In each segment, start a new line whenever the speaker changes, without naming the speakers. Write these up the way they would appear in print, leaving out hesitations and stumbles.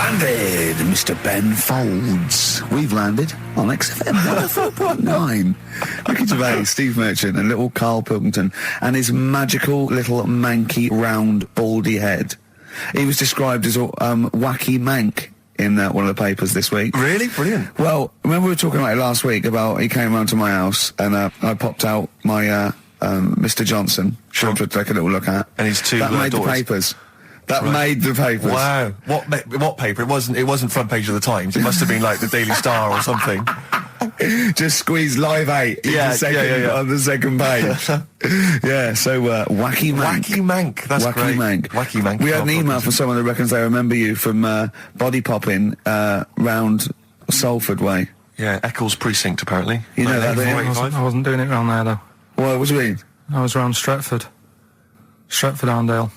landed, Mr. Ben Folds. We've landed on XFM 104.9. Ricky Gervais, Steve Merchant, and little Karl Pilkington, and his magical little manky, round, baldy head. He was described as a wacky mank in one of the papers this week.
Really? Brilliant.
Well, remember we were talking about it last week about he came round to my house and I popped out my Mr. Johnson, sure, to take a little look at.
And his two
that made
daughters.
The papers. That made the papers.
Wow. What paper? It wasn't front page of the Times. It must have been like the Daily Star or something.
Just squeeze Live 8 on the second page. Yeah, so Wacky Mank.
Wacky Mank, that's
Wacky
great.
Mank.
Wacky Mank.
We had an email from someone that reckons they remember you from body popping round Salford way.
Yeah, Eccles Precinct, apparently.
You know that,
I wasn't doing it round there, though.
What do you mean?
I was round Stretford. Arndale.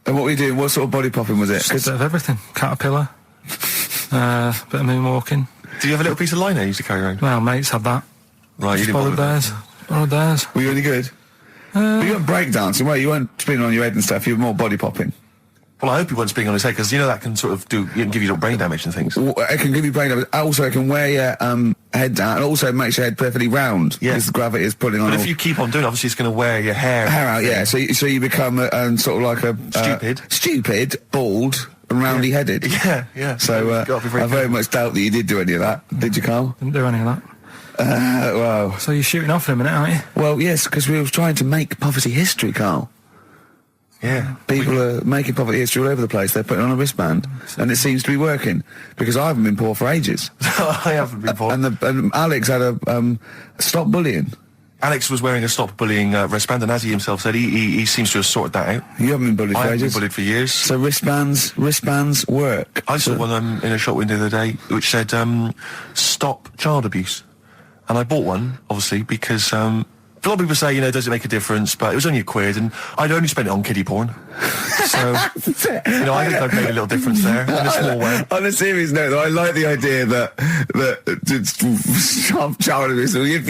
And what were you doing? What sort of body popping was it?
Just a bit of everything. Caterpillar. Bit of moonwalking.
Did you have a little piece of lino you used to carry around?
Well, mates had that.
Right, you didn't
borrowed theirs. Borrowed theirs.
Were you any good? But you weren't breakdancing, were you? You weren't spinning on your head and stuff. You were more body popping.
Well, I hope he wasn't spinning on his head, because you know that can sort of give you little brain damage and things.
Well, it can give you brain damage. Also, it can wear your head down, and also makes your head perfectly round.
Yeah.
Because the gravity is pulling on.
But if you keep on doing it, obviously it's going to wear your hair
out, yeah. So you become sort of like a stupid, bald, and roundy-headed.
Yeah.
So I very much doubt that you did do any of that. Did you, Karl?
Didn't do any of that.
Well.
So you're shooting off in a minute, aren't you?
Well, yes, because we were trying to make poverty history, Karl.
Yeah.
People are making poverty history all over the place. They're putting on a wristband, and it seems to be working, because I haven't been poor for ages.
I haven't been poor.
And Alex had a stop bullying.
Alex was wearing a stop bullying wristband, and as he himself said, he seems to have sorted that out.
You haven't been bullied for ages?
I haven't been bullied for years.
So wristbands work.
I saw one in a shop window the other day which said, stop child abuse. And I bought one, obviously, because a lot of people say, does it make a difference? But it was only £1, and I'd only spent it on kiddie porn. So, I think I've made a little difference there, in a small way.
On a serious note, though, I like the idea that stop child abuse. If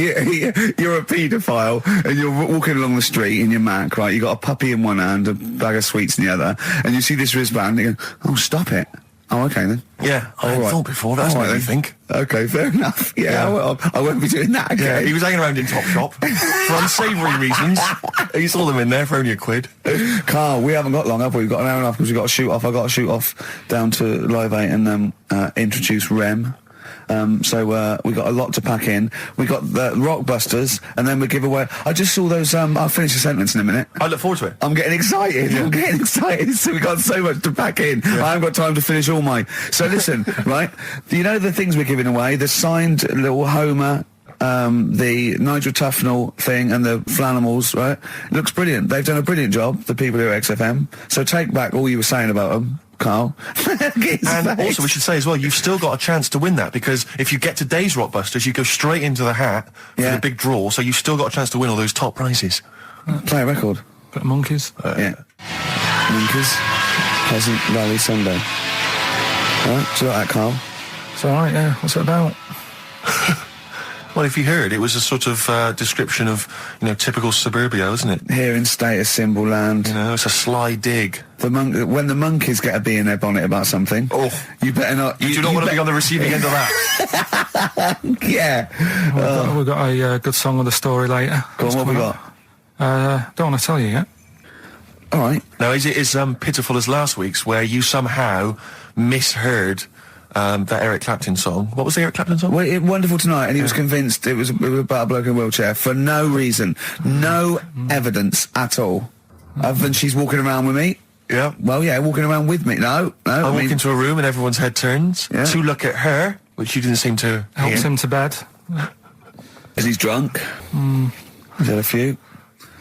you're a paedophile and you're walking along the street in your Mac, right? You got a puppy in one hand, a bag of sweets in the other, and you see this wristband, and you go, "Oh, stop it." Oh, okay then.
Yeah, I thought before. That's what you think.
Okay, fair enough. Yeah. Well, I won't be doing that again.
Yeah, he was hanging around in Topshop for unsavoury reasons. He saw them in there for only £1.
Karl, we haven't got long, have we? We've got an hour and a half because we've got to shoot off. I've got to shoot off down to Live 8 and introduce Rem. So we got a lot to pack in. We got the Rockbusters, and then we give away. I just saw those. I'll finish the sentence in a minute.
I look forward to it.
I'm getting excited.
Yeah.
I'm getting excited. So we got so much to pack in. Yeah. I haven't got time to finish all mine. So listen, right? You know the things we're giving away: the signed little Homer. The Nigel Tufnell thing and the Flanimals, right? It looks brilliant. They've done a brilliant job, the people here at XFM. So take back all you were saying about them, Karl.
And also we should say as well, you've still got a chance to win that, because if you get today's Rockbusters, you go straight into the hat for the big draw, so you've still got a chance to win all those top prizes.
Play a record.
Bit of Monkeys.
Yeah. Monkeys. Pleasant Valley Sunday. Right, do you like that, Karl?
It's alright, yeah. What's it about?
Well, if you heard, it was a sort of description of, typical suburbia, isn't it?
Here in status symbol land.
It's a sly dig.
When the monkeys get a bee in their bonnet about something, you better not...
You do not want to be on the receiving end of that.
Yeah.
We've got a good song of the story later.
Go on, what have we got?
Don't want to tell you yet.
All right.
Now, is it as pitiful as last week's, where you somehow misheard that Eric Clapton song? What was the Eric Clapton song?
Well, Wonderful Tonight, and he was convinced it was about a bloke in a wheelchair for no reason. No evidence at all. Other than she's walking around with me.
Yeah.
Well, yeah, walking around with me. No.
I walk into a room and everyone's head turns to look at her, which you didn't seem to
Helps him to bed.
Is he drunk? He's had a few.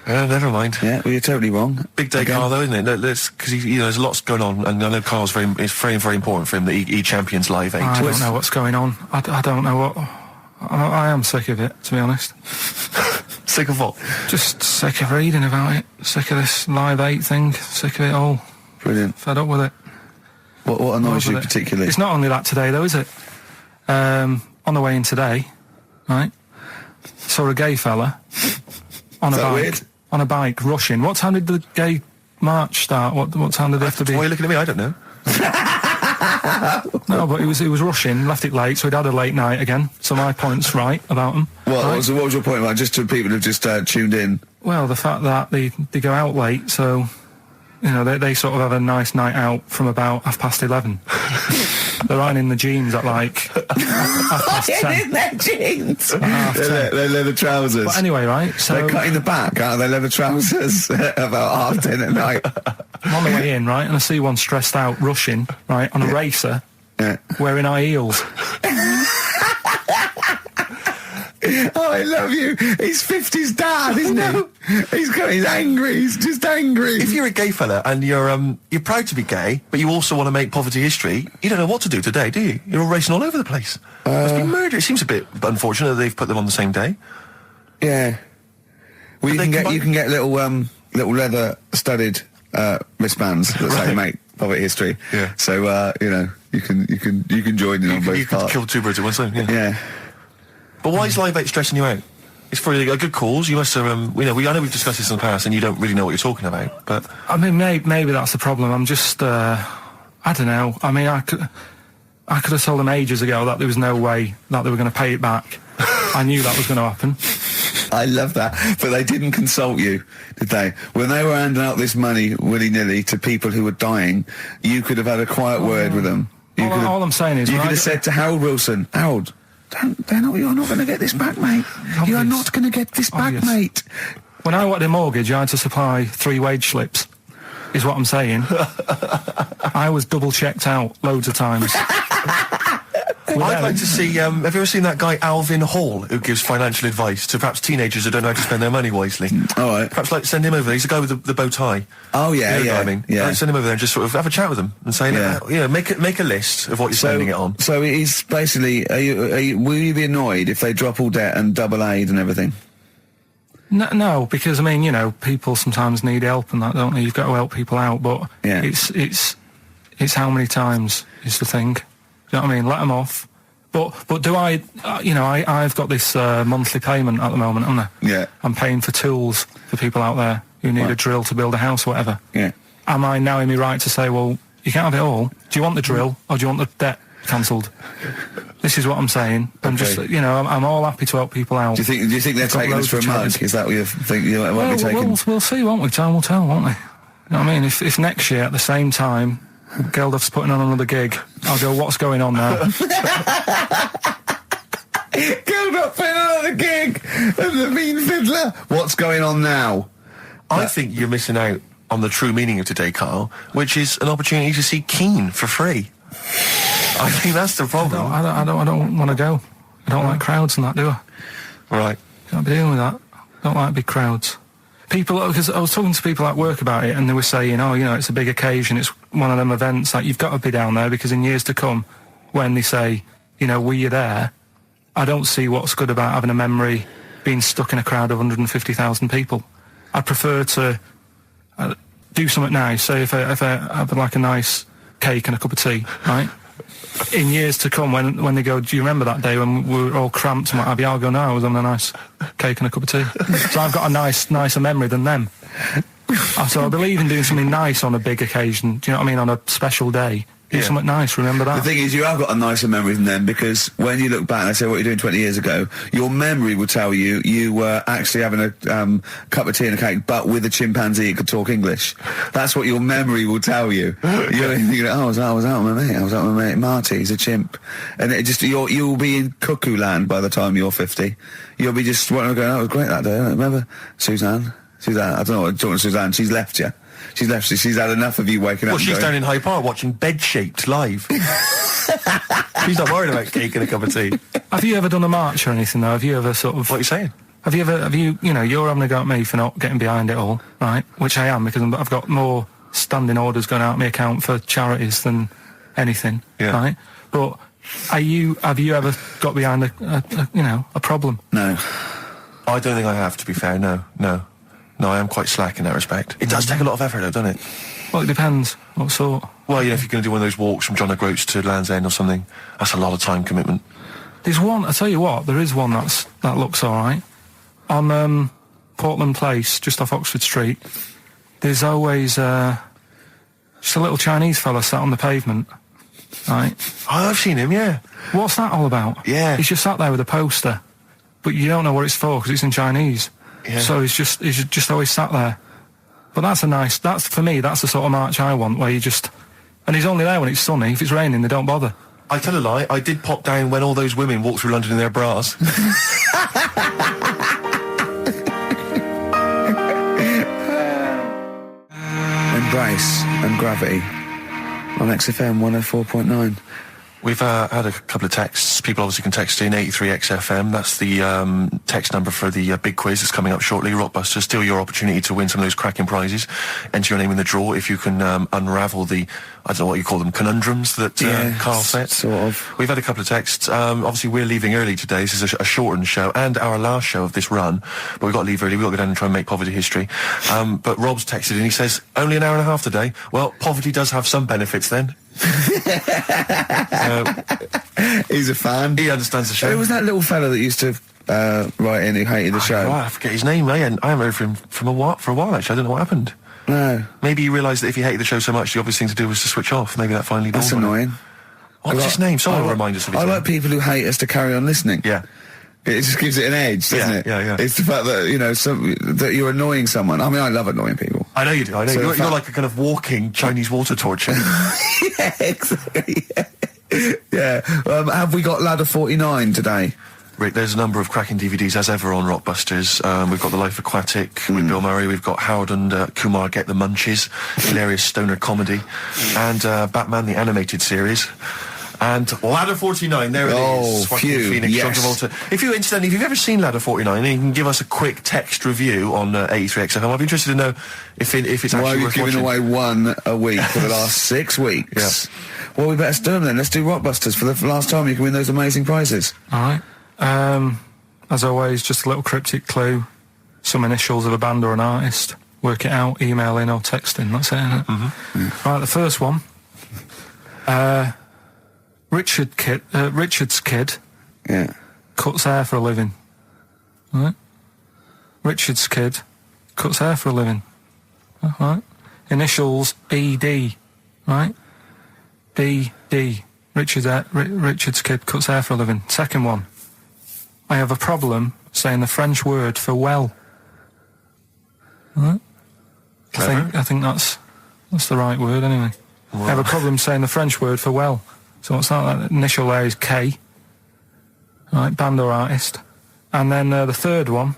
Never mind.
Yeah, well, you're totally wrong.
Big day, Karl, though, isn't it? Because there's lots going on, and I know Karl's it's very, very important for him that he champions Live 8.
I don't know what's going on. I don't know what... I am sick of it, to be honest.
Sick of what?
Just sick of reading about it. Sick of this Live 8 thing. Sick of it all.
Brilliant.
Fed up with it.
What annoys you particularly?
It's not only that today, though, is it? On the way in today, right, saw a gay fella on a bike.
Weird?
On a bike, rushing. What time did the gay march start? What time did they have to be?
Why are you looking at me? I don't know.
No, but he was rushing, left it late, so he'd had a late night again. So my point's right about him.
What was your point about, just to people who've just tuned in?
Well, the fact that they go out late, so, you know, they sort of have a nice night out from about 11:30. They're riding in the jeans at like 10:30.
In their jeans. Their leather trousers.
But anyway, right, so...
They're cutting the back out of their leather trousers about 10:30 at night.
I'm on the way in, right, and I see one stressed out, rushing, right, on a racer, wearing high heels.
Oh, I love you. He's 50's dad, isn't he? He's angry. He's just angry.
If you're a gay fella and you're proud to be gay, but you also want to make poverty history, you don't know what to do today, do you? You're all racing all over the place. Must be murder. It seems a bit unfortunate that they've put them on the same day.
Yeah. Well, you can get little leather studded wristbands that say make poverty history.
Yeah.
So you can join in on both
You
parts.
can kill two birds at one stone.
Yeah.
But why is Live 8 stressing you out? It's for a good cause. You must have, I know we've discussed this in the past, and you don't really know what you're talking about. But
I mean, maybe that's the problem. I'm just, I don't know. I mean, I could have told them ages ago that there was no way that they were going to pay it back. I knew that was going to happen.
I love that. But they didn't consult you, did they? When they were handing out this money willy-nilly to people who were dying, you could have had a quiet word with them.
All I'm saying is...
You could have said to Harold Wilson, Harold... you're not going to get this back, mate. You are not going to get this back, mate.
When I wanted a mortgage, I had to supply 3 wage slips, is what I'm saying. I was double-checked out loads of times.
I'd like to see, have you ever seen that guy Alvin Hall, who gives financial advice to perhaps teenagers who don't know how to spend their money wisely?
All right.
Perhaps send him over there. He's the guy with the bow tie.
Oh, yeah,
You know
yeah.
what I mean?
Yeah.
Send him over there and just sort of have a chat with him and say, make a list of what you're spending it on.
So he's basically, will you be annoyed if they drop all debt and double aid and everything?
No, because, I mean, you know, people sometimes need help and that, don't they? You've got to help people out, but it's how many times is the thing. Do you know what I mean? Let them off. But do I, I've got this monthly payment at the moment, haven't I?
Yeah.
I'm paying for tools for people out there who need a drill to build a house or whatever.
Yeah.
Am I now in my right to say, well, you can't have it all? Do you want the drill or do you want the debt cancelled? This is what I'm saying. I'm just, I'm all happy to help people out.
Do you think they're taking us for a mug? Is that what you think you might be taking?
We'll see, won't we? Time will tell, won't we? You know what I mean? If next year at the same time Geldof's putting on another gig, I'll go, what's going on now?
Geldof putting on another gig and the mean fiddler. What's going on now?
I think you're missing out on the true meaning of today, Carl, which is an opportunity to see Keane for free. I think that's the problem.
I don't want to go. I don't like crowds and that, do I?
Right.
Can't be dealing with that. I don't like big crowds. People, because I was talking to people at work about it, and they were saying, it's a big occasion, it's one of them events, like, you've got to be down there, because in years to come, when they say, were you there, I don't see what's good about having a memory being stuck in a crowd of 150,000 people. I'd prefer to do something nice, say if I have like a nice cake and a cup of tea, right? In years to come, when they go, do you remember that day when we were all cramped and what have you? I'll go, no, I was having a nice cake and a cup of tea. So I've got a nicer memory than them. So I believe in doing something nice on a big occasion. Do you know what I mean? On a special day. Do something nice, remember that.
The thing is, you have got a nicer memory than them, because when you look back and I say what you're doing 20 years ago, your memory will tell you were actually having a cup of tea and a cake, but with a chimpanzee that could talk English. That's what your memory will tell you. You're thinking, I was out with my mate. I was out with my mate Marty. He's a chimp, and it just you'll be in cuckoo land by the time you're 50. You'll be just going, it was great that day. Remember Suzanne? I don't know. I'm talking to Suzanne. She's left you. She's left. She's had enough of you waking up.
Well, she's down in Hyde Park watching Bed-Shaped live. She's not worried about cake and a cup of tea.
Have you ever done a march or anything, though? Have you ever sort of...
What are you saying?
Have you, you're having a go at me for not getting behind it all, right? Which I am, because I've got more standing orders going out of my account for charities than anything, right? But have you ever got behind a problem?
No.
I don't think I have, to be fair, no. No, I am quite slack in that respect. It does take a lot of effort, though, doesn't it?
Well, it depends. What sort?
Well, if you're going to do one of those walks from John O'Groats to Land's End or something, that's a lot of time commitment.
There's one, I tell you what, there is one that looks all right. On Portland Place, just off Oxford Street, there's always just a little Chinese fella sat on the pavement. right?
Oh, I've seen him, yeah.
What's that all about?
Yeah.
He's just sat there with a poster, but you don't know what it's for because it's in Chinese.
Yeah.
So he's just always sat there. But that's for me, that's the sort of march I want, where you just, and he's only there when it's sunny. If it's raining, they don't bother.
I tell a lie, I did pop down when all those women walked through London in their bras.
Embrace and Gravity on XFM 104.9.
We've had a couple of texts. People obviously can text in 83XFM. That's the text number for the big quiz that's coming up shortly. Rockbusters, still your opportunity to win some of those cracking prizes. Enter your name in the draw if you can unravel the, I don't know what you call them, conundrums that Karl set.
Sort of.
We've had a couple of texts. Obviously, we're leaving early today. This is a shortened show and our last show of this run. But we've got to leave early. We've got to go down and try and make poverty history. But Rob's texted and he says, only an hour and a half today. Well, poverty does have some benefits then.
He's a fan.
He understands the show.
Who was that little fella that used to write in who hated the show?
I forget his name. I haven't heard from him for a while, actually. I don't know what happened.
No.
Maybe he realised that if he hated the show so much, the obvious thing to do was to switch off. Maybe that finally dawned
That's
on him.
annoying.
What's his name? Someone will remind us of his
I
name.
like people who hate us to carry on listening.
Yeah.
It just gives it an edge, doesn't it?
Yeah.
It's the fact that, that you're annoying someone. I mean, I love annoying people.
I know you do. I know.
So
You're like a kind of walking Chinese water torch.
Yeah, exactly. Yeah. Have we got Ladder 49 today?
Rick, there's a number of cracking DVDs as ever on Rockbusters. We've got The Life Aquatic with Bill Murray. We've got Howard and Kumar Get the Munchies, hilarious stoner comedy, and Batman the Animated Series. And Ladder 49, there it is. Joaquin Phoenix, John Travolta. If you've ever seen Ladder 49, then you can give us a quick text review on 83XFM. I'd be interested to know if it's
Why
actually
are
worth
you giving
watching.
away one a week for the last 6 weeks?
Yeah.
Well, we better do them then. Let's do Rockbusters for the last time. You can win those amazing prizes.
All right. As always, just a little cryptic clue, some initials of a band or an artist. Work it out, email in or text in. That's it, isn't it?
Mm-hmm.
Right, the first one. Richard's kid
Yeah.
cuts hair for a living. Right? Richard's kid cuts hair for a living. Right? Initials ED. Right? BD. Richard's kid cuts hair for a living. Second one. I have a problem saying the French word for well. Right? I think that's the right word anyway.
Well.
I have a problem saying the French word for well. So what's that? That initial there is K. Right, band or artist. And then the third one,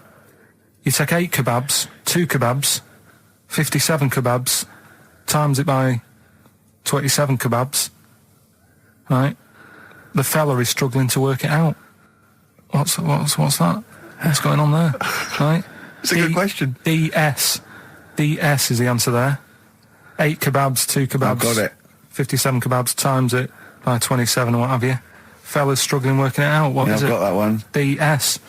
you take 8 kebabs, 2 kebabs, 57 kebabs, times it by 27 kebabs. Right? The fella is struggling to work it out. What's that? What's going on there? Right?
It's a good question.
DS is the answer there. 8 kebabs, 2 kebabs.
I've got it.
57 kebabs, times it by 27 or what have you. Fella's struggling working it out. What is
I've
it?
got that one.
DS.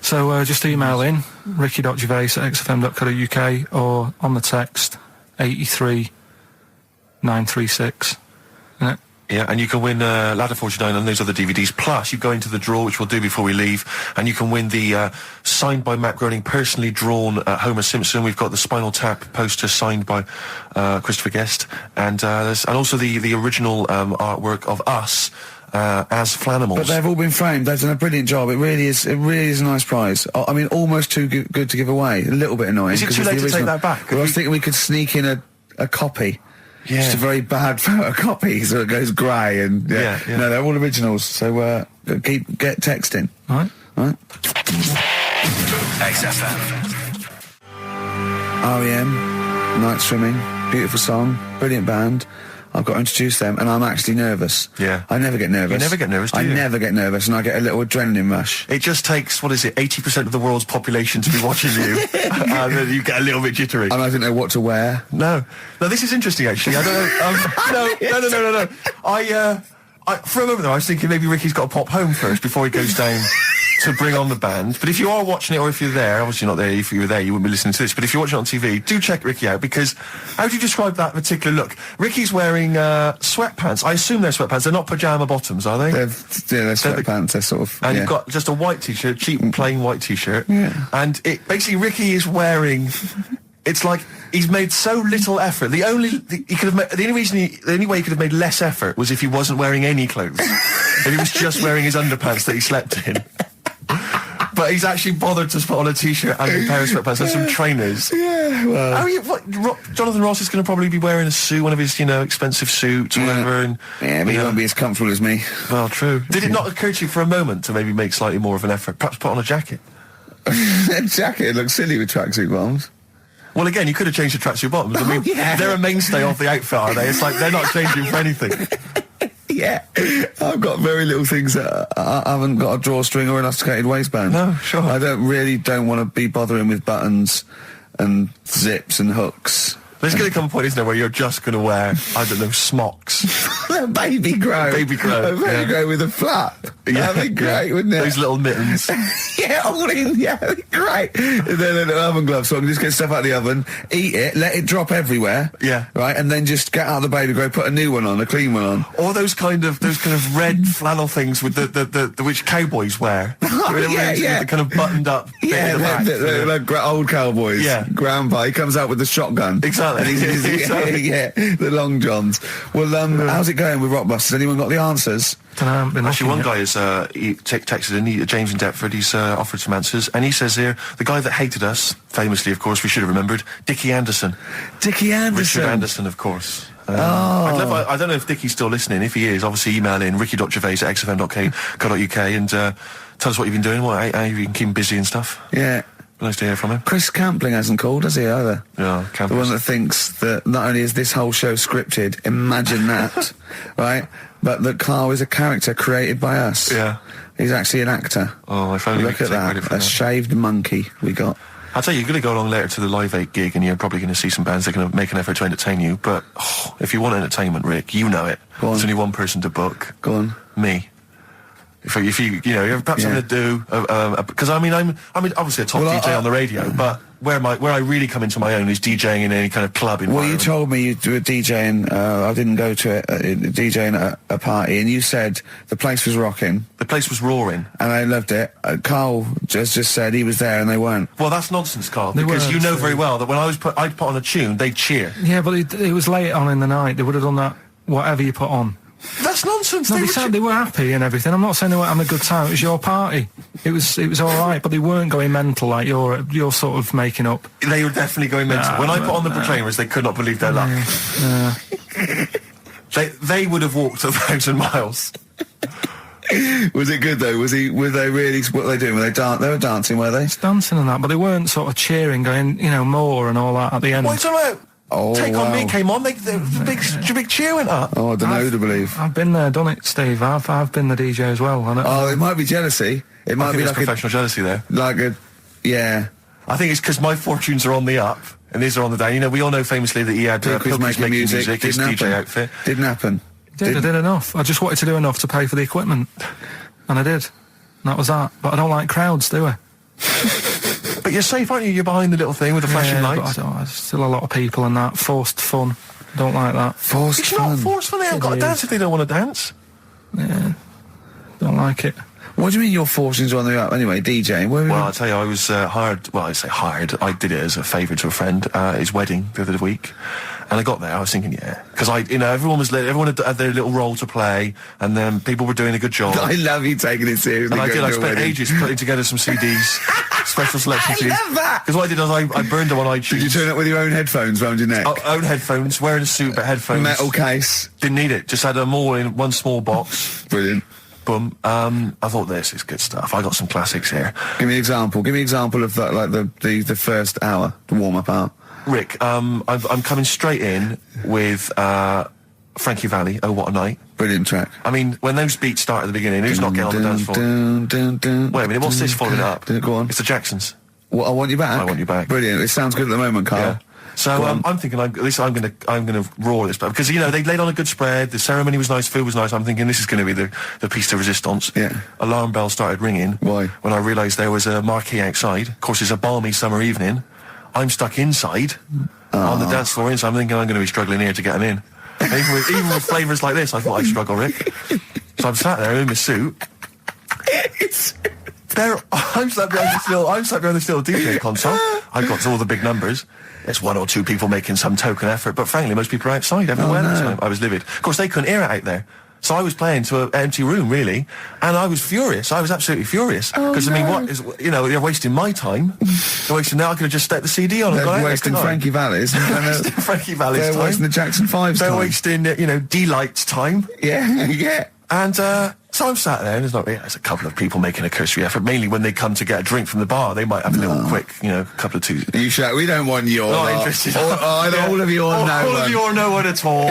So just email in, ricky.gervais@xfm.co.uk or on the text 83936.
Yeah, and you can win Ladder 49 and those other DVDs. Plus, you go into the draw, which we'll do before we leave, and you can win the signed by Matt Groening, personally drawn Homer Simpson. We've got the Spinal Tap poster signed by Christopher Guest, and also the original artwork of us as Flanimals.
But they've all been framed. They've done a brilliant job. It really is a nice prize. I mean, almost too good to give away. A little bit annoying.
Is it too late to take that back?
Well, I was thinking we could sneak in a copy.
Yeah.
Just a very bad photocopy, so it goes grey and
Yeah.
No, they're all originals. So get texting.
All right.
XFM.
REM, Night Swimming, beautiful song, brilliant band. I've got to introduce them, and I'm actually nervous.
Yeah.
I never get nervous.
You never get nervous, do you?
I never get nervous, and I get a little adrenaline rush.
It just takes, 80% of the world's population to be watching you, and then you get a little bit jittery.
And I don't know what to wear.
No, this is interesting actually. I don't know. No. For a moment there, I was thinking maybe Ricky's got to pop home first before he goes down to bring on the band. But if you are watching it, or if you're there, obviously not there. If you were there, you wouldn't be listening to this. But if you're watching it on TV, do check Ricky out, because how do you describe that particular look? Ricky's wearing sweatpants. I assume they're sweatpants. They're not pajama bottoms, are they?
They're sweatpants. They're sort of.
And you've got just a white t-shirt, cheap plain white t-shirt.
Yeah.
And basically Ricky is wearing It's like he's made so little effort. The only way he could have made less effort was if he wasn't wearing any clothes. If he was just wearing his underpants that he slept in. But he's actually bothered to put on a t-shirt and a pair of sweatpants and some trainers.
Yeah, well...
Jonathan Ross is going to probably be wearing a suit, one of his, expensive suits or whatever. And,
but he won't be as comfortable as me.
Well, true. Did it not occur to you for a moment to maybe make slightly more of an effort? Perhaps put on a jacket?
A jacket looks silly with tracksuit bottoms.
Well, again, you could have changed the tracksuit bottoms. I mean, they're a mainstay of the outfit, are they? It's like they're not changing for anything.
Yeah, I've got very little things that I haven't got a drawstring or elasticated waistband.
No, sure.
I don't want to be bothering with buttons and zips and hooks.
There's going to come a point, isn't there, where you're just going to wear, I don't know, smocks.
A baby grow.
Baby grow.
A baby grow with a flap.
Yeah.
That'd be great, wouldn't it?
Those little mittens.
Yeah, all in. Yeah, that'd be great. And then a little oven glove, so I can just get stuff out of the oven, eat it, let it drop everywhere.
Yeah.
Right, and then just get out of the baby grow, put a new one on, a clean one on.
Or those kind of red flannel things with the which cowboys wear.
Yeah.
The kind of buttoned up bit in the back.
Like old cowboys.
Yeah.
Grandpa, he comes out with the shotgun.
Exactly.
And yeah, the long johns. Well, how's it going with Rockbusters? Anyone got the answers?
Actually, one guy has texted in, James in Deptford, he's offered some answers, and he says here, the guy that hated us, famously, of course, we should have remembered, Dickie Anderson.
Dickie Anderson?
Richard Anderson, of course. I don't know if Dickie's still listening. If he is, obviously email in ricky.gervais@xfm.co.uk and tell us what you've been doing, how you can keep him busy and stuff.
Yeah.
Nice to hear from him.
Chris Campling hasn't called, has he, either?
Yeah,
The one that thinks that not only is this whole show scripted, imagine that, right, but that Carl is a character created by us.
Yeah.
He's actually an actor.
Oh, if only
Look at that, a shaved monkey we got.
I'll tell you, you're going to go along later to the Live 8 gig and you're probably going to see some bands that are going to make an effort to entertain you, but if you want entertainment, Rick, you know it. There's only one person to book.
Go on.
Me. If you you're perhaps something to do, because I'm obviously a top DJ on the radio, but where I really come into my own is DJing in any kind of club environment.
Well, you told me you were DJing, I didn't go to it, DJing at a party, and you said the place was rocking.
The place was roaring.
And I loved it. Carl just said he was there and they weren't.
Well, that's nonsense, Carl, because you know very well that when I'd put on a tune, they'd cheer.
Yeah, but it was late on in the night. They would have done that, whatever you put on.
That's nonsense.
No, they were happy and everything. I'm not saying they weren't having a good time. It was your party. It was all right, but they weren't going mental like you're sort of making up.
They were definitely going mental. When I put on the Proclaimers, they could not believe their luck. They would have walked 1,000 miles.
Was it good though? Were they really? What were they doing? They were dancing, were they?
It's dancing and that, but they weren't sort of cheering, going, more and all that at the end.
What's about? Take On Me came on, the big cheer went up.
Oh, I don't know who to believe.
I've been there, done it, Steve. I've been the DJ as well.
It might be jealousy. It might be like
professional jealousy there.
Yeah.
I think it's because my fortunes are on the up and these are on the down. We all know famously that he had Pilkington making music, his DJ outfit.
Didn't happen.
I did enough. I just wanted to do enough to pay for the equipment, and I did. And that was that. But I don't like crowds, do I?
But you're safe, aren't you? You're behind the little thing with the flashing lights.
But there's still a lot of people and that. Forced fun. Don't like that.
Forced fun?
It's not forced fun. They haven't got to dance if they don't want to dance.
Yeah. Don't like it.
What do you mean your fortunes are on the up? Anyway, DJing.
Well, I'll tell you, I was hired. Well, I say hired. I did it as a favour to a friend. His wedding the other week. And I got there, I was thinking, because everyone had their little role to play, and then people were doing a good job.
I love you taking it seriously.
And I spent ages putting together some CDs, special selection CDs.
I love that!
Because what I did was I burned them on iTunes.
Did you turn up with your own headphones round your neck?
Own headphones, wearing a suit, but headphones.
Metal case.
Didn't need it, just had them all in one small box.
Brilliant.
Boom. I thought this is good stuff. I got some classics here.
Give me an example. Give me an example of that, like the first hour, the warm-up hour.
Rick, I'm coming straight in with Frankie Valli, Oh What a Night.
Brilliant track.
I mean, when those beats start at the beginning, who's not getting on the dance floor? Wait a minute, what's this following up?
Go on.
It's the Jacksons.
What, I Want You Back?
I Want You Back.
Brilliant. It sounds good at the moment, Carl.
Yeah. So I'm thinking, at least I'm gonna roar this, because they laid on a good spread. The ceremony was nice, food was nice. I'm thinking this is going to be the piece de resistance.
Yeah.
Alarm bell started ringing.
Why?
When I realised there was a marquee outside. Of course, it's a balmy summer evening. I'm stuck inside on the dance floor, so I'm thinking I'm going to be struggling here to get them in. Even with flavours like this, I thought I'd struggle, Rick. So I'm sat there in my suit. I'm sat behind this little DJ console. I got to all the big numbers. There's one or two people making some token effort, but frankly, most people are outside everywhere.
Oh, no.
That time. I was livid. Of course, they couldn't hear it out there. So I was playing to an empty room, really, and I was furious. I was absolutely furious. Because, I mean, what is, you know, they're wasting my time. They're wasting now. I could have just stuck the CD on and
They're
gone out there,
wasting
couldn't I?
Frankie Vallis.
Frankie Vallis
They're
time.
wasting the Jackson 5's
They're
time.
wasting, you know, D-Light's time.
Yeah, yeah.
And so I'm sat there, and there's a couple of people making a cursory effort. Mainly when they come to get a drink from the bar, they might have a little quick, you know, couple of two.
You shout, we don't want your
Not
lot.
interested.
All of you or no
all
one.
of you or no one at all.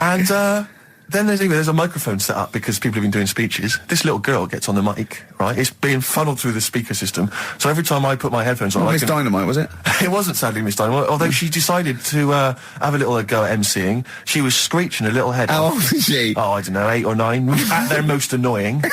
And then there's a microphone set up because people have been doing speeches. This little girl gets on the mic, right? It's being funneled through the speaker system. So every time I put my headphones on,
Miss Dynamite, was it?
It wasn't sadly Miss Dynamite, although she decided to have a little go at MCing. She was screeching her little head
How
off.
old is she?
Oh, I don't know, 8 or 9. At their most annoying.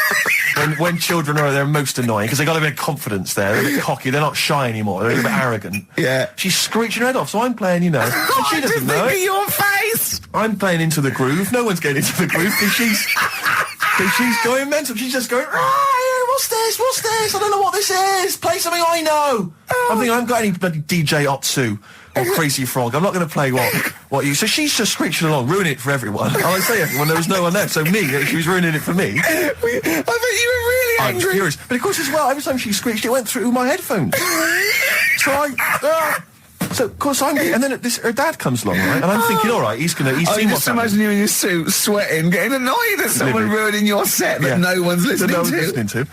when children are at their most annoying, because they got a bit of confidence there. They're a bit cocky. They're not shy anymore. They're a bit arrogant.
Yeah.
She's screeching her head off, so I'm playing, you know. And she doesn't know it.
your face!
I'm playing into the groove. No one's getting into the groove because she's going mental. She's just going, what's this? What's this? I don't know what this is. Play something I know. I'm thinking I haven't got any bloody DJ Otsu or Crazy Frog. I'm not going to play what you... So she's just screeching along, ruining it for everyone. And I say everyone, there was no one there. So me, she was ruining it for me.
I bet you were really
I was
angry.
furious. But of course as well, every time she screeched, it went through my headphones. So, of course, and then her dad comes along, right? And I'm thinking, all right, he's seen what's
Just
happening.
imagine you in your suit, sweating, getting annoyed at someone ruining your set that no one's listening to.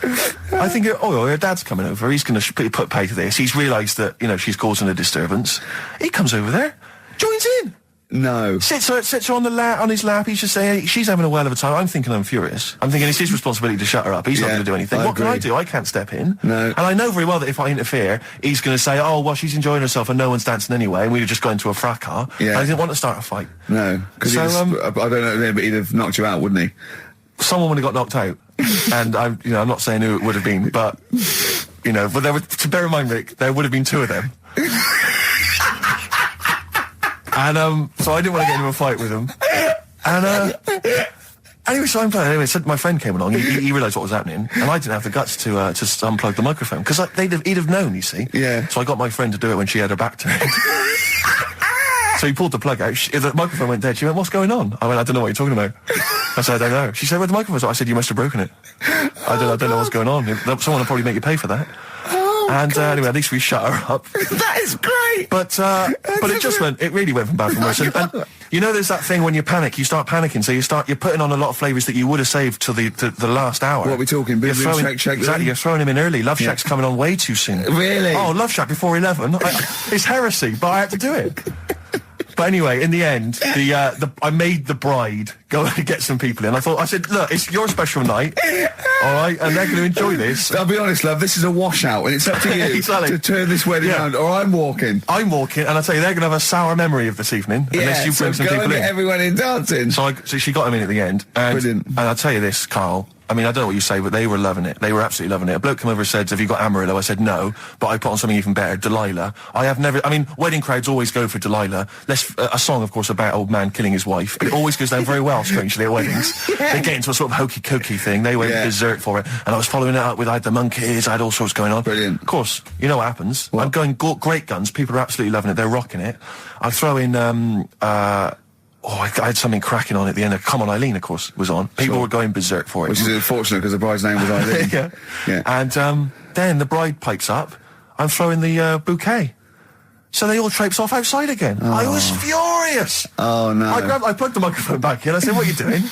I think, her dad's coming over. He's going to put pay to this. He's realised that, you know, she's causing a disturbance. He comes over there, joins in.
No.
Sits her on his lap. He's just saying, she's having a whale of a time. I'm thinking I'm furious. I'm thinking it's his responsibility to shut her up. He's not going to do anything. What can I do? I can't step in.
No.
And I know very well that if I interfere, he's going to say, oh, well, she's enjoying herself and no one's dancing anyway, and we've just got into a fracas.
Yeah.
And I didn't want to start a fight.
No. Because
So,
I don't know, but he'd have knocked you out, wouldn't he?
Someone would have got knocked out. And I'm not saying who it would have been, but, you know, but to bear in mind, Rick, there would have been 2 of them. And so I didn't want to get into a fight with him. And anyway, so I'm playing. Anyway, so my friend came along. He realised what was happening, and I didn't have the guts to unplug the microphone because he'd have known. You see.
Yeah.
So I got my friend to do it when she had her back to me. So he pulled the plug out. The microphone went dead. She went, "What's going on?" I went, "I don't know what you're talking about." I said, "I don't know." She said, "Where's the microphone?" I said, "You must have broken it." I don't know what's going on. Someone will probably make you pay for that. And anyway, at least we shut her up.
That is great.
But it really went from bad from worse. And you know, there's that thing when you panic, you start panicking. So you're putting on a lot of flavours that you would have saved till the last hour.
What are we talking? Boom, boom, shake, shake.
Exactly, you're throwing him in early. Love Shack's coming on way too soon.
Really?
Oh, Love Shack before 11. It's heresy, but I had to do it. But anyway, in the end, I made the bride go and get some people in. I said, look, it's your special night, all right, and they're going to enjoy this.
I'll be honest, love, this is a washout, and it's up to you
Exactly.
to turn this wedding around, or I'm walking.
I'm walking, and I tell you, they're going to have a sour memory of this evening, unless you bring some
go
people
and
in.
get everyone in dancing.
So she got him in at the end. And,
Brilliant.
And I'll tell you this, Carl. I mean, I don't know what you say, but they were loving it. They were absolutely loving it. A bloke came over and said, "Have you got Amarillo?" I said, "No," but I put on something even better, Delilah. Wedding crowds always go for Delilah. A song, of course, about old man killing his wife. But it always goes down very well, strangely, at weddings. They get into a sort of hokey-cokey thing. They went berserk for it. And I was following it up with, I had the monkeys, I had all sorts going on.
Brilliant.
Of course, you know what happens.
What?
I'm going great guns. People are absolutely loving it. They're rocking it. I throw in, I had something cracking on at the end. Come On Eileen, of course, was on. People were going berserk for it.
Which is unfortunate because the bride's name was Eileen.
Yeah. And then the bride pipes up. I'm throwing the bouquet. So they all traipse off outside again. I was furious.
Oh, no.
I plugged the microphone back in. I said, "What are you doing?"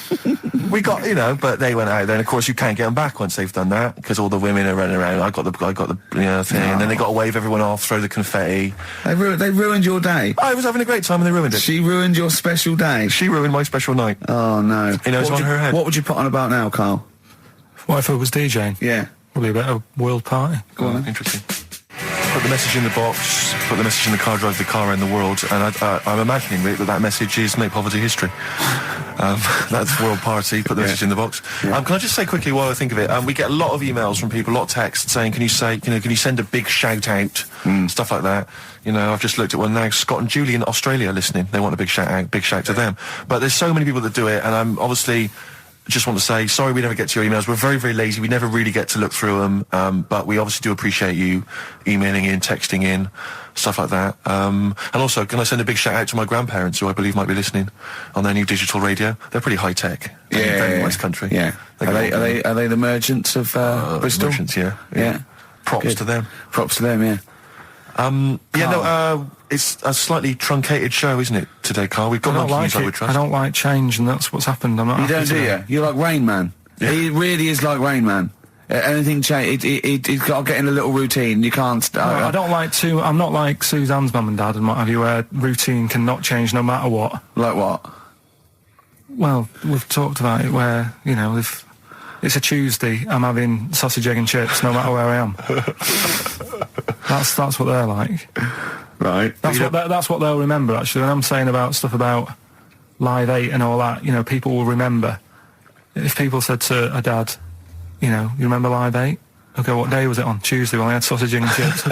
We got, but they went out there, and of course you can't get them back once they've done that because all the women are running around. I got the thing, and then they got to wave everyone off, throw the confetti.
They ruined your day.
I was having a great time, and they ruined it.
She ruined your special day.
She ruined my special night.
Oh, no.
It's on her head.
What would you put on about now, Carl?
What if I was DJing?
Yeah.
Probably about a world party.
Go on then.
Interesting. Put the message in the box, put the message in the car, drive the car around the world, and I'm imagining, Rick, that message is make poverty history. That's world party, put the message in the box.
Yeah.
Can I just say quickly while I think of it, we get a lot of emails from people, a lot of texts saying, can you send a big shout out, stuff like that. I've just looked at one now, Scott and Julie in Australia listening. They want a big shout out, big shout to them. But there's so many people that do it, and I'm obviously just want to say sorry we never get to your emails. We're very, very lazy. We never really get to look through them, but we obviously do appreciate you emailing in, texting in, stuff like that. And also, can I send a big shout out to my grandparents, who I believe might be listening on their new digital radio? They're pretty high tech. Very nice country.
Yeah. Are they the merchants of Bristol?
Merchants, yeah. Props
Good.
to them.
Props to them, yeah.
It's a slightly truncated show, isn't it, today, Carl? We've got Monkey News, I would trust.
I don't like change, and that's what's happened. I'm not.
You don't, do you? You're like Rain Man.
Yeah.
He really is like Rain Man. Anything change, he's got to get in a little routine. You can't.
I don't like to. I'm not like Suzanne's mum and dad and what have you, where routine cannot change no matter what.
Like what?
Well, we've talked about it where, if it's a Tuesday, I'm having sausage, egg and chips no matter where I am. That's what they're like.
Right.
That's what they'll remember, actually. When I'm saying about stuff about Live 8 and all that, people will remember. If people said to a dad, you remember Live 8? Okay, what day was it on? Tuesday. Well, I had sausage, egg and chips.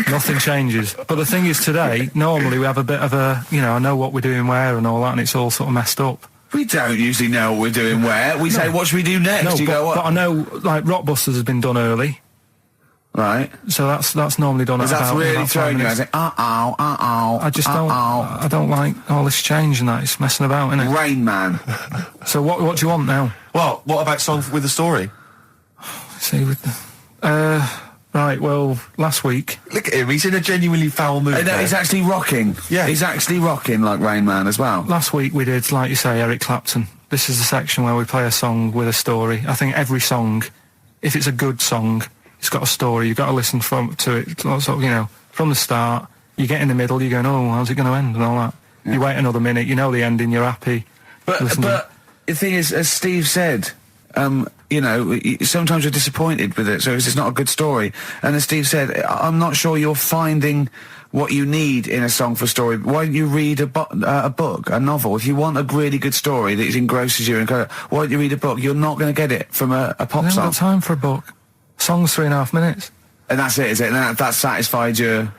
Nothing changes. But the thing is, today, normally we have a bit of a, I know what we're doing where and all that, and it's all sort of messed up.
We don't usually know what we're doing where. We say, what should we do next?
No, but I know, like, Rockbusters has been done early.
Right.
So that's normally done at
that's
about
really
5
throwing you. I
minutes.
say, I
just don't. I don't like all this change and that. It's messing about, isn't it?
Rain Man.
So what do you want now?
Well, what about Song with a Story?
See, with the, right. Well, last week.
Look at him. He's in a genuinely foul mood.
No, he's actually rocking.
Yeah.
He's actually rocking like Rain Man as well.
Last week we did, like you say, Eric Clapton. This is the section where we play a song with a story. I think every song, if it's a good song, it's got a story. You've got to listen to it, sort of, from the start. You get in the middle, you're going, oh, how's it going to end and all that. Yeah. You wait another minute, you know the ending, you're happy.
But the thing is, as Steve said, sometimes you're disappointed with it, so it's not a good story. And as Steve said, I'm not sure you're finding what you need in a song for story. Why don't you read a book, a novel? If you want a really good story that engrosses you, why don't you read a book? You're not going to get it from a pop
I haven't
song.
got time for a book. Song's 3.5 minutes.
And that's it, is it? And that satisfied you?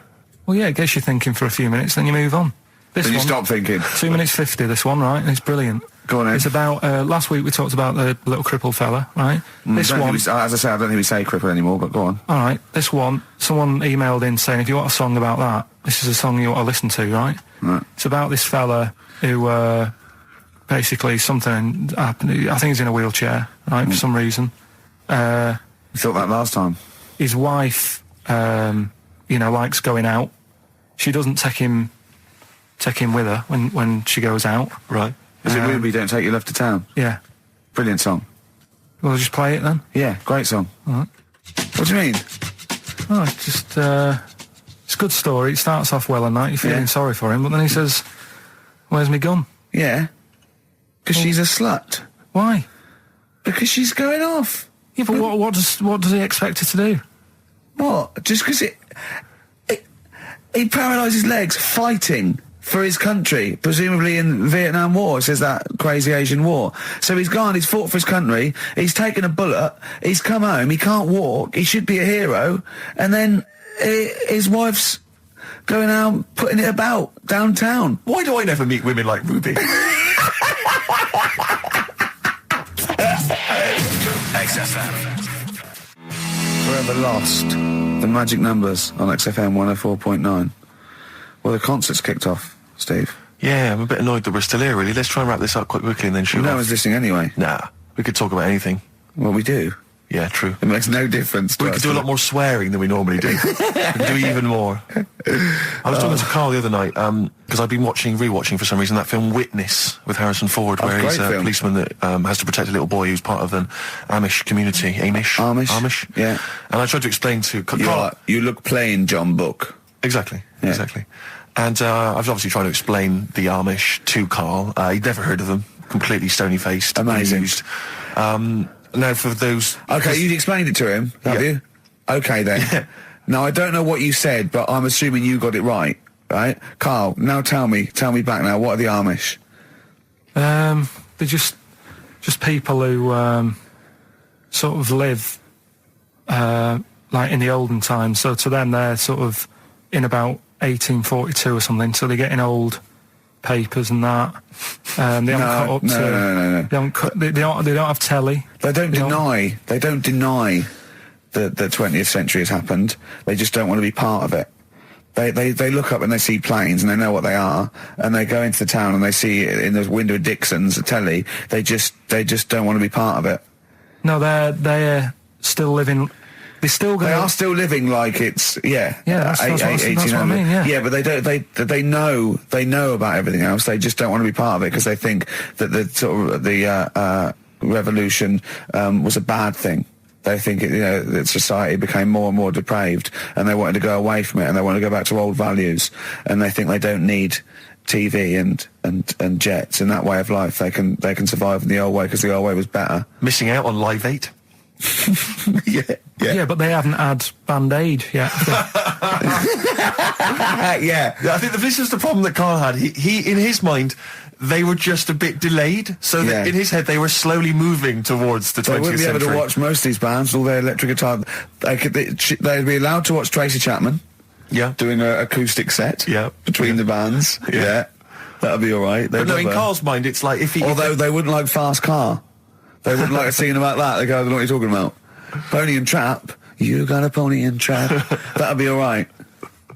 Well, yeah, it gets you thinking for a few minutes, then you move on.
Then you stop thinking.
2 minutes 50, this one, right? And it's brilliant.
Go on then.
It's about, last week we talked about the little crippled fella, right? This one...
as I say, I don't think we say cripple anymore, but go on.
All right, this one, someone emailed in saying, if you want a song about that, this is a song you want to listen to, right?
Right.
It's about this fella who, basically something happened. I think he's in a wheelchair, right, for some reason.
You thought that last time.
His wife, likes going out. She doesn't take him with her when she goes out.
Right. Is it Ruby, Don't Take Your Love to Town?
Yeah.
Brilliant song.
We'll just play it then?
Yeah, great song.
All right.
What do you mean?
Oh, it's just, it's a good story. It starts off well and that. You're feeling sorry for him, but then he says, where's my gun?
Yeah. Because she's a slut.
Why?
Because she's going off.
Yeah, but what does he expect her to do?
What? Just because he paralysed his legs fighting for his country, presumably in the Vietnam War. It says that crazy Asian war. So he's gone, he's fought for his country, he's taken a bullet, he's come home, he can't walk, he should be a hero, and then his wife's going out putting it about downtown.
Why do I never meet women like Ruby?
XFM. Forever Lost. The magic numbers on XFM 104.9. Well, the concert's kicked off, Steve.
Yeah, I'm a bit annoyed that we're still here, really. Let's try and wrap this up quite quickly and then shoot
No
off.
one's listening anyway.
Nah, we could talk about anything.
Well, we do.
Yeah, true.
It makes no difference to
We
us,
could do a lot more swearing than we normally do. We could do even more. I was talking to Carl the other night, because I've been rewatching for some reason that film Witness with Harrison Ford, where he's a policeman that has to protect a little boy who's part of an Amish community. Amish?
Yeah.
And I tried to explain to Carl...
You look plain, John Book.
Exactly,
Yeah.
exactly. And I was obviously trying to explain the Amish to Carl. He'd never heard of them. Completely stony-faced.
Amazing.
Amused. Now for those...
Okay, you explained it to him, have you? Okay, then.
Yeah.
Now, I don't know what you said, but I'm assuming you got it right? Carl, now tell me back now, what are the Amish?
They're just people who sort of live like in the olden times. So to them, they're sort of in about 1842 or something. So they're getting old papers and that. They haven't caught up to.
No.
They haven't they don't have telly.
They don't deny that the 20th century has happened. They just don't want to be part of it. They look up and they see planes and they know what they are, and they go into the town and they see it in the window of Dixon's, a telly. They just don't want to be part of it.
No, they're still living. They are still living like it's that's what I mean.
Yeah, but they don't. They know about everything else. They just don't want to be part of it because they think that the sort of the revolution was a bad thing. They think that society became more and more depraved, and they wanted to go away from it, and they want to go back to old values, and they think they don't need TV and jets in that way of life. They can survive in the old way because the old way was better.
Missing out on Live 8.
Yeah, but they haven't had Band-Aid yet.
Yeah,
I think this is the problem that Karl had. He in his mind, they were just a bit delayed, so that in his head they were slowly moving towards the 20th century.
They wouldn't be able to watch most of these bands, all their electric guitar. They'd be allowed to watch Tracy Chapman.
Yeah,
doing an acoustic set.
Yeah,
between the bands. Yeah, that'd be all right.
But no, in Karl's mind, it's like
although they wouldn't like Fast Car. They wouldn't like singing about that. They go, I don't know what you're talking about. Pony and Trap. You got a pony and trap. That'd be all right.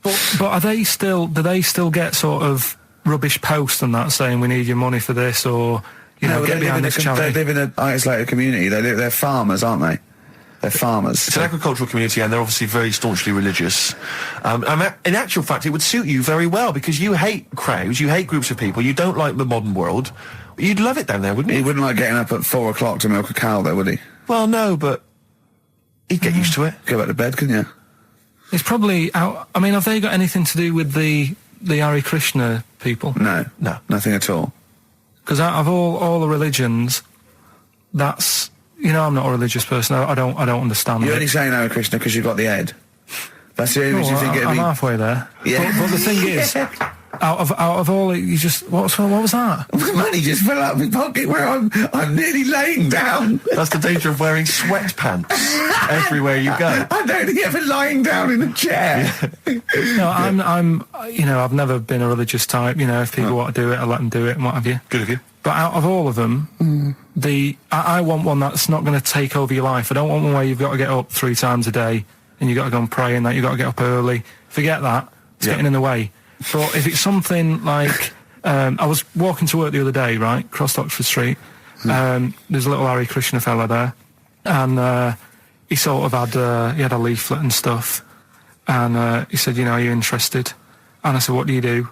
But are they still? Do they still get sort of rubbish posts and that saying we need your money for this, or get behind this charity?
They live in an isolated community. They're farmers, aren't they? They're farmers.
It's an agricultural community, and they're obviously very staunchly religious. In actual fact, it would suit you very well because you hate crowds, you hate groups of people, you don't like the modern world. You'd love it down there, wouldn't you?
He wouldn't like getting up at 4 o'clock to milk a cow, though, would he?
Well, no, but he'd get used to it.
Go back to bed, couldn't you?
It's probably out. I mean, have they got anything to do with the Hare Krishna people?
No, nothing at all.
Because out of all the religions, that's I'm not a religious person. I don't understand.
You're only saying Hare Krishna because you've got the head. That's the only reason you think it'd be.
I'm halfway there.
Yeah.
But the thing is, out of all, you just what was that?
Money just fell out of my pocket where I'm nearly laying down.
That's the danger of wearing sweatpants everywhere you go.
I'm only ever lying down in a chair.
No, I'm I've never been a religious type. If people want to do it, I let them do it and what have you.
Good of you.
But out of all of them, I want one that's not going to take over your life. I don't want one where you've got to get up 3 times a day and you've got to go and pray and that you've got to get up early. Forget that. It's getting in the way. But if it's something like, I was walking to work the other day, right, across Oxford Street. There's a little Hare Krishna fella there, and he sort of had he had a leaflet and stuff, and he said, are you interested? And I said, what do you do?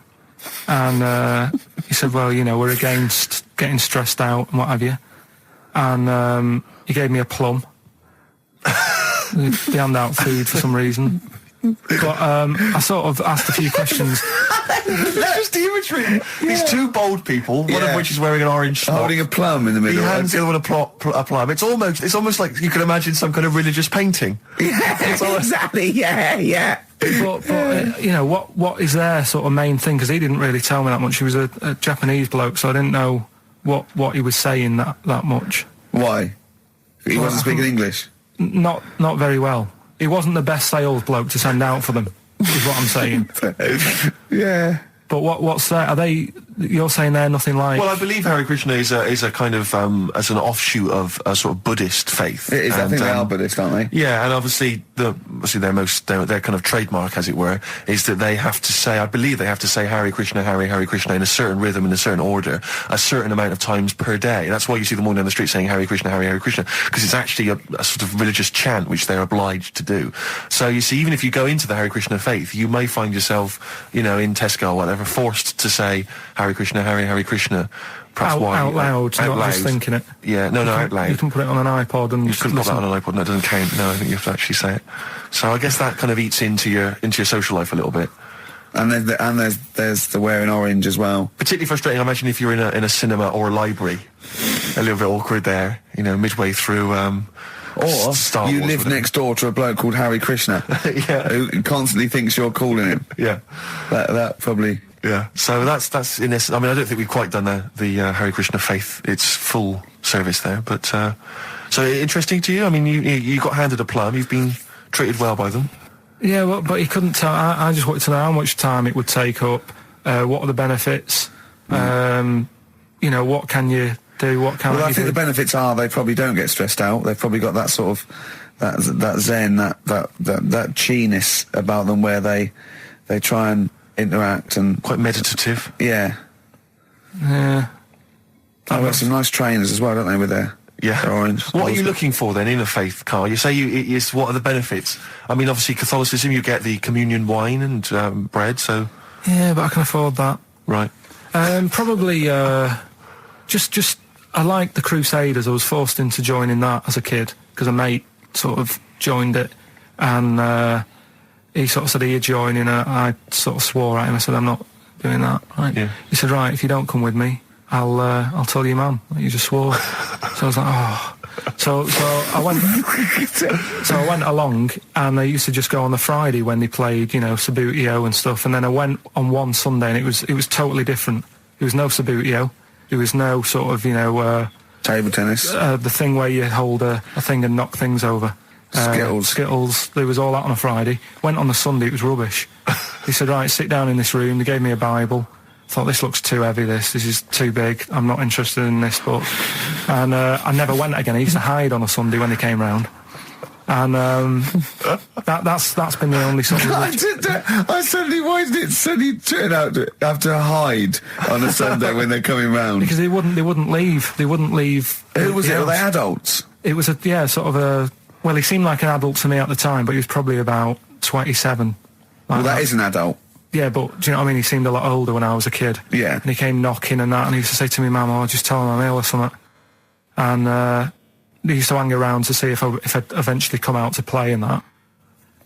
And he said, well, we're against getting stressed out and what have you. And he gave me a plum. They hand out food for some reason. But I sort of asked a few questions.
That's just the imagery. These 2 bold people, one of which is wearing an orange smock,
holding a plum in the middle.
He hands the other one a plum. It's almost like you can imagine some kind of religious painting.
Exactly. Yeah.
But what is their sort of main thing? Because he didn't really tell me that much. He was a Japanese bloke, so I didn't know what he was saying that much.
Why? He wasn't speaking English.
Not very well. He wasn't the best sales bloke to send out for them, is what I'm saying.
Yeah.
But what's that? Are they? You're saying they're nothing like?
Well, I believe Hare Krishna is a kind of as an offshoot of a sort of Buddhist faith.
It is. I think they are Buddhist, aren't they?
Yeah, and obviously their kind of trademark, as it were, is that they have to say. I believe they have to say Hare Krishna, Hare Krishna in a certain rhythm, in a certain order, a certain amount of times per day. That's why you see them walking down the street saying Hare Krishna, Hare Krishna, because it's actually a sort of religious chant which they're obliged to do. So you see, even if you go into the Hare Krishna faith, you may find yourself, in Tesco or whatever, forced to say Hare Krishna, Hare Krishna. Perhaps
out loud, not just thinking it.
Yeah, no, out loud.
You can put it on an iPod and
you can put that on an iPod. No, it doesn't count. No, I think you have to actually say it. So I guess that kind of eats into your social life a little bit.
And there's the wearing orange as well.
Particularly frustrating, I imagine, if you're in a cinema or a library. A little bit awkward there, midway through.
Or
Star
you
Wars,
live next door to a bloke called Hare Krishna,
yeah,
who constantly thinks you're calling him.
Yeah,
that probably.
Yeah, so that's in this. I mean, I don't think we've quite done the Hare Krishna faith its full service there, but so interesting to you. I mean, you got handed a plum. You've been treated well by them.
Yeah, but he couldn't tell. I just wanted to know how much time it would take up. What are the benefits? You know, what can you do? What can't
Well, I
you
think
do?
the benefits are they probably don't get stressed out. They've probably got that sort of that zen, that chi-ness about them, where they try and interact and
Quite meditative.
yeah.
Yeah.
I've got some nice trainers as well, don't they, with their orange.
What are you looking for then in a faith, Carl? You say what are the benefits? I mean, obviously Catholicism, you get the communion wine and bread, so...
Yeah, but I can afford that.
Right.
Probably, just I like the Crusaders. I was forced into joining that as a kid because a mate sort of joined it, and he sort of said he'd join, and I sort of swore at him. I said, I'm not doing that. Right?
Yeah.
He said, right, if you don't come with me, I'll tell your mum that you just swore. So I was like, oh. So I went. So I went along, and I used to just go on the Friday when they played, you know, Sabutio and stuff. And then I went on one Sunday, and it was totally different. There was no Sabutio. There was no sort of, you know,
Table tennis.
the thing where you hold a thing and knock things over. Skittles. There was all that on a Friday. Went on the Sunday, it was rubbish. He said, right, sit down in this room. They gave me a Bible. Thought, this looks too heavy, this is too big, I'm not interested in this book. And I never went again. I used to hide on a Sunday when they came round. And that's been the only sort of...
I suddenly, why did it suddenly turn out to have to hide on a Sunday when they're coming round?
Because they wouldn't leave. They wouldn't leave.
Who was
the
it? Were they
house.
adults?
It was sort of a... Well, he seemed like an adult to me at the time, but he was probably about 27.
Well, that is an adult.
Yeah, but do you know what I mean? He seemed a lot older when I was a kid.
Yeah.
And he came knocking and that, and he used to say to me, Mum, I'll just tell him I'm ill or something. And he used to hang around to see if I'd eventually come out to play and that.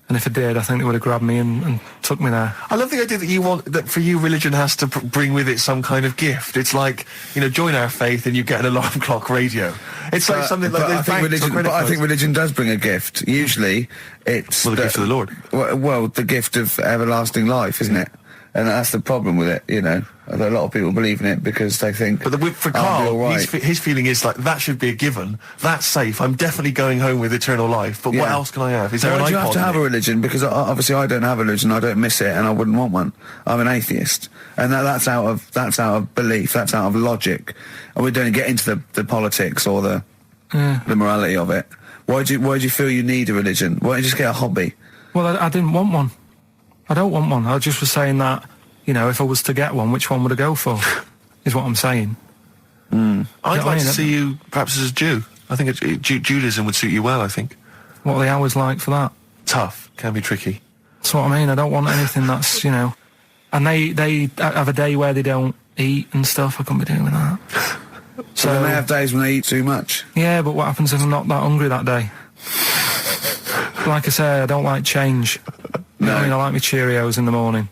And if I did, I think they would have grabbed me and took me there.
I love the idea that for you, religion has to bring with it some kind of gift. It's like, you know, join our faith and you get an alarm clock radio. It's like something like
I think religion does bring a gift. Usually, it's
the gift of the Lord.
Well, the gift of everlasting life, isn't it? And that's the problem with it, you know. A lot of people believe in it because they think...
But for Carl, his feeling is like, that should be a given. That's safe. I'm definitely going home with eternal life. But what else can I have? Is there an
Why do you
iPod
have to have
in
a
it?
religion? Because obviously I don't have a religion, I don't miss it, and I wouldn't want one. I'm an atheist. And that's out of belief, that's out of logic. And we don't get into the politics or the morality of it. Why do you feel you need a religion? Why don't you just get a hobby?
Well, I didn't want one. I don't want one. I just was saying that, you know, if I was to get one, which one would I go for? Is what I'm saying.
I'd like to see you perhaps as a Jew. I think Judaism would suit you well, I think.
What are the hours like for that?
Tough. Can be tricky.
That's what I mean. I don't want anything that's, you know... And they have a day where they don't eat and stuff. I couldn't be doing that.
So they may have days when they eat too much.
Yeah, but what happens if I'm not that hungry that day? Like I say, I don't like change. You know what I mean? I like my Cheerios in the morning.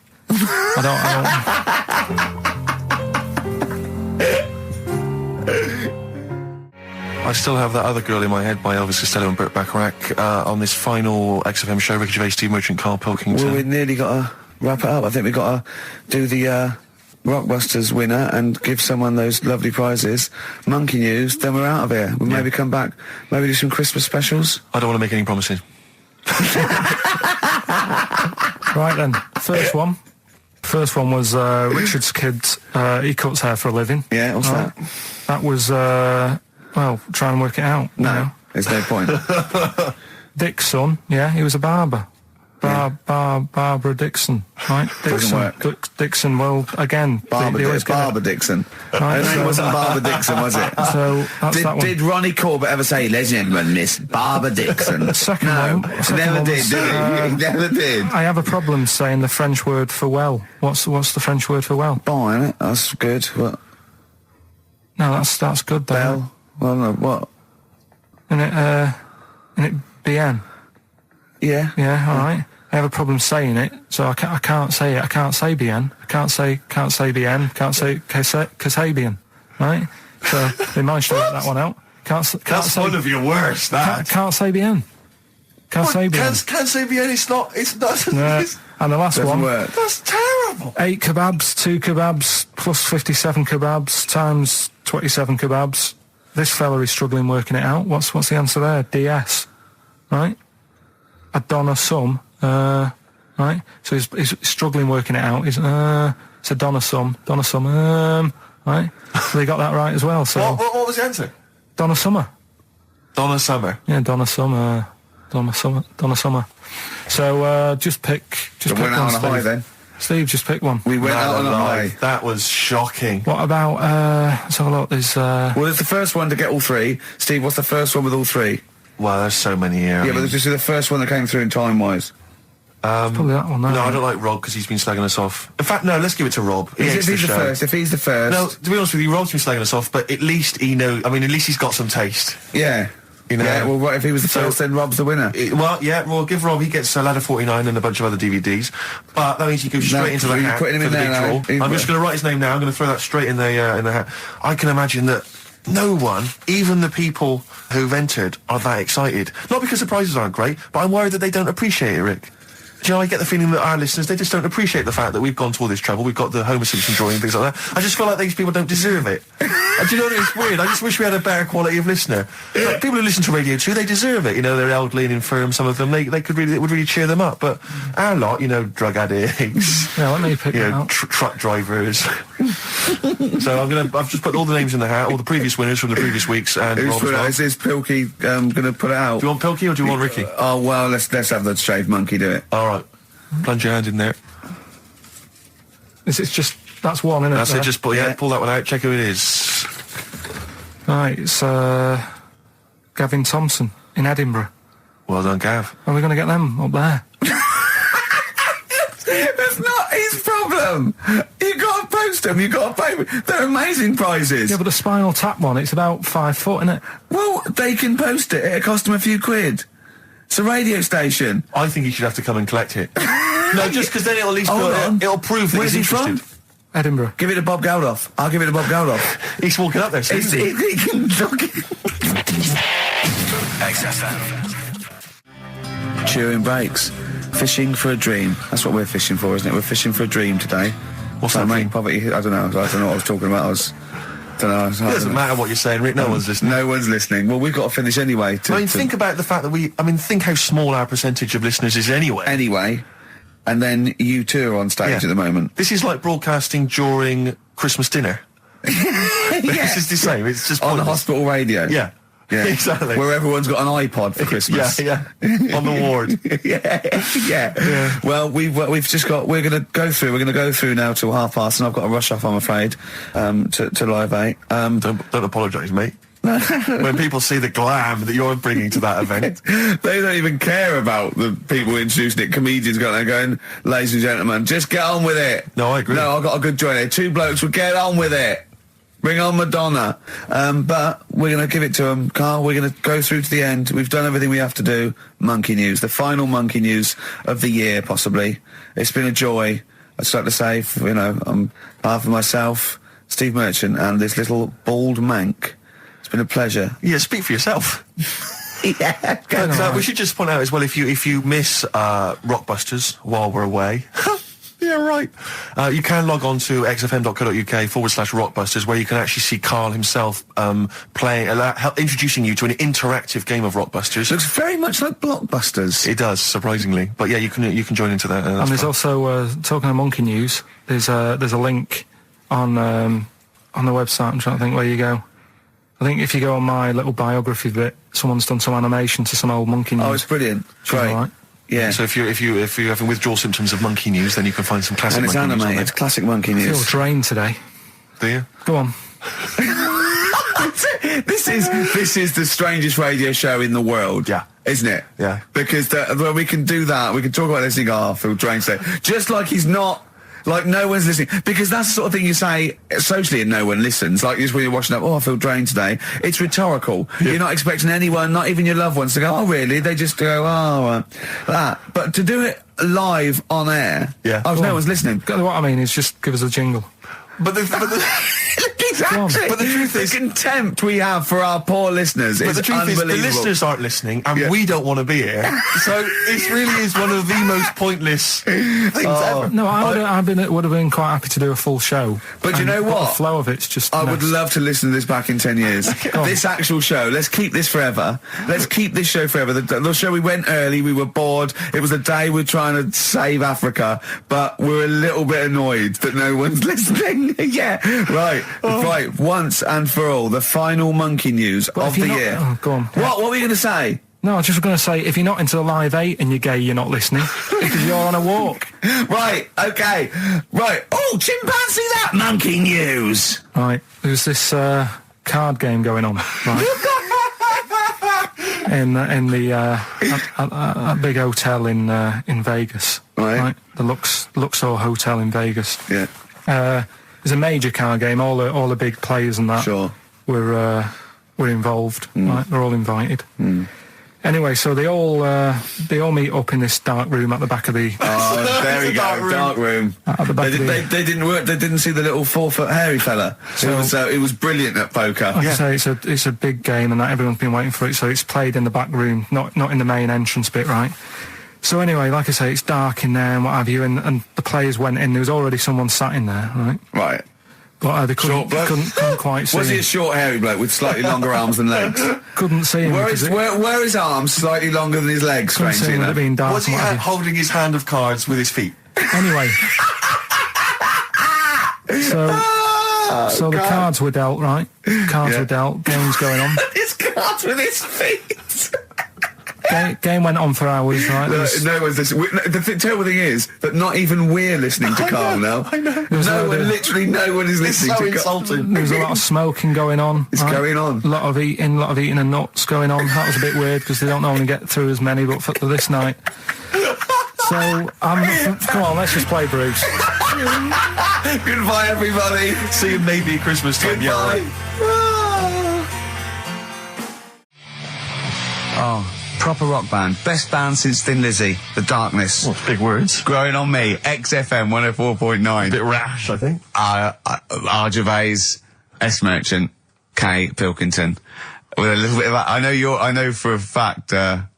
I
still have that other girl in my head by Elvis Costello and Burt Bacharach on this final XFM show. Ricky Gervais, Steve Merchant, Karl Pilkington.
Well, we've nearly got to wrap it up. I think we've got to do the Rockbusters winner and give someone those lovely prizes. Monkey News, then we're out of here. We'll maybe come back, maybe do some Christmas specials.
I don't want to make any promises.
Right then, first one. First one was Richard's kids. He cuts hair for a living.
Yeah, what's that?
That was, well, try and work it out.
No,
you know.
there's no point.
Dick's son, yeah, he was a barber. Barbara Dixon, right?
Doesn't work.
Dixon, well, again...
Barbara Dixon.
Right,
Her name wasn't Barbara Dixon, was it?
So, that's that one.
Did Ronnie Corbett ever say, ladies and gentlemen, Miss Barbara Dixon?
Second
no,
one.
never did, did he? He never did.
I have a problem saying the French word for well. What's the French word for well?
Bon, isn't it? That's good. What?
No, that's good though.
Bell? Well, no, what?
Isn't it bien?
Yeah.
Yeah, all right. I have a problem saying it, so I can't say it. I can't say bien. I can't say bien. Can't say Kasabian, right? So they managed to work that one out.
That's say, one of your worst. That
can't say bien. Can't say bien.
Can't say bien. It's not.
No. And the last one.
Work.
That's terrible.
8 kebabs, 2 kebabs, plus 57 kebabs times 27 kebabs. This fella is struggling working it out. What's the answer there? DS, right? A Donna sum. Right, so he's struggling working it out. He's So Donna Summer, right? So they got that right as well. So
What was the answer?
Donna Summer.
Donna Summer.
Yeah, Donna Summer. So just pick
We went out on a high then.
Steve, just pick one.
We went out on a high.
That was shocking.
What about, let's have a look, there's...
Well, there's the first one to get all three. Steve, what's the first one with all three?
Well, there's so many here.
Yeah, but this is the first one that came through in time-wise.
probably that one.
No, I don't like Rob because he's been slagging us off. In fact, no, let's give it to Rob.
If he's the first, if he's the first...
No, to be honest with you, Rob's been slagging us off, but at least he knows... I mean, at least he's got some taste.
Yeah.
You know?
Yeah, well, what if he was the first, then Rob's the winner?
Well, give Rob, he gets a Ladder 49 and a bunch of other DVDs. But that means he goes straight into the hat
putting him
for
in
the
there
big draw. I'm just going to write his name now. I'm going to throw that straight in the hat. I can imagine that no one, even the people who've entered, are that excited. Not because the prizes aren't great, but I'm worried that they don't appreciate it, Rick. Do you know, I get the feeling that our listeners, they just don't appreciate the fact that we've gone to all this trouble. We've got the Homer Simpson drawing and things like that. I just feel like these people don't deserve it. And do you know what, it's weird? I just wish we had a better quality of listener. Like, people who listen to Radio 2, they deserve it. You know, they're elderly and infirm, some of them. They could really, it would really cheer them up. But our lot, you know, drug addicts.
Yeah, let me pick
you
it
know,
out.
truck drivers. So I've just put all the names in the hat, all the previous winners from the previous weeks, and
Who's
Rob as
put it
well.
out? Is this Pilky going to put it out?
Do you want Pilky or do you want Ricky?
Oh, well, let's have the shaved monkey do it.
All right. Plunge your hand in there.
This is just, that's one, isn't it?
That's it,
there?
just pull that one out, check who it is.
Right, it's Gavin Thompson in Edinburgh.
Well done, Gav.
Are we going to get them up there?
That's not his problem. You got to post them. You got to pay. They're amazing prizes.
Yeah, but the Spinal Tap one, it's about 5 foot, isn't it?
Well, they can post it. It'll cost them a few quid. It's a radio station.
I think he should have to come and collect it. No, just because then it'll at least it'll prove that
Where's
he's
he
interested.
from?
Edinburgh.
Give it to Bob Geldof. I'll give it to Bob Geldof.
He's walking up there, so
He can look.
XFM.
Chewing breaks. Fishing for a dream. That's what we're fishing for, isn't it? We're fishing for a dream today.
What's that mean?
Poverty. I don't know what I was talking about.
It doesn't matter what you're saying, Rick. No one's listening.
No one's listening. Well, we've got to finish anyway.
Think about the fact that think how small our percentage of listeners is anyway.
Anyway, and then you two are on stage
Yeah.
at the moment.
This is like broadcasting during Christmas dinner. This is the same. It's just
on the
pointless.
hospital radio.
Yeah.
Yeah,
Exactly.
Where everyone's got an iPod for Christmas.
Yeah. On the ward.
yeah. Well, we've just got. We're going to go through now till 5:30, and I've got to rush off. I'm afraid to Live 8.
Don't apologise, mate. When people see the glam that you're bringing to that event,
they don't even care about the people introducing it. Comedians going, ladies and gentlemen, just get on with it.
No, I agree.
No, I've got a good joint here. Two blokes will get on with it. Bring on Madonna. But we're going to give it to them, Carl. We're going to go through to the end. We've done everything we have to do. Monkey news. The final monkey news of the year, possibly. It's been a joy. I'd like to say, on behalf of myself, Steve Merchant, and this little bald mank. It's been a pleasure.
yeah, speak for yourself.
Yeah.
But we should just point out as well, if you miss Rockbusters while we're away, yeah, right. You can log on to xfm.co.uk/Rockbusters, where you can actually see Carl himself introducing you to an interactive game of Rockbusters.
Looks very much like Blockbusters.
It does, surprisingly. But yeah, you can join into that.
And there's also, talking of monkey news, there's a link on the website. I'm trying to think where you go. I think if you go on my little biography bit, someone's done some animation to some old monkey news.
Oh, it's brilliant. Great.
All right.
Yeah.
So if you're having withdrawal symptoms of monkey news, then you can find some classic
And it's
monkey news on
animated.
there.
Classic monkey
I feel
news.
drained today.
Do you?
Go on.
This is the strangest radio show in the world.
Yeah.
Isn't it?
Yeah.
Because when we can do that, we can talk about this and go, I feel drained today. Just like he's not, like no one's listening. Because that's the sort of thing you say socially and no one listens. Like just when you're watching up, I feel drained today. It's rhetorical.
Yeah.
You're not expecting anyone, not even your loved ones, to go, oh really? They just go, that. But to do it live on air,
Yeah.
no one's listening.
What I mean is just give us a jingle.
But the
Exactly.
But the truth is,
the contempt we have for our poor listeners
but
is
the truth is,
unbelievable.
the listeners aren't listening, and we don't want to be here. So this really is one of the most pointless things ever.
No, would have been quite happy to do a full show.
But you know what?
The flow of it's just.
I would love to listen to this back in 10 years. This actual show. Let's keep this forever. Let's keep this show forever. The show, we went early, we were bored. It was the day we're trying to save Africa, but we're a little bit annoyed that no one's listening. Yeah, right. Right, once and for all, the final monkey news of the year.
Oh, go on.
What were you going to say?
No, I was just going to say, if you're not into the Live 8 and you're gay, you're not listening, because you're on a walk.
Right, okay. Right. Oh, chimpanzee that monkey news.
Right, there's this card game going on, right? in the a big hotel in Vegas,
Right.
The Luxor Hotel in Vegas.
Yeah.
There's a major card game. All the big players and that
Sure.
were involved. Right, they're all invited. Anyway, so they all meet up in this dark room at the back of the.
Oh, there we go, dark room.
At the back
They didn't work. They didn't see the little 4-foot hairy fella. It was brilliant at poker.
Like I say, it's a big game, and that everyone's been waiting for it. So it's played in the back room, not in the main entrance bit, right? So anyway, like I say, it's dark in there and what have you, and the players went in. There was already someone sat in there, right?
Right.
But they
Short bloke?
couldn't quite see
Was he
him.
a short hairy bloke with slightly longer arms than legs?
Couldn't see him.
Where
because
are his arms slightly longer than his legs,
couldn't see
strangely
him with it
enough?
being dark.
Was he
and what have
holding his hand of cards with his feet?
you. Anyway. So the cards were dealt, right? Cards were dealt. Game's going on.
His cards with his feet.
Game went on for hours, right?
No one's listening. The terrible thing is that not even we're listening to Carl now.
I know.
Literally no one is listening
It's so
to Carl.
insulting.
There was a lot of smoking going on.
It's going on.
A lot of eating and nuts going on. That was a bit weird because they don't normally get through as many, but for this night. So, come on, let's just play Bruce.
Goodbye, everybody.
See you maybe at Christmas time. Yeah,
Goodbye.
right.
Oh, proper rock band. Best band since Thin Lizzy. The Darkness.
Well, big words.
Growing on me. XFM 104.9.
Bit rash, I think.
R. Gervais, S. Merchant, K. Pilkington. With a little bit of I know for a fact that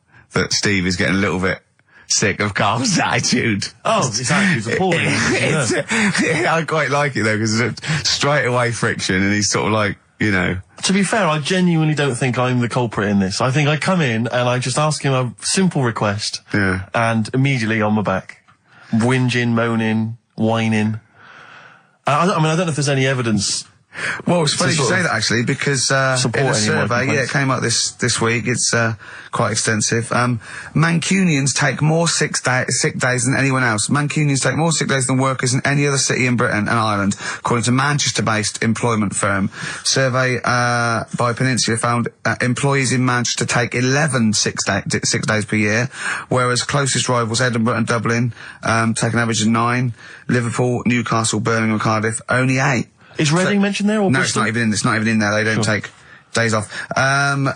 Steve is getting a little bit sick of Carl's attitude.
Oh, his attitude's appalling.
I quite like it though, because it's straight away friction, and he's sort of like, you know.
To be fair, I genuinely don't think I'm the culprit in this. I think I come in and I just ask him a simple request.
Yeah.
And immediately on my back. Whinging, moaning, whining. I don't know if there's any evidence.
Well, it's funny you
sort
say
of
that actually, because in a
support any of my
survey,
complaints.
it came out this week. It's quite extensive. Mancunians take more sick days than anyone else. Mancunians take more sick days than workers in any other city in Britain and Ireland, according to Manchester-based employment firm. Survey by Peninsula found employees in Manchester take 11 sick days per year, whereas closest rivals Edinburgh and Dublin take an average of 9. Liverpool, Newcastle, Birmingham, and Cardiff only 8.
Is Reading mentioned there, or
No,
Bristol?
it's not even in there. They don't take days off.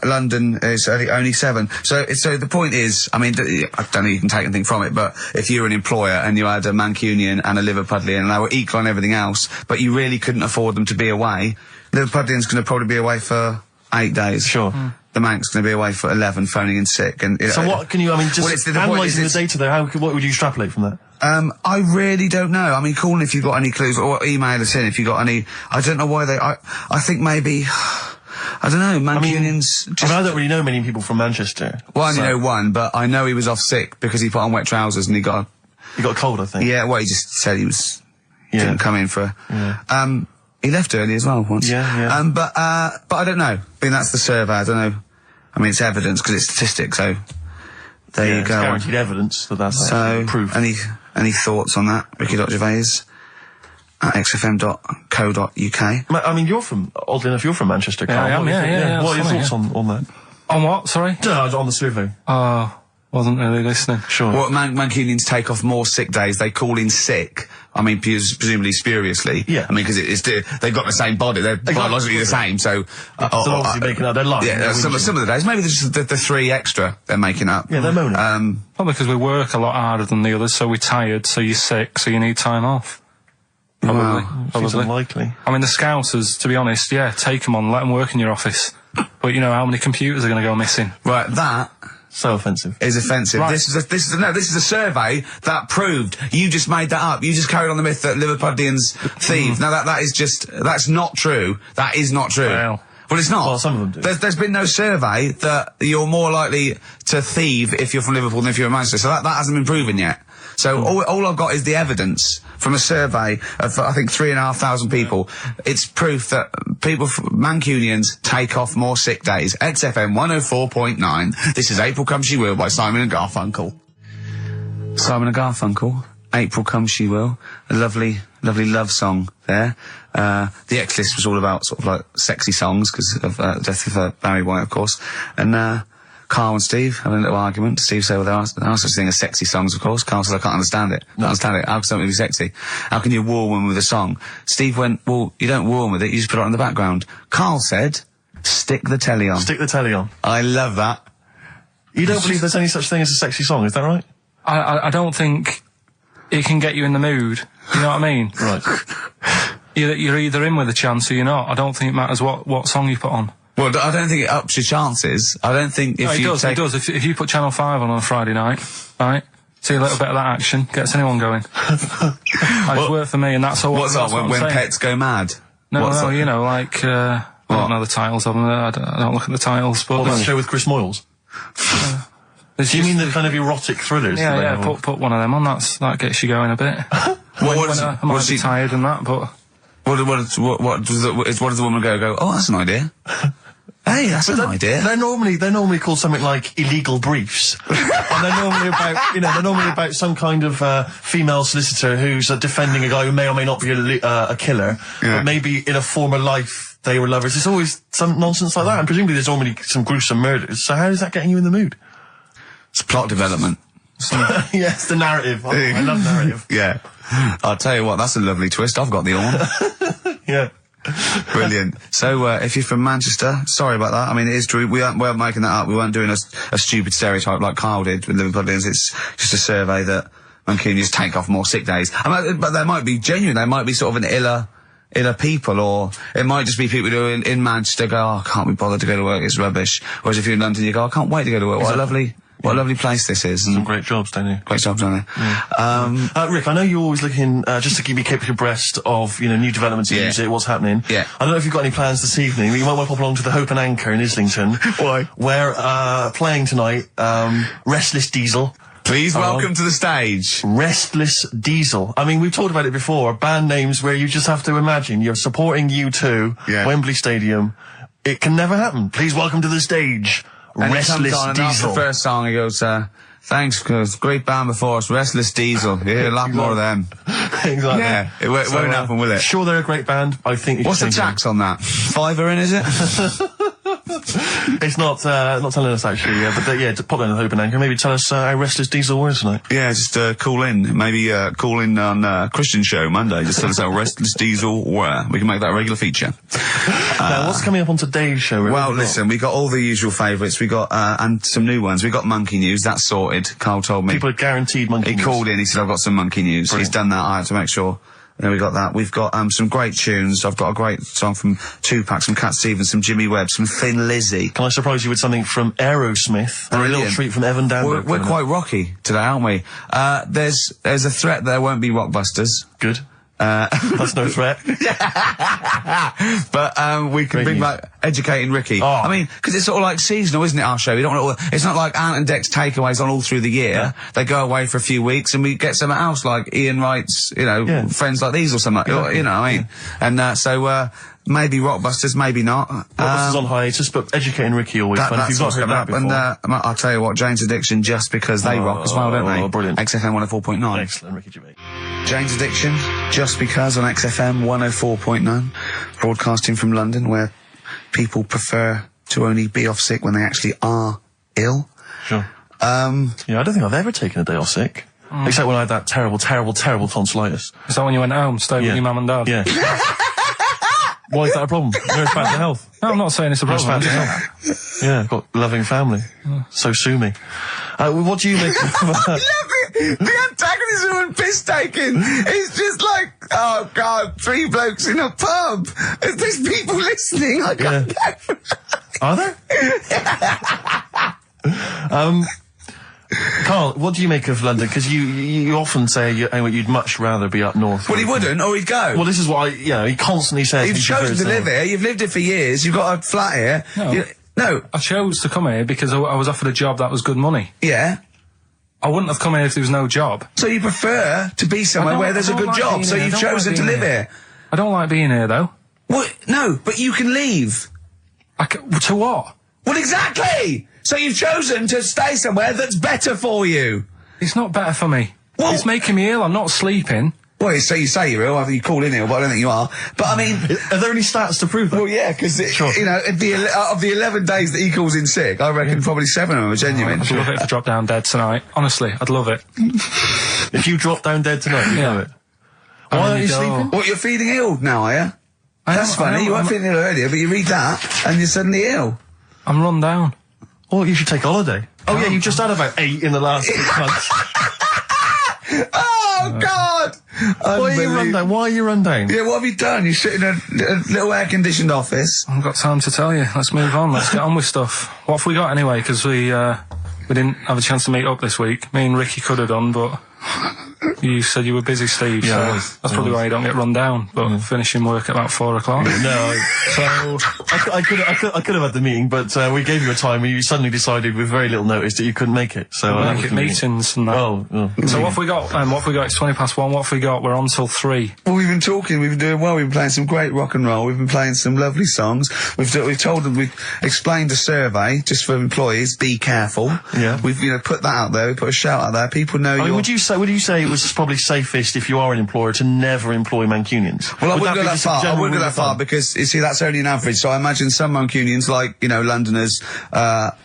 London is only 7. So the point is, I mean, I don't know you can take anything from it, but if you're an employer and you had a Mancunian and a Liverpudlian and they were equal on everything else, but you really couldn't afford them to be away, Liverpudlian's going to probably be away for 8 days.
Sure.
The Manc's going to be away for 11, phoning in sick. And
So what can you, just analysing the data there, what would you extrapolate from that?
I really don't know. I mean, call in if you've got any clues, or email us in if you've got any. I don't know why I think maybe, I don't know, Mancunians
I don't really know many people from Manchester.
Well, I only know one, but I know he was off sick because he put on wet trousers and he got
a cold, I think.
Yeah, well, he just said he didn't come in for.
Yeah.
He left early as well once.
Yeah.
But I don't know. I mean, that's the survey. I don't know. I mean, it's evidence because it's statistics. So there you
It's
go.
guaranteed evidence that's
So
proof.
any thoughts on that? Ricky.Gervais at xfm.co.uk.
I mean, oddly enough, you're from Manchester, Carl.
I am, yeah,
What are your
funny,
thoughts on that?
On what? Sorry?
On the survey.
Wasn't really listening.
Sure.
Well, Mancunians take off more sick days. They call in sick. I mean, presumably spuriously.
Yeah.
I mean, because they've got the same body. They're biologically the same. So,
They're obviously making up. They're lying.
Yeah, some of the days. Maybe there's just the 3 extra they're making up.
Yeah, they're moaning.
Probably because we work a lot harder than the others, so we're tired, so you're sick, so you need time off. Probably.
Seems
Probably.
unlikely.
I mean, the Scousers, to be honest, yeah, take them on, let them work in your office. But you know how many computers are going to go missing?
Right, that
So offensive.
is offensive.
Right.
This is a survey that proved you just made that up. You just carried on the myth that Liverpudlians thieve. Now that's not true. That is not true.
Well,
it's not.
Well, some of them do.
There's been no survey that you're more likely to thieve if you're from Liverpool than if you're in Manchester. So that hasn't been proven yet. So all I've got is the evidence from a survey of, I think, 3,500 people. It's proof that Mancunians take off more sick days. XFM 104.9. This is April Come She Will by Simon and Garfunkel. Simon and Garfunkel, April Come She Will. A lovely love song there. The X list was all about sort of like sexy songs because of death of Barry White, of course. And Carl and Steve having a little argument. Steve said, well, there are such thing as sexy songs, of course. Carl said, I can't understand it. How can something be sexy? How can you woo a woman with a song? Steve went, well, you don't woo a woman with it, you just put it on the background. Carl said, stick the telly on.
Stick the telly on.
I love that.
You don't believe there's any such thing as a sexy song, is that right?
I don't think it can get you in the mood. You know what I mean?
Right.
You're either in with a chance or you're not. I don't think it matters what song you put on.
Well, I don't think it ups your chances. I don't think if
It does. If you put Channel 5 on a Friday night, right, see a little bit of that action, gets anyone going. It's worked for me, and that's all.
What's
that's
on when pets go mad?
No, you know, like, I don't know the titles of them. I don't look at the titles, but...
What, that show with Chris Moyles? Do you mean the kind of erotic thrillers?
Yeah, put one of them on, that gets you going a bit. I might be tired and that, but...
What does the woman go, oh, that's an idea. Hey, that's an idea.
They're normally called something like illegal briefs. And they're normally about some kind of female solicitor who's defending a guy who may or may not be a killer, but maybe in a former life they were lovers. It's always some nonsense like that, and presumably there's normally some gruesome murders. So how is that getting you in the mood?
It's plot development.
Yes, the narrative. I love narrative.
Yeah. I'll tell you what, that's a lovely twist. I've got the horn.
Yeah.
Brilliant. So, if you're from Manchester, sorry about that. I mean, it is true. We aren't making that up. We weren't doing a stupid stereotype like Carl did with Liverpudlians. It's just a survey that Mancunians take off more sick days. But they might be genuine. They might be sort of an iller people, or it might just be people who are in Manchester go, oh, I can't be bothered to go to work, it's rubbish. Whereas if you're in London, you go, I can't wait to go to work. Exactly. What a lovely place this is.
Some great jobs, don't you?
Great jobs, don't they?
Yeah. Rick, I know you're always looking, just to keep you kept abreast of, new developments in music, what's happening.
Yeah.
I don't know if you've got any plans this evening. You might want to pop along to the Hope and Anchor in Islington.
Why?
Where, playing tonight, Restless Diesel.
Please welcome to the stage.
Restless Diesel. I mean, we've talked about it before. Band names where you just have to imagine you're supporting U2, Wembley Stadium. It can never happen. Please welcome to the stage,
And
Restless
Diesel.
Diesel.
The first song, he goes, thanks, cause great band before us, Restless Diesel. Yeah, a lot more of them.
Exactly.
Yeah, it won't happen, will it?
Sure, they're a great band. I think.
What's the tax on that? $5 in, is it?
It's not telling us actually. But pop down to the Hope and Anchor. Maybe tell us how Restless Diesel was tonight.
Yeah, just call in. Maybe call in on Christian show Monday. Just tell us how Restless Diesel were. We can make that a regular feature.
Now, what's coming up on today's show?
Well, listen, we got all the usual favourites. We got and some new ones. We got Monkey News. That's sorted. Carl told me.
People are guaranteed Monkey News.
He called in. He said, I've got some Monkey News.
Brilliant.
He's done that. I had to make sure. We got that. We've got some great tunes. I've got a great song from Tupac, some Cat Stevens, some Jimmy Webb, some Thin Lizzy.
Can I surprise you with something from Aerosmith? And a little treat from Evan Danbrook.
We're quite rocky today, aren't we? There's a threat there won't be Rockbusters.
Good. That's no threat.
But we can bring back Educating Ricky.
Oh.
I mean, because it's sort of like seasonal, isn't it, our show? We don't want it's not like Ant and Dec's takeaways on all through the year. Yeah. They go away for a few weeks and we get something else like Ian Wright's, Friends Like These or something.
Exactly.
You know what I mean? And so maybe Rockbusters, maybe not.
Rockbusters on hiatus, but Educating Ricky always fun. If you've not heard that before.
And I'll tell you what, Jane's Addiction, just because they rock as well, don't they?
Oh, brilliant.
XFM 104.9.
Excellent, Ricky Gervais.
Jane's Addiction, just because on XFM 104.9, broadcasting from London, where people prefer to only be off sick when they actually are ill.
Sure. I don't think I've ever taken a day off sick. Except when I had that terrible tonsillitis.
Is that when you went home, stayed with your mum and dad?
Yeah. Why is that a problem? No, it's bad for health.
No, I'm not saying it's a problem.
Bad for health. Yeah, I've got a loving family. So sue me. What do you make of
The antagonist this woman piss taking. It's just like, oh God, 3 blokes in a pub. There's people listening. I can't go.
Are there? Carl, what do you make of London? Because you often say you'd much rather be up north.
Well, he wouldn't, or he'd go.
Well, this is what he constantly says.
You've chosen to live here. You've lived here for years. You've got a flat here. No.
I chose to come here because I was offered a job that was good money.
Yeah.
I wouldn't have come here if there was no job.
So you prefer to be somewhere where there's a good job, so you've chosen to live here.
I don't like being here, though.
What? No, but you can leave.
To what?
Well, exactly! So you've chosen to stay somewhere that's better for you.
It's not better for me.
Well,
it's making me ill. I'm not sleeping.
Well, so you say you're ill, I think you call in ill, but I don't think you are. But I mean...
Are there any stats to prove that?
Well, yeah, because, of the 11 days that he calls in sick, I reckon probably 7 of them are genuine.
I'd love it if I dropped down dead tonight. Honestly, I'd love it.
If you drop down dead tonight, you'd love it. Why aren't you sleeping?
What, you're feeling ill now, are you? That's funny. You weren't feeling ill earlier, but you read that, and you're suddenly ill.
I'm run down.
Oh, you should take holiday. Oh, yeah, you've just had about 8 in the last 6 months.
Oh, God!
Why are you run down? Why are you run down?
Yeah, what have you done? You sit in a little air-conditioned office.
I haven't got time to tell you. Let's move on. Let's get on with stuff. What have we got anyway? Because we didn't have a chance to meet up this week. Me and Ricky could have done, but you said you were busy, Steve.
Yeah,
so that's probably why you don't get run down. But finishing work at about 4 o'clock.
No, so I could have had the meeting, but we gave you a time and you suddenly decided with very little notice that you couldn't make it. So
make it meetings and that.
Oh.
So what have we got? What have we got? It's 1:20. What have we got? We're on till 3.
Well, we've been talking. We've been doing well. We've been playing some great rock and roll. We've been playing some lovely songs. We've told them. We've explained a survey just for employees. Be careful.
Yeah.
We've put that out there. We put a shout out there. People know.
Would you say it was probably safest if you are an employer to never employ Mancunians?
Well, I wouldn't go that far. I wouldn't go that far because you see that's only an average. So I imagine some Mancunians, like Londoners, are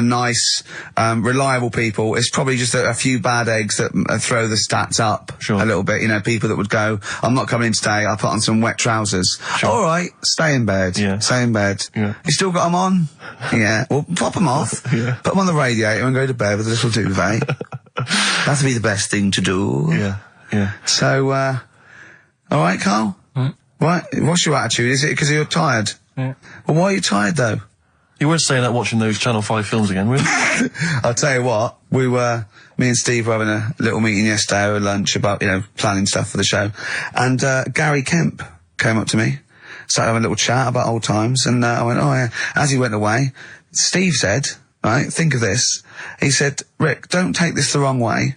nice, reliable people. It's probably just a few bad eggs that throw the stats up a little bit. People that would go, I'm not coming in today. I'll put on some wet trousers. Sure. All right, stay in bed.
Yeah.
Stay in bed. Yeah. You still got them on? Yeah. Well, pop them off.
Yeah.
Put them on the radiator and go to bed with a little duvet. That'd be the best thing to do.
Yeah. Yeah.
So, all right, Carl? What? What's your attitude? Is it because you're tired?
Yeah.
Well, why are you tired, though?
You weren't staying up watching those Channel 5 films again, were you?
I'll tell you what, me and Steve were having a little meeting yesterday over lunch about, planning stuff for the show. And, Gary Kemp came up to me, started having a little chat about old times, and, I went, oh yeah. As he went away, Steve said, right, think of this. He said, Rick, don't take this the wrong way.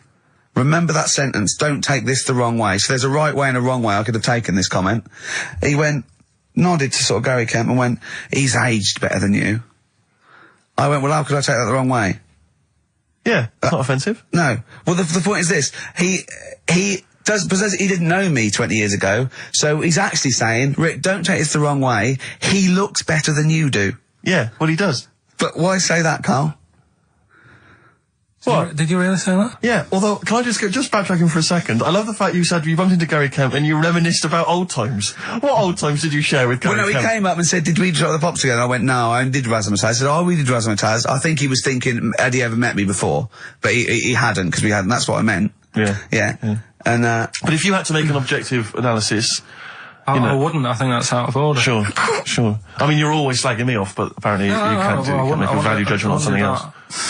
Remember that sentence, don't take this the wrong way. So there's a right way and a wrong way I could have taken this comment. He nodded to sort of Gary Kemp and went, he's aged better than you. I went, well, how could I take that the wrong way?
Yeah, it's not offensive.
No. Well, the point is this. He didn't know me 20 years ago, so he's actually saying, Rick, don't take this the wrong way. He looks better than you do.
Yeah, well, he does.
But why say that, Carl?
What? Did you really say that?
Yeah, although, can I just backtracking for a second? I love the fact you said you bumped into Gary Kemp and you reminisced about old times. What old times did you share with Gary Kemp?
Well, no, he came up and said, did we drop the pops together? I went, no, I did Razzmatazz. I said, oh, we did Razzmatazz. I think he was thinking, had he ever met me before? But he hadn't, because we hadn't. That's what I meant. Yeah. And,
but if you had to make an objective analysis...
I wouldn't. I think that's out of order.
Sure. I mean, you're always slagging me off, but apparently you can make a value judgment on something else.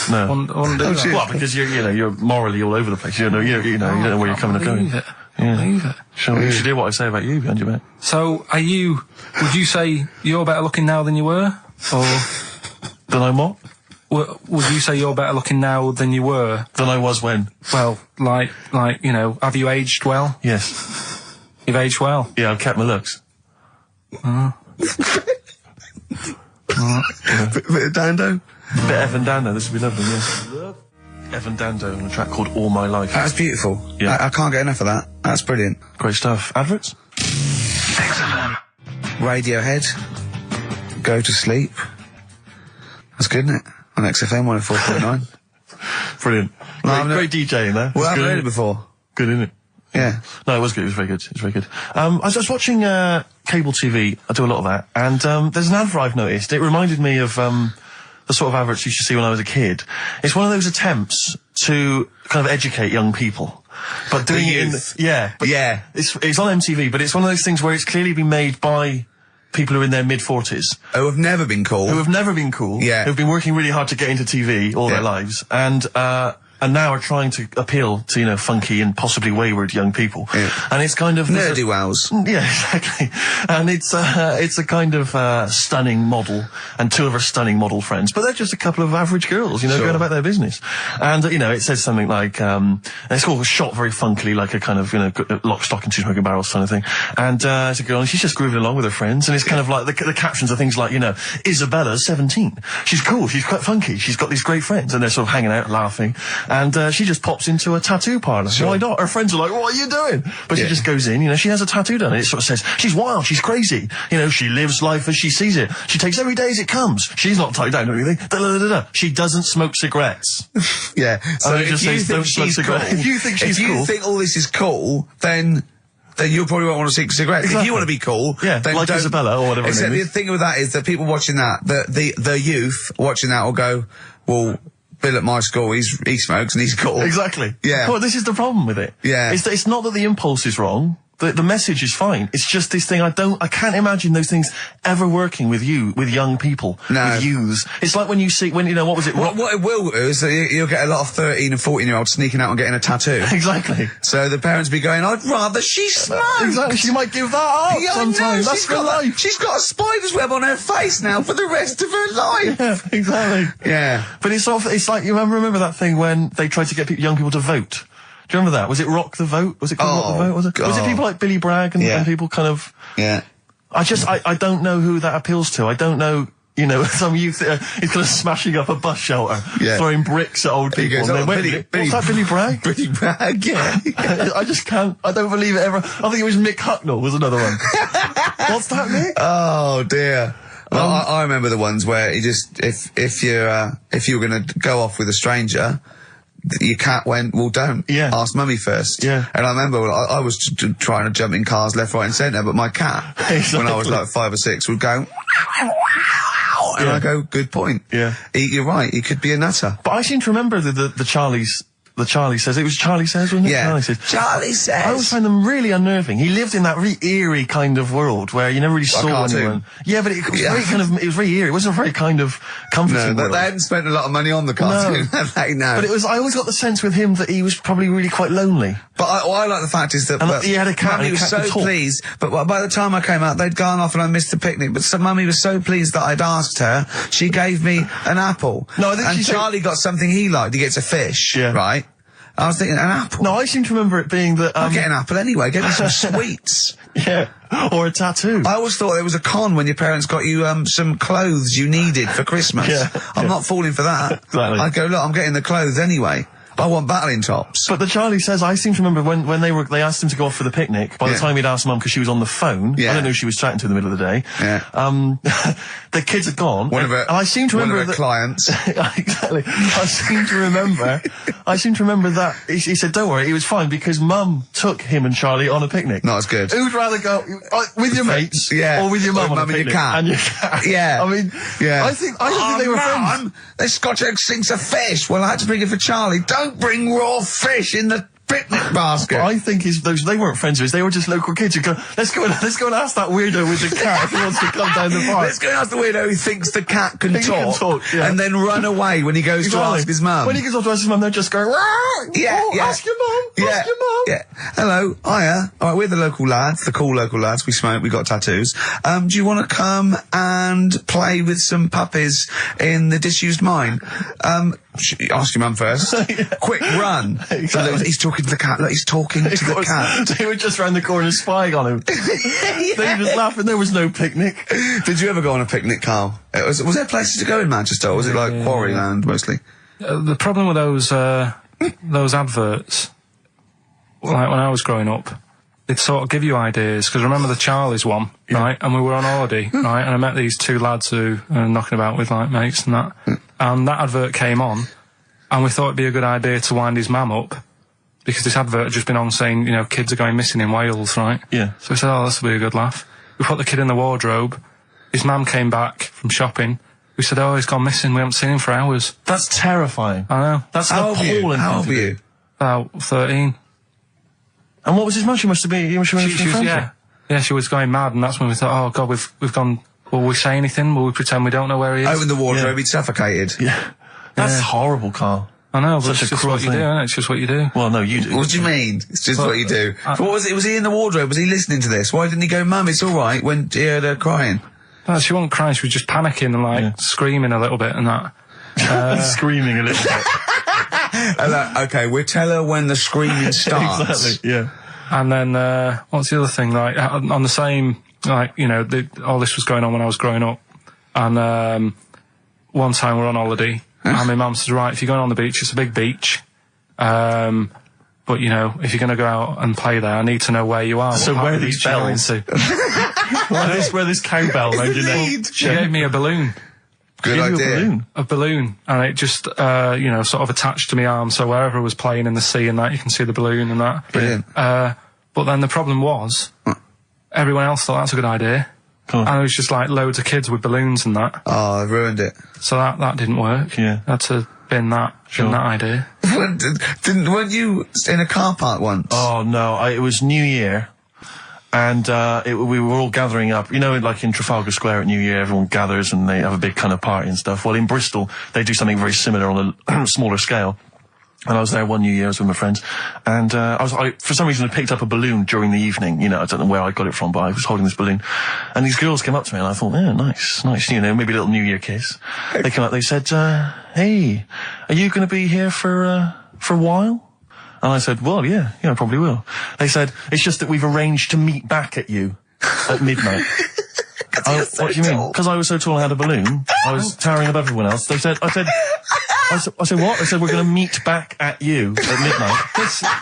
No.
I wouldn't do that.
Well, because you're morally all over the place. You don't know where you're coming and going.
Believe it.
Sure. You should hear what I say about you behind your back.
So, would you say you're better looking now than you were? Or...
Than I'm what?
Would you say you're better looking now than you were?
Than I was when?
Well, have you aged well?
Yes.
You've aged well?
Yeah, I've kept my looks.
Bit of Dando?
Bit Evan Dando, this would be lovely, yes. Evan Dando on a track called All My Life.
That's beautiful.
Yeah.
I can't get enough of that. That's brilliant.
Great stuff. Adverts?
XFM. Radiohead. Go to Sleep. That's good, isn't it? On XFM 104.9.
Brilliant. Great DJing there.
Well, I haven't heard it before.
Good, isn't it?
Yeah.
No, it was good. It was very good. It was very good. I was watching cable TV. I do a lot of that. And there's an advert I've noticed. It reminded me of the sort of adverts you used to see when I was a kid. It's one of those attempts to kind of educate young people. But doing it it's on MTV, but it's one of those things where it's clearly been made by people who are in their mid-40s.
Who have never been cool.
Yeah. Who've been working really hard to get into TV all their lives. And now are trying to appeal to, you know, funky and possibly wayward young people. Yeah. And it's kind of...
Nerdy-wells.
Yeah, exactly. And it's a kind of stunning model, and two of her stunning model friends. But they're just a couple of average girls, you know, going about their business. And, you know, it says something like, it's all shot very funkily, like a kind of, you know, lock, stock and two smoking barrels kind of thing. And it's a girl, and she's just grooving along with her friends. And it's kind of like, the captions are things like, you know, Isabella's 17. She's cool, she's quite funky, she's got these great friends. And they're sort of hanging out, laughing. And she just pops into a tattoo parlour. Sure. Why not? Her friends are like, what are you doing? But she just goes in, you know, she has a tattoo done. And it sort of says, she's wild, she's crazy. You know, she lives life as she sees it. She takes every day as it comes. She's not tied down or anything. She doesn't smoke cigarettes.
Yeah. So
and it just says, don't smoke cigarettes. If you think she's cool.
If you think all this is cool, then you probably won't want to smoke cigarettes. Exactly. If you want to be cool, then
like Isabella or whatever.
Except the thing with that is that people watching that, the youth watching that will go, well, Bill at my school, he smokes and he's cool.
Exactly.
Yeah.
Well, this is the problem with it.
Yeah.
It's not that the impulse is wrong. The message is fine. It's just this thing, I can't imagine those things ever working with young people.
No.
With youths. It's like when you know, what was it?
What it will do is that you'll get a lot of 13 and 14-year-olds sneaking out and getting a tattoo.
Exactly.
So the parents be going, I'd rather she smoked.
Exactly. She might give that up sometimes. That's her life.
She's got a spider's web on her face now for the rest of her life.
Yeah, exactly.
Yeah.
But it's like, you remember that thing when they tried to get young people to vote? Do you remember that? Was it Rock the Vote? Was it called Rock the Vote? Was it people like Billy Bragg and people kind of...
Yeah.
I don't know who that appeals to. I don't know, you know, some youth is kind of smashing up a bus shelter, throwing bricks at old people.
Goes,
what's that, Billy Bragg?
Billy Bragg, yeah.
I just can't, I don't believe it ever. I think it was Mick Hucknall was another one. What's that, Mick?
Oh, dear. Well, I remember the ones where he just, if you were going to go off with a stranger, your cat went, well, don't. Yeah. Ask mummy first.
Yeah.
And I remember I was trying to jump in cars left, right and centre, but my cat, when I was like 5 or 6, would go, and I go, good point.
Yeah.
You're right, he could be a nutter.
But I seem to remember the Charlie's... The Charlie Says. It was Charlie Says, wasn't it?
Yeah.
Charlie Says.
Charlie Says.
I always find them really unnerving. He lived in that really eerie kind of world where you never really saw anyone. Yeah, but it was very kind of, it was very eerie. It wasn't a very kind of comforting world.
They hadn't spent a lot of money on the cartoon.
No.
No.
But I always got the sense with him that he was probably really quite lonely.
But I like the fact is that...
And he had a cat.
Mummy was so pleased, but by the time I came out, they'd gone off and I missed the picnic. But Mummy was so pleased that I'd asked her, she gave me an apple.
No, I think
Charlie got something he liked. He gets a fish, right? I was thinking, an apple?
No, I seem to remember it being that...
I'll get an apple anyway, get me some sweets.
Yeah, or a tattoo.
I always thought there was a con when your parents got you some clothes you needed for Christmas. I'm not falling for that.
Exactly.
I'd go, look, I'm getting the clothes anyway. I want battling tops.
But the Charlie Says, I seem to remember when they asked him to go off for the picnic, by the time he'd asked Mum, because she was on the phone, I don't know who she was chatting to in the middle of the day, the kids had gone, and I seem to remember
one of her clients.
Exactly. I seem to remember that he said, don't worry, it was fine, because Mum took him and Charlie on a picnic.
Not as good.
Who'd rather go with your mates, or with your mum on a picnic?
And your cat. Yeah.
I mean, I don't think they were friends.
They Scotch egg sinks a fish. Well, I had to bring it for Charlie. Don't bring raw fish in the picnic basket.
I think they weren't friends of his. They were just local kids who go, let's go and ask that weirdo with the cat if he wants to come down the park.
Let's go and ask the weirdo who thinks the cat can talk, and then run away when he goes to ask his mum.
When he goes off to ask his mum, they're just going, ask your mum, ask your mum.
Yeah. Hello, hiya. All right, we're the local lads, the cool local lads. We smoke, we got tattoos. Do you want to come and play with some puppies in the disused mine? Ask your mum first. Quick, run.
Exactly.
So he's talking to the cat. Look, he's talking to the cat.
They were just round the corner spying on him. They were just laughing. There was no picnic.
Did you ever go on a picnic, Carl? Was there places to go in Manchester, or was it like Quarryland mostly?
The problem with those adverts, like when I was growing up, they'd sort of give you ideas, because remember the Charlie's one, right? And we were on holiday, right? And I met these two lads who are knocking about with like mates and that. And that advert came on, and we thought it'd be a good idea to wind his mum up, because this advert had just been on saying, you know, kids are going missing in Wales, right? Yeah. So we said, oh, this will be a good laugh. We put the kid in the wardrobe. His mum came back from shopping, We said, oh, he's gone missing. We haven't seen him for hours.
That's terrifying.
I know.
That's an appalling
How old
thing
were
to
you?
do.
About 13.
And what was his mum? She must have been
Yeah, she was going mad, and that's when we thought, oh, God, we've gone... Will we say anything? Will we pretend we don't know where he is?
Open the wardrobe, he'd suffocated.
Yeah. That's horrible, Carl.
I know, but
Such a
it's just
cruel
what you do,
thing.
isn't it? It's just what you do.
Well, no, you do.
What do you mean? It's just what you do. What was it? Was he in the wardrobe? Was he listening to this? Why didn't he go, Mum, it's all right, when he heard her crying?
No, she wasn't crying, she was just panicking and, like, screaming a little bit and that.
Screaming a little bit.
Okay, we'll tell her when the screaming starts.
Exactly, yeah.
And then, what's the other thing? Like, on the same, like, you know, all this was going on when I was growing up. And, one time we're on holiday, and my mum says, right, if you're going on the beach, it's a big beach. But, you know, if you're going to go out and play there, I need to know where you are.
So where are these bells? Where this cowbell around your neck?
She gave me a balloon.
Good idea.
A balloon, and it just, you know, sort of attached to my arm, so wherever I was playing in the sea and that, you can see the balloon and that.
Brilliant.
But then the problem was, everyone else thought that's a good idea. And it was just like loads of kids with balloons and that.
Oh, I ruined it.
So that didn't work.
Yeah.
I had to bin that idea.
Weren't you in a car park once?
Oh, no, it was New Year. And we were all gathering up, you know, like in Trafalgar Square at New Year, everyone gathers and they have a big kind of party and stuff. Well, in Bristol, they do something very similar on a smaller scale. And I was there one New Year, I was with my friends, and I for some reason I picked up a balloon during the evening. You know, I don't know where I got it from, but I was holding this balloon, and these girls came up to me, and I thought, yeah, nice, you know, maybe a little New Year kiss. They came up, they said, hey, are you going to be here for a while? And I said, well, yeah, I probably will. They said, it's just that we've arranged to meet back at you at midnight. What do you mean? Because I was so tall I had a balloon. I was towering above everyone else. I said, what? I said, we're going to meet back at you at midnight.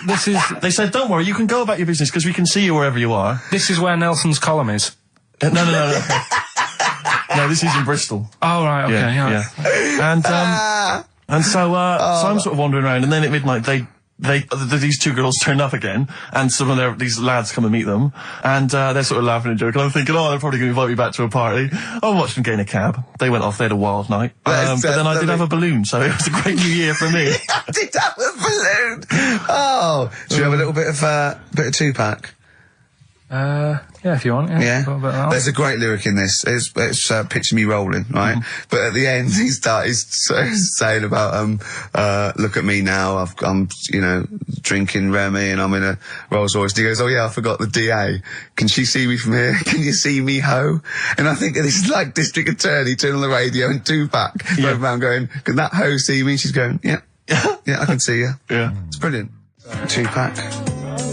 This is...
They said, don't worry, you can go about your business because we can see you wherever you are.
This is where Nelson's column is.
No. No, this is in Bristol.
Oh, right, okay, yeah.
And so I'm sort of wandering around, and then at midnight these two girls turn up again, and some of these lads come and meet them, and they're sort of laughing and joking. I'm thinking, they're probably going to invite me back to a party. I watched them get in a cab. They went off. They had a wild night. But then I did have a balloon, so it was a great New Year for me.
I did have a balloon. Oh, should we have a little bit of two-pack?
Yeah, if you want.
Yeah. There's a great lyric in this. It's picture me rolling, right? Mm. But at the end, he's saying about look at me now. I'm drinking Remy and I'm in a Rolls Royce. And he goes, oh yeah, I forgot the DA. Can she see me from here? Can you see me, ho? And I think this is like District Attorney turning on the radio and Tupac going around going, can that ho see me? She's going, yeah, I can see you.
Yeah,
it's brilliant. Tupac.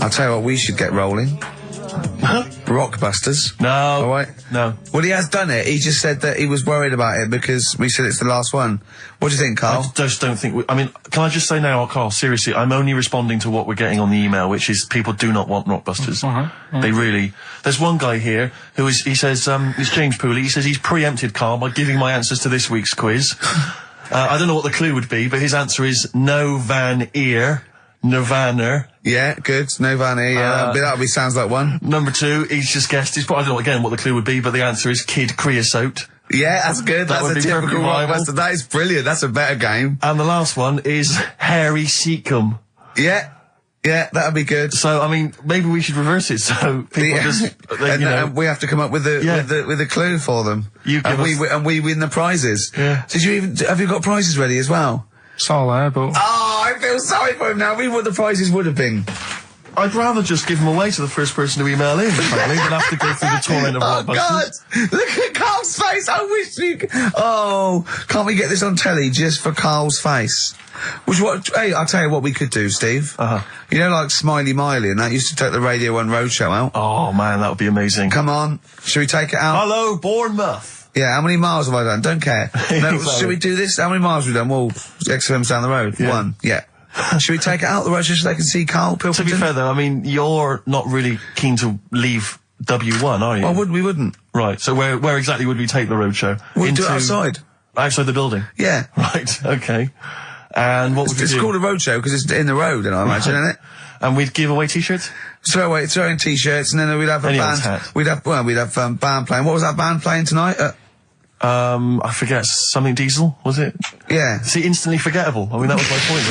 I'll tell you what, we should get rolling. Rockbusters.
No.
All right?
No.
Well, he has done it. He just said that he was worried about it because we said it's the last one. What do you think, Carl?
I just don't think can I just say now, Carl, seriously, I'm only responding to what we're getting on the email, which is people do not want Rockbusters. They really... There's one guy here he says, it's James Pooley, he says he's preempted Carl by giving my answers to this week's quiz. I don't know what the clue would be, but his answer is no van ear. Nirvana.
Yeah, good. Nirvana, yeah. That sounds like one.
Number 2, he's just guessed. I don't know, again, what the clue would be, but the answer is Kid Creosote.
Yeah, that's good. That's a typical Rockbuster. That is brilliant. That's a better game.
And the last one is Harry Seacombe.
Yeah, that'd be good.
So, maybe we should reverse it, so people
and we have to come up with the clue for them. And we win the prizes.
Yeah.
Have you got prizes ready as well?
It's all there, but...
Oh, I feel sorry for him now. What the prizes would have been.
I'd rather just give them away to the first person to email in, frankly, than have to go through the torrent of Rockbusters.
Oh, God! Look at Carl's face! I wish you could... Oh, can't we get this on telly just for Carl's face? Hey, I'll tell you what we could do, Steve. You know, like Smiley Miley and that used to take the Radio 1 Roadshow out?
Oh, man, that would be amazing.
Come on. Should we take it out?
Hello, Bournemouth.
Yeah, how many miles have I done? Don't care. No, should we do this? How many miles have we done? Well, XFM's down the road.
Yeah.
1. Yeah. Should we take it out the road just so they can see Karl Pilkington?
To be fair, though, you're not really keen to leave W1, are you?
Well, we wouldn't.
Right, so where exactly would we take the roadshow?
We'd do it outside.
Outside the building?
Yeah.
Right, okay. And what would we do?
It's called a roadshow because it's in the road, I imagine, isn't it?
And we'd give away T-shirts?
Throw in T-shirts, and then we'd have a band. We'd have band playing. What was that band playing tonight?
I forget, something Diesel, was it?
Yeah.
See, instantly forgettable. I mean, that was my point,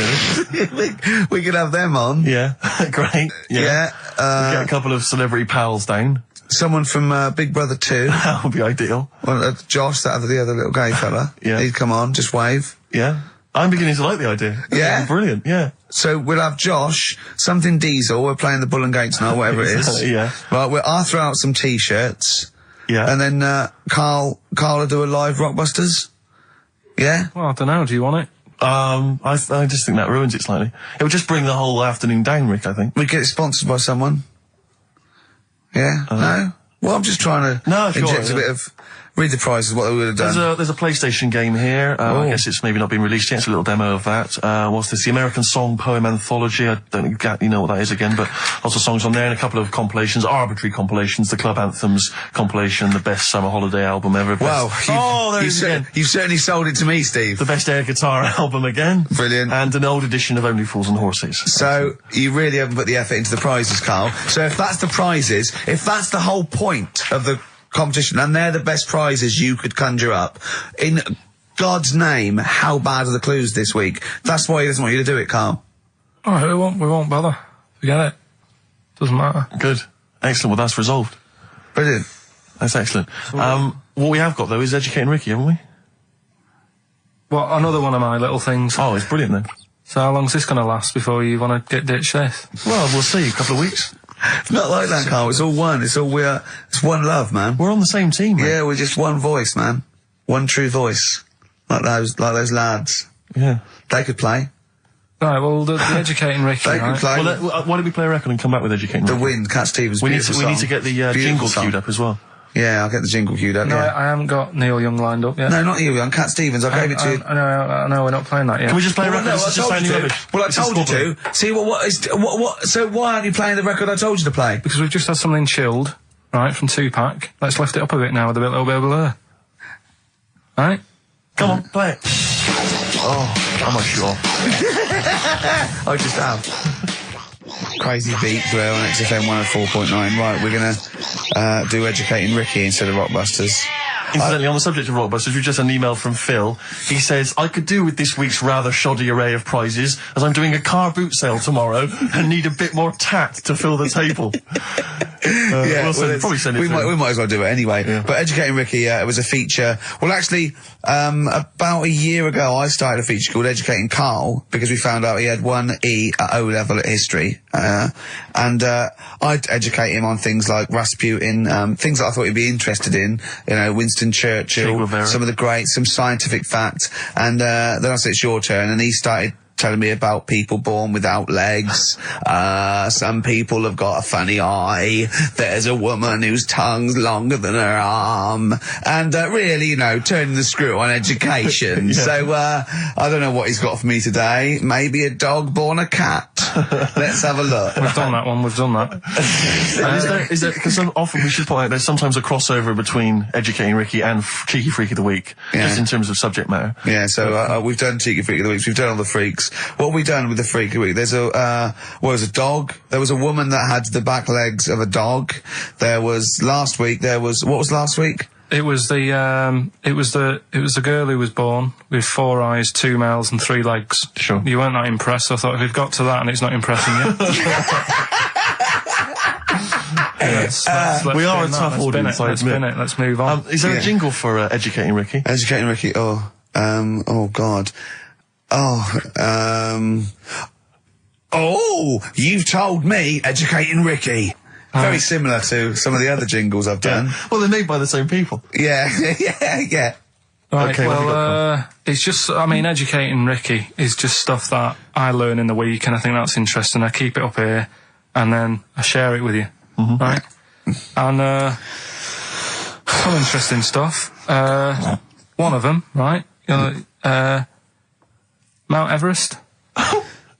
really.
we could have them on.
Yeah, great.
Yeah.
Get a couple of celebrity pals down.
Someone from Big Brother 2.
That would be ideal.
Well, Josh, the other little gay fella.
Yeah.
He'd come on, just wave.
Yeah. I'm beginning to like the idea.
Yeah?
Brilliant, yeah.
So we'll have Josh, something Diesel, we're playing the Bull and Gates now, whatever it is.
Yeah.
Right, I'll throw out some T-shirts.
Yeah.
And then Carl will do a live Rockbusters. Yeah?
Well, I don't know. Do you want it?
I just think that ruins it slightly. It would just bring the whole afternoon down, Rick, I think.
We get it sponsored by someone. Yeah? No? Well, I'm just trying to inject a bit of... Read the prizes, what they would have done.
There's a PlayStation game here. I guess it's maybe not been released yet. It's a little demo of that. What's this? The American Song Poem Anthology. I don't exactly know what that is again, but lots of songs on there and a couple of compilations, arbitrary compilations, the Club Anthems compilation, the best summer holiday album ever.
Wow.
There it is again.
You've certainly sold it to me, Steve.
The best air guitar album again.
Brilliant.
And an old edition of Only Fools and Horses.
So, you really haven't put the effort into the prizes, Carl. So if that's the prizes, if that's the whole point of the competition, and they're the best prizes you could conjure up, in God's name, how bad are the clues this week? That's why he doesn't want you to do it, Carl.
All right, we won't bother. Forget it. Doesn't matter.
Good. Excellent. Well, that's resolved.
Brilliant.
That's excellent. What we have got, though, is Educating Ricky, haven't we?
Well, another one of my little things.
Oh, it's brilliant, then.
So how long's this going to last before you want to get ditched this?
Well, we'll see. A couple of weeks.
It's not like that, Carl. It's all one. It's one love, man.
We're on the same team, man.
Yeah, we're just one voice, man. One true voice. Like those lads.
Yeah.
They could play.
Right, well, the Educating Ricky,
They could
right?
play.
Well, why don't we play a record and come back with Educating
The
Ricky?
Wind, Cat Stevens.
We need to get the jingle
song.
queued up as well.
Yeah, I'll get the jingle queued up,
No,
yeah.
I haven't got Neil Young lined up yet.
No, not you, Young. Cat Stevens. I gave it to you.
I know, we're not playing that yet.
Can we just play a record?
No,
This
I
is just
told you
sounding
to.
rubbish.
Well, I
This is
told you
squabbling.
to. See, so why aren't you playing the record I told you to play?
Because we've just had something chilled, right, from Tupac. Let's lift it up a bit now with a little bit of blur. Right?
Come on, play it. Oh, am I sure?
I just have. Crazy beat there on XFM 104.9. Right, we're going to do Educating Ricky instead of Rockbusters.
Incidentally, on the subject of Rockbusters, we've just had an email from Phil. He says, I could do with this week's rather shoddy array of prizes, as I'm doing a car boot sale tomorrow and need a bit more tact to fill the table. Probably send it
we
through.
might as well do it anyway.
Yeah.
But Educating Ricky, it was a feature. Well, actually, about a year ago, I started a feature called Educating Carl, because we found out he had 1 E at O level at history. And I'd educate him on things like Rasputin, things that I thought he'd be interested in, Winston Churchill, some of the greats, some scientific facts. And then I said, it's your turn. And he started telling me about people born without legs. Some people have got a funny eye. There's a woman whose tongue's longer than her arm. And really, turning the screw on education.
Yeah.
So I don't know what he's got for me today. Maybe a dog born a cat. Let's have a look.
We've done that one, we've done that.
Is there, because often we should point out there's sometimes a crossover between Educating Ricky and Cheeky Freak of the Week, just in terms of subject matter.
Yeah, so we've done Cheeky Freak of the Week. We've done all the freaks. What have we done with the Freak of the Week? There's a dog. There was a woman that had the back legs of a dog. What was last week?
It was the girl who was born with 4 eyes, 2 mouths, and 3 legs.
Sure.
You weren't that impressed. So I thought if we've got to that and it's not impressing you. let's
we are a
spin
tough
that.
audience, I
Let's
admit.
spin it. Let's move on.
Is there a jingle for Educating Ricky?
Educating Ricky. Oh God. You've told me Educating Ricky. Very similar to some of the other jingles I've done.
Well, they're made by the same people.
Yeah, yeah.
Right,
Okay, what have you
well, it's just, Educating Ricky is just stuff that I learn in the week, and I think that's interesting. I keep it up here, and then I share it with you, right? And, some interesting stuff. One of them, right? Mount Everest.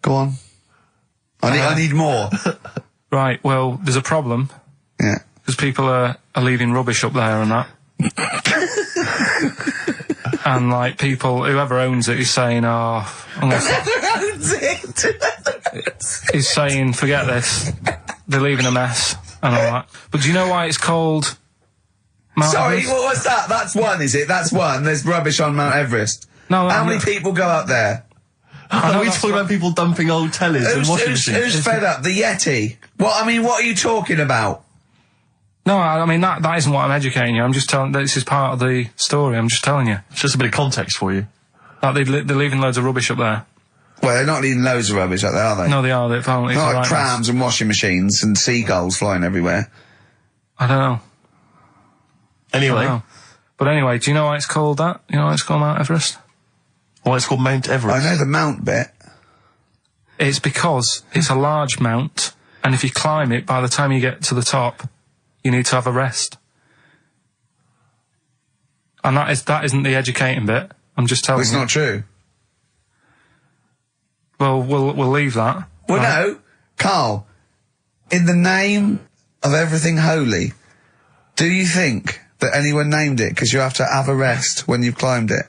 Go on. I need more.
Right, well, there's a problem.
Yeah.
Because people are leaving rubbish up there and that. And, people, whoever owns it is saying, is saying, forget this. They're leaving a mess and all that. But do you know why it's called Mount
Sorry,
Everest?
what was that? That's one, is it? That's one. There's rubbish on Mount Everest.
No,
How many people go up there?
Are we
that's
talking about people dumping old tellies and washing machines?
Who's fed up? The Yeti? What are you talking about?
No, I mean, that isn't what I'm educating you. I'm just telling, this is part of the story. I'm just telling you.
It's just a bit of context for you.
Like, they're leaving loads of rubbish up there.
Well, they're not leaving loads of rubbish up there, are they?
No, they are. They're apparently
Not like
like
trams and washing machines and seagulls flying everywhere.
I don't know.
Anyway.
Oh. But anyway, do you know why it's called that? You know why it's called Mount Everest?
Why it's called Mount Everest?
I know the mount bit.
It's because it's a large mount, and if you climb it, by the time you get to the top, you need to have a rest. And that isn't the educating bit. I'm just telling you.
It's not true.
Well, we'll leave that.
Well,
right?
no, Carl, in the name of everything holy, do you think that anyone named it because you have to have a rest when you've climbed it?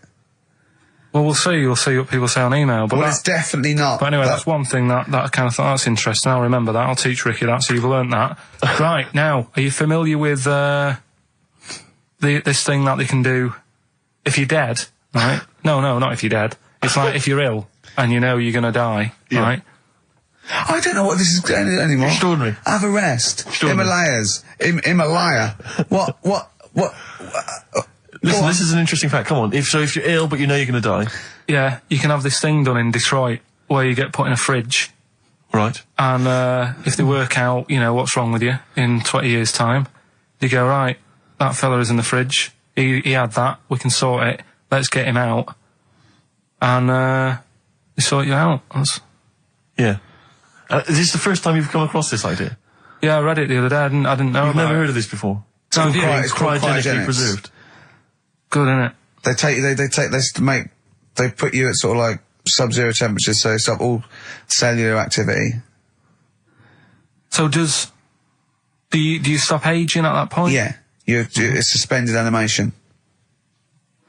Well, we'll see. We'll see what people say on email. But
Well, it's definitely not.
But anyway, that's one thing that I kind of thought, that's interesting. I'll remember that. I'll teach Ricky that, so you've learnt that. Right, now, are you familiar with this thing that they can do if you're dead, right? No, not if you're dead. It's like if you're ill and you know you're going to die, right?
I don't know what this is anymore.
Extraordinary.
Have a rest.
Extraordinary.
Himalaya. What?
Listen, this is an interesting fact. Come on. If you're ill but you know you're going to die.
Yeah, you can have this thing done in Detroit where you get put in a fridge.
Right.
And if they work out, what's wrong with you in 20 years' time, they go, right, that fella is in the fridge. He had that. We can sort it. Let's get him out. And they sort you out.
Yeah. Is this the first time you've come across this idea?
Yeah, I read it the other day. I didn't know
You've
about
never
it.
heard of this before?
It's called
Cryogenically preserved.
Good, innit?
They put you at sort of like sub-zero temperatures, so stop all cellular activity.
So do you stop aging at that point?
Yeah, it's suspended animation.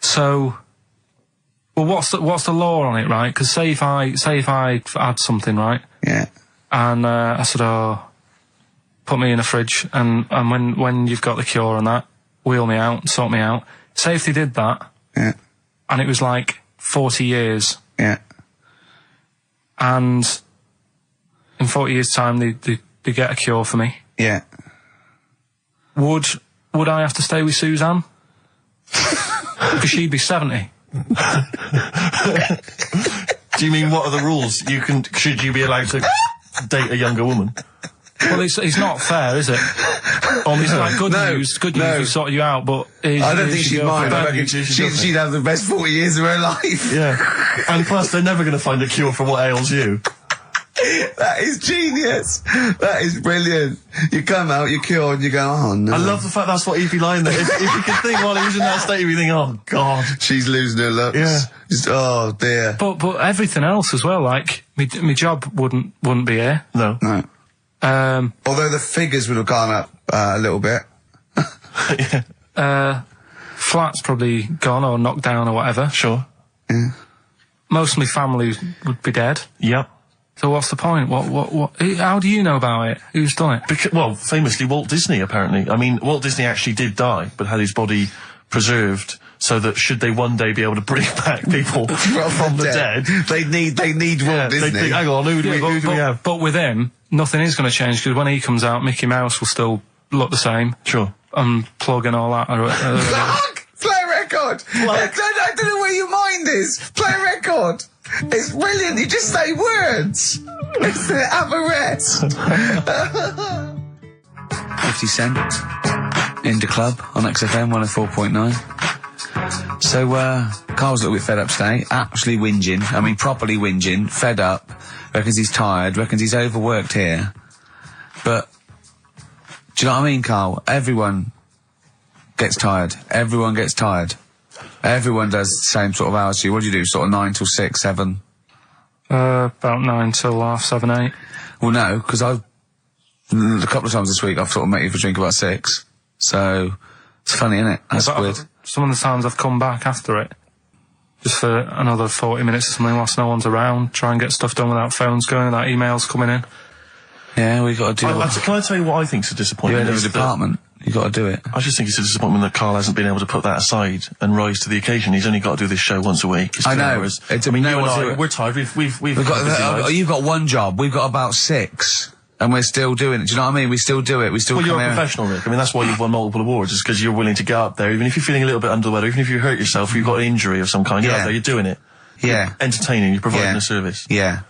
So, well, what's the law on it, right? Because say if I had something, right?
Yeah.
And I said, put me in a fridge, and when you've got the cure and that, wheel me out, sort me out. Say if they did that,
Yeah.
and it was like 40 years,
Yeah.
and in 40 years' time they get a cure for me.
Yeah.
Would I have to stay with Suzanne? Because she'd be 70.
Do you mean what are the rules? Should you be allowed to date a younger woman?
Well, it's not fair, is it? It's like good news, we sorted you out, but...
I don't think she'd mind. I reckon she'd have the best 40 years of her life.
Yeah. And plus, they're never going to find a cure for what ails you.
That is genius. That is brilliant. You come out, you're cured, and you go, oh no.
I love the fact that's what he'd be lying there. If you could think while he was in that state, you'd be thinking, oh God.
She's losing her looks.
Yeah.
Oh dear.
But everything else as well, like, my job wouldn't be here.
No.
No. Although the figures would have gone up a little bit.
Flat's probably gone or knocked down or whatever.
Sure.
Yeah.
Most of my family would be dead.
Yep.
So what's the point? What? How do you know about it? Who's done it?
Well, famously Walt Disney, apparently. I mean, Walt Disney actually did die, but had his body preserved so that should they one day be able to bring back people from the dead,
they need Walt Disney.
they'd think, hang on, who do we have?
But with him, nothing is going to change, because when he comes out, Mickey Mouse will still look the same.
Sure.
Unplug and all that.
Play a record. I don't know where your mind is. Play a record. It's brilliant. You just say words. It's the have a rest. 50 Cent in the club on XFM 104.9. So Carl's a little bit fed up today. Actually whinging. I mean, properly whinging. Fed up. Reckons he's tired. Reckons he's overworked here. But do you know what I mean, Carl? Everyone gets tired. Everyone gets tired. Everyone does the same sort of hours to you. What do you do? Sort of 9 till 6, 7?
About 9 till 7, 8.
Well, no, because a couple of times this week I've sort of met you for a drink about 6. So it's funny, isn't it? That's weird.
Some of the times I've come back after it, just for another 40 minutes or something whilst no one's around, try and get stuff done without phones going, without emails coming in.
Yeah, we got to do.
Can I tell you what I think's a disappointment?
You're in a department. You got to do it.
I just think it's a disappointment that Karl hasn't been able to put that aside and rise to the occasion. He's only got to do this show once a week. It's
I
2
know.
hours.
It's,
I mean,
no
you and
one's
I,
doing it.
we're tired. We've
got you've got one job. We've got about 6, and we're still doing it. Do you know what I mean? We still do it. We still.
Well,
come
you're a
here.
professional, Rick. I mean, that's why you've won multiple awards. Is because you're willing to get up there, even if you're feeling a little bit under the weather, even if you hurt yourself, or you've got an injury of some kind. You're up there. You're doing it.
Yeah.
You're entertaining. You're providing a service.
Yeah.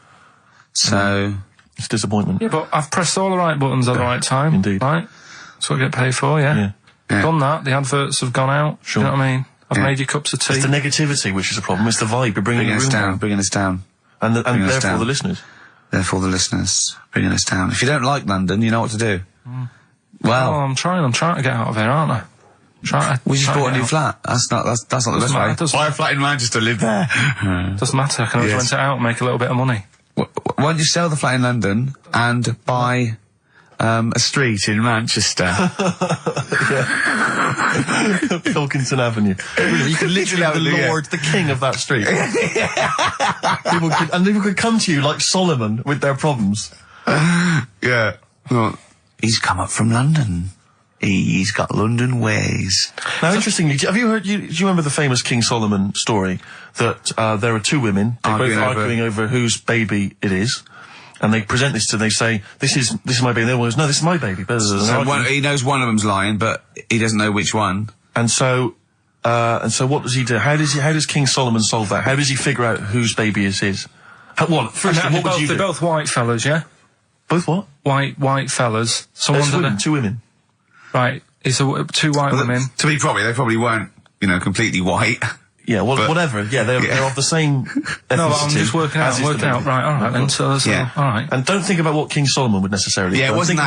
So
it's disappointment.
Yeah, but I've pressed all the right buttons at the right time.
Indeed.
Right? That's what I get paid for, yeah. Done that. The adverts have gone out.
Sure.
You know what I mean? I've made you cups of tea.
It's the negativity which is the problem. It's the vibe. You're bringing
us down. Bringing us down.
And therefore
down.
the listeners.
Therefore the listeners. Bringing us down. If you don't like London, you know what to do. Well.
Oh, I'm trying to get out of here, aren't I?
We just bought a new flat. That's not the best way.
Buy
a flat in Manchester, live there.
Doesn't matter. I can always rent it out and make a little bit of money.
Why don't you sell the flat in London and buy a street in Manchester?
Pilkington Avenue. You could literally be the lord, the king of that street. people could come to you like Solomon with their problems.
Yeah. Well, he's come up from London. He's got London ways.
Now, interestingly, have you heard? Do you remember the famous King Solomon story that there are 2 women arguing over whose baby it is, and they present this to they say this is my baby. And the other one goes, no, this is my baby.
So he knows one of them's lying, but he doesn't know which one.
And so what does he do? How does King Solomon solve that? How does he figure out whose baby is his? What would you do?
They're both white fellas, yeah.
Both what?
White fellas. Someone
2 women.
Right, it's 2 white women.
To be they probably weren't, completely white.
Yeah, well, whatever. Yeah, they're of the same ethnicity.
No, I'm just working out. Right, all right then. So, all right.
And don't think about what King Solomon would necessarily.
Yeah, it wasn't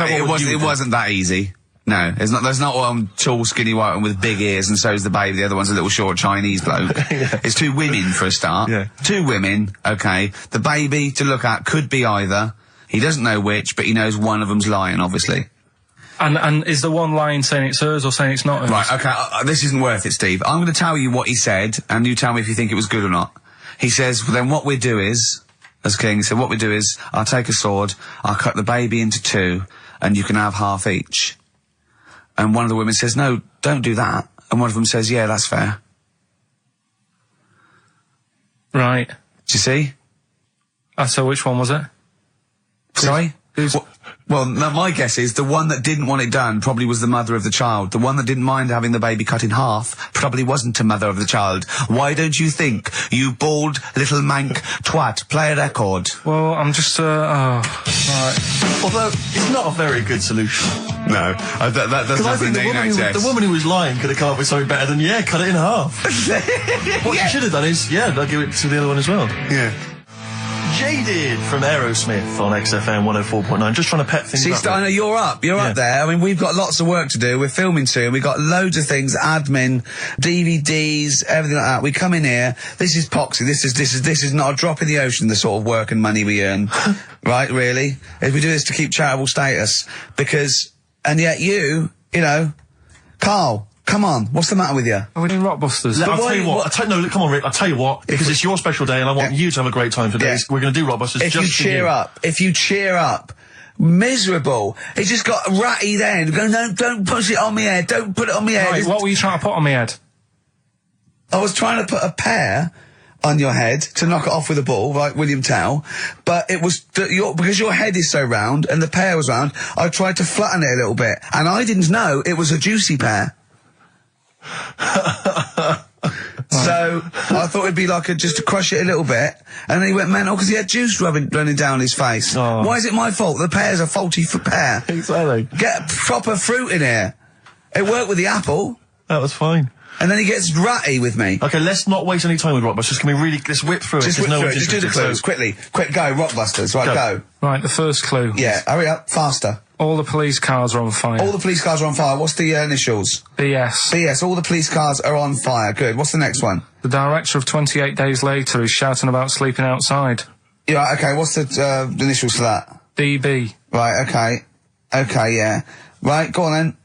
that easy. No, there's not one tall, skinny white one with big ears, and so's the baby. The other one's a little short Chinese bloke. It's 2 women for a start.
Yeah.
2 women. Okay, the baby to look at could be either. He doesn't know which, but he knows one of them's lying, obviously.
And is the one lying saying it's hers or saying it's not hers?
Right, okay, this isn't worth it, Steve. I'm going to tell you what he said, and you tell me if you think it was good or not. He says, well, then what we do is, as King, he said, what we do is, I'll take a sword, I'll cut the baby into 2, and you can have half each. And one of the women says, no, don't do that. And one of them says, yeah, that's fair.
Right.
Do you see?
So which one was it?
Sorry? Well, no, my guess is the one that didn't want it done probably was the mother of the child. The one that didn't mind having the baby cut in half probably wasn't a mother of the child. Why don't you think, you bald little mank twat? Play a record.
Well, I'm just, right.
Although, it's not a very good solution.
No, that doesn't happen in the NHS.
The woman who was lying could have come up with something better than, cut it in half. What she should have done is, I'll give it to the other one as well.
Yeah.
Jaded from Aerosmith on XFM 104.9. Just trying to pep things up.
I know you're up there. I mean, we've got lots of work to do. We're filming soon. We've got loads of things, admin, DVDs, everything like that. We come in here. This is poxy. This is not a drop in the ocean, the sort of work and money we earn. Right, really? If we do this to keep charitable status. And yet you know, Karl, come on, what's the matter with you?
Are we doing Rockbusters?
I'll tell you what. Come on, Rick. I'll tell you what. Because it's your special day, and I want you to have a great time today. Yeah. We're going to do Rockbusters.
If you cheer up, miserable. He just got ratty then. Go, no, don't push it on me head. Don't put it on me head.
Right, what were you trying to put on me head?
I was trying to put a pear on your head to knock it off with a ball, like William Tell, but it was because your head is so round and the pear was round. I tried to flatten it a little bit, and I didn't know it was a juicy pear. So I thought it'd be like just to crush it a little bit, and then he went mental because he had juice running down his face.
Oh.
Why is it my fault? The pear's a faulty pear.
Exactly.
Get proper fruit in here. It worked with the apple.
That was fine.
And then he gets ratty with me.
Okay, let's not waste any time with Rockbusters. Can we really let's whip through it?
Just whip through it. Just do the clues quickly. Quick, go Rockbusters. Right, go.
Right, the first clue.
Yeah, hurry up, faster.
All the police cars are on fire.
All the police cars are on fire. What's the initials?
BS.
BS. All the police cars are on fire. Good. What's the next one?
The director of 28 Days Later is shouting about sleeping outside.
Yeah. Okay. What's the initials for that?
DB.
Right. Okay. Okay. Yeah. Right. Go on then.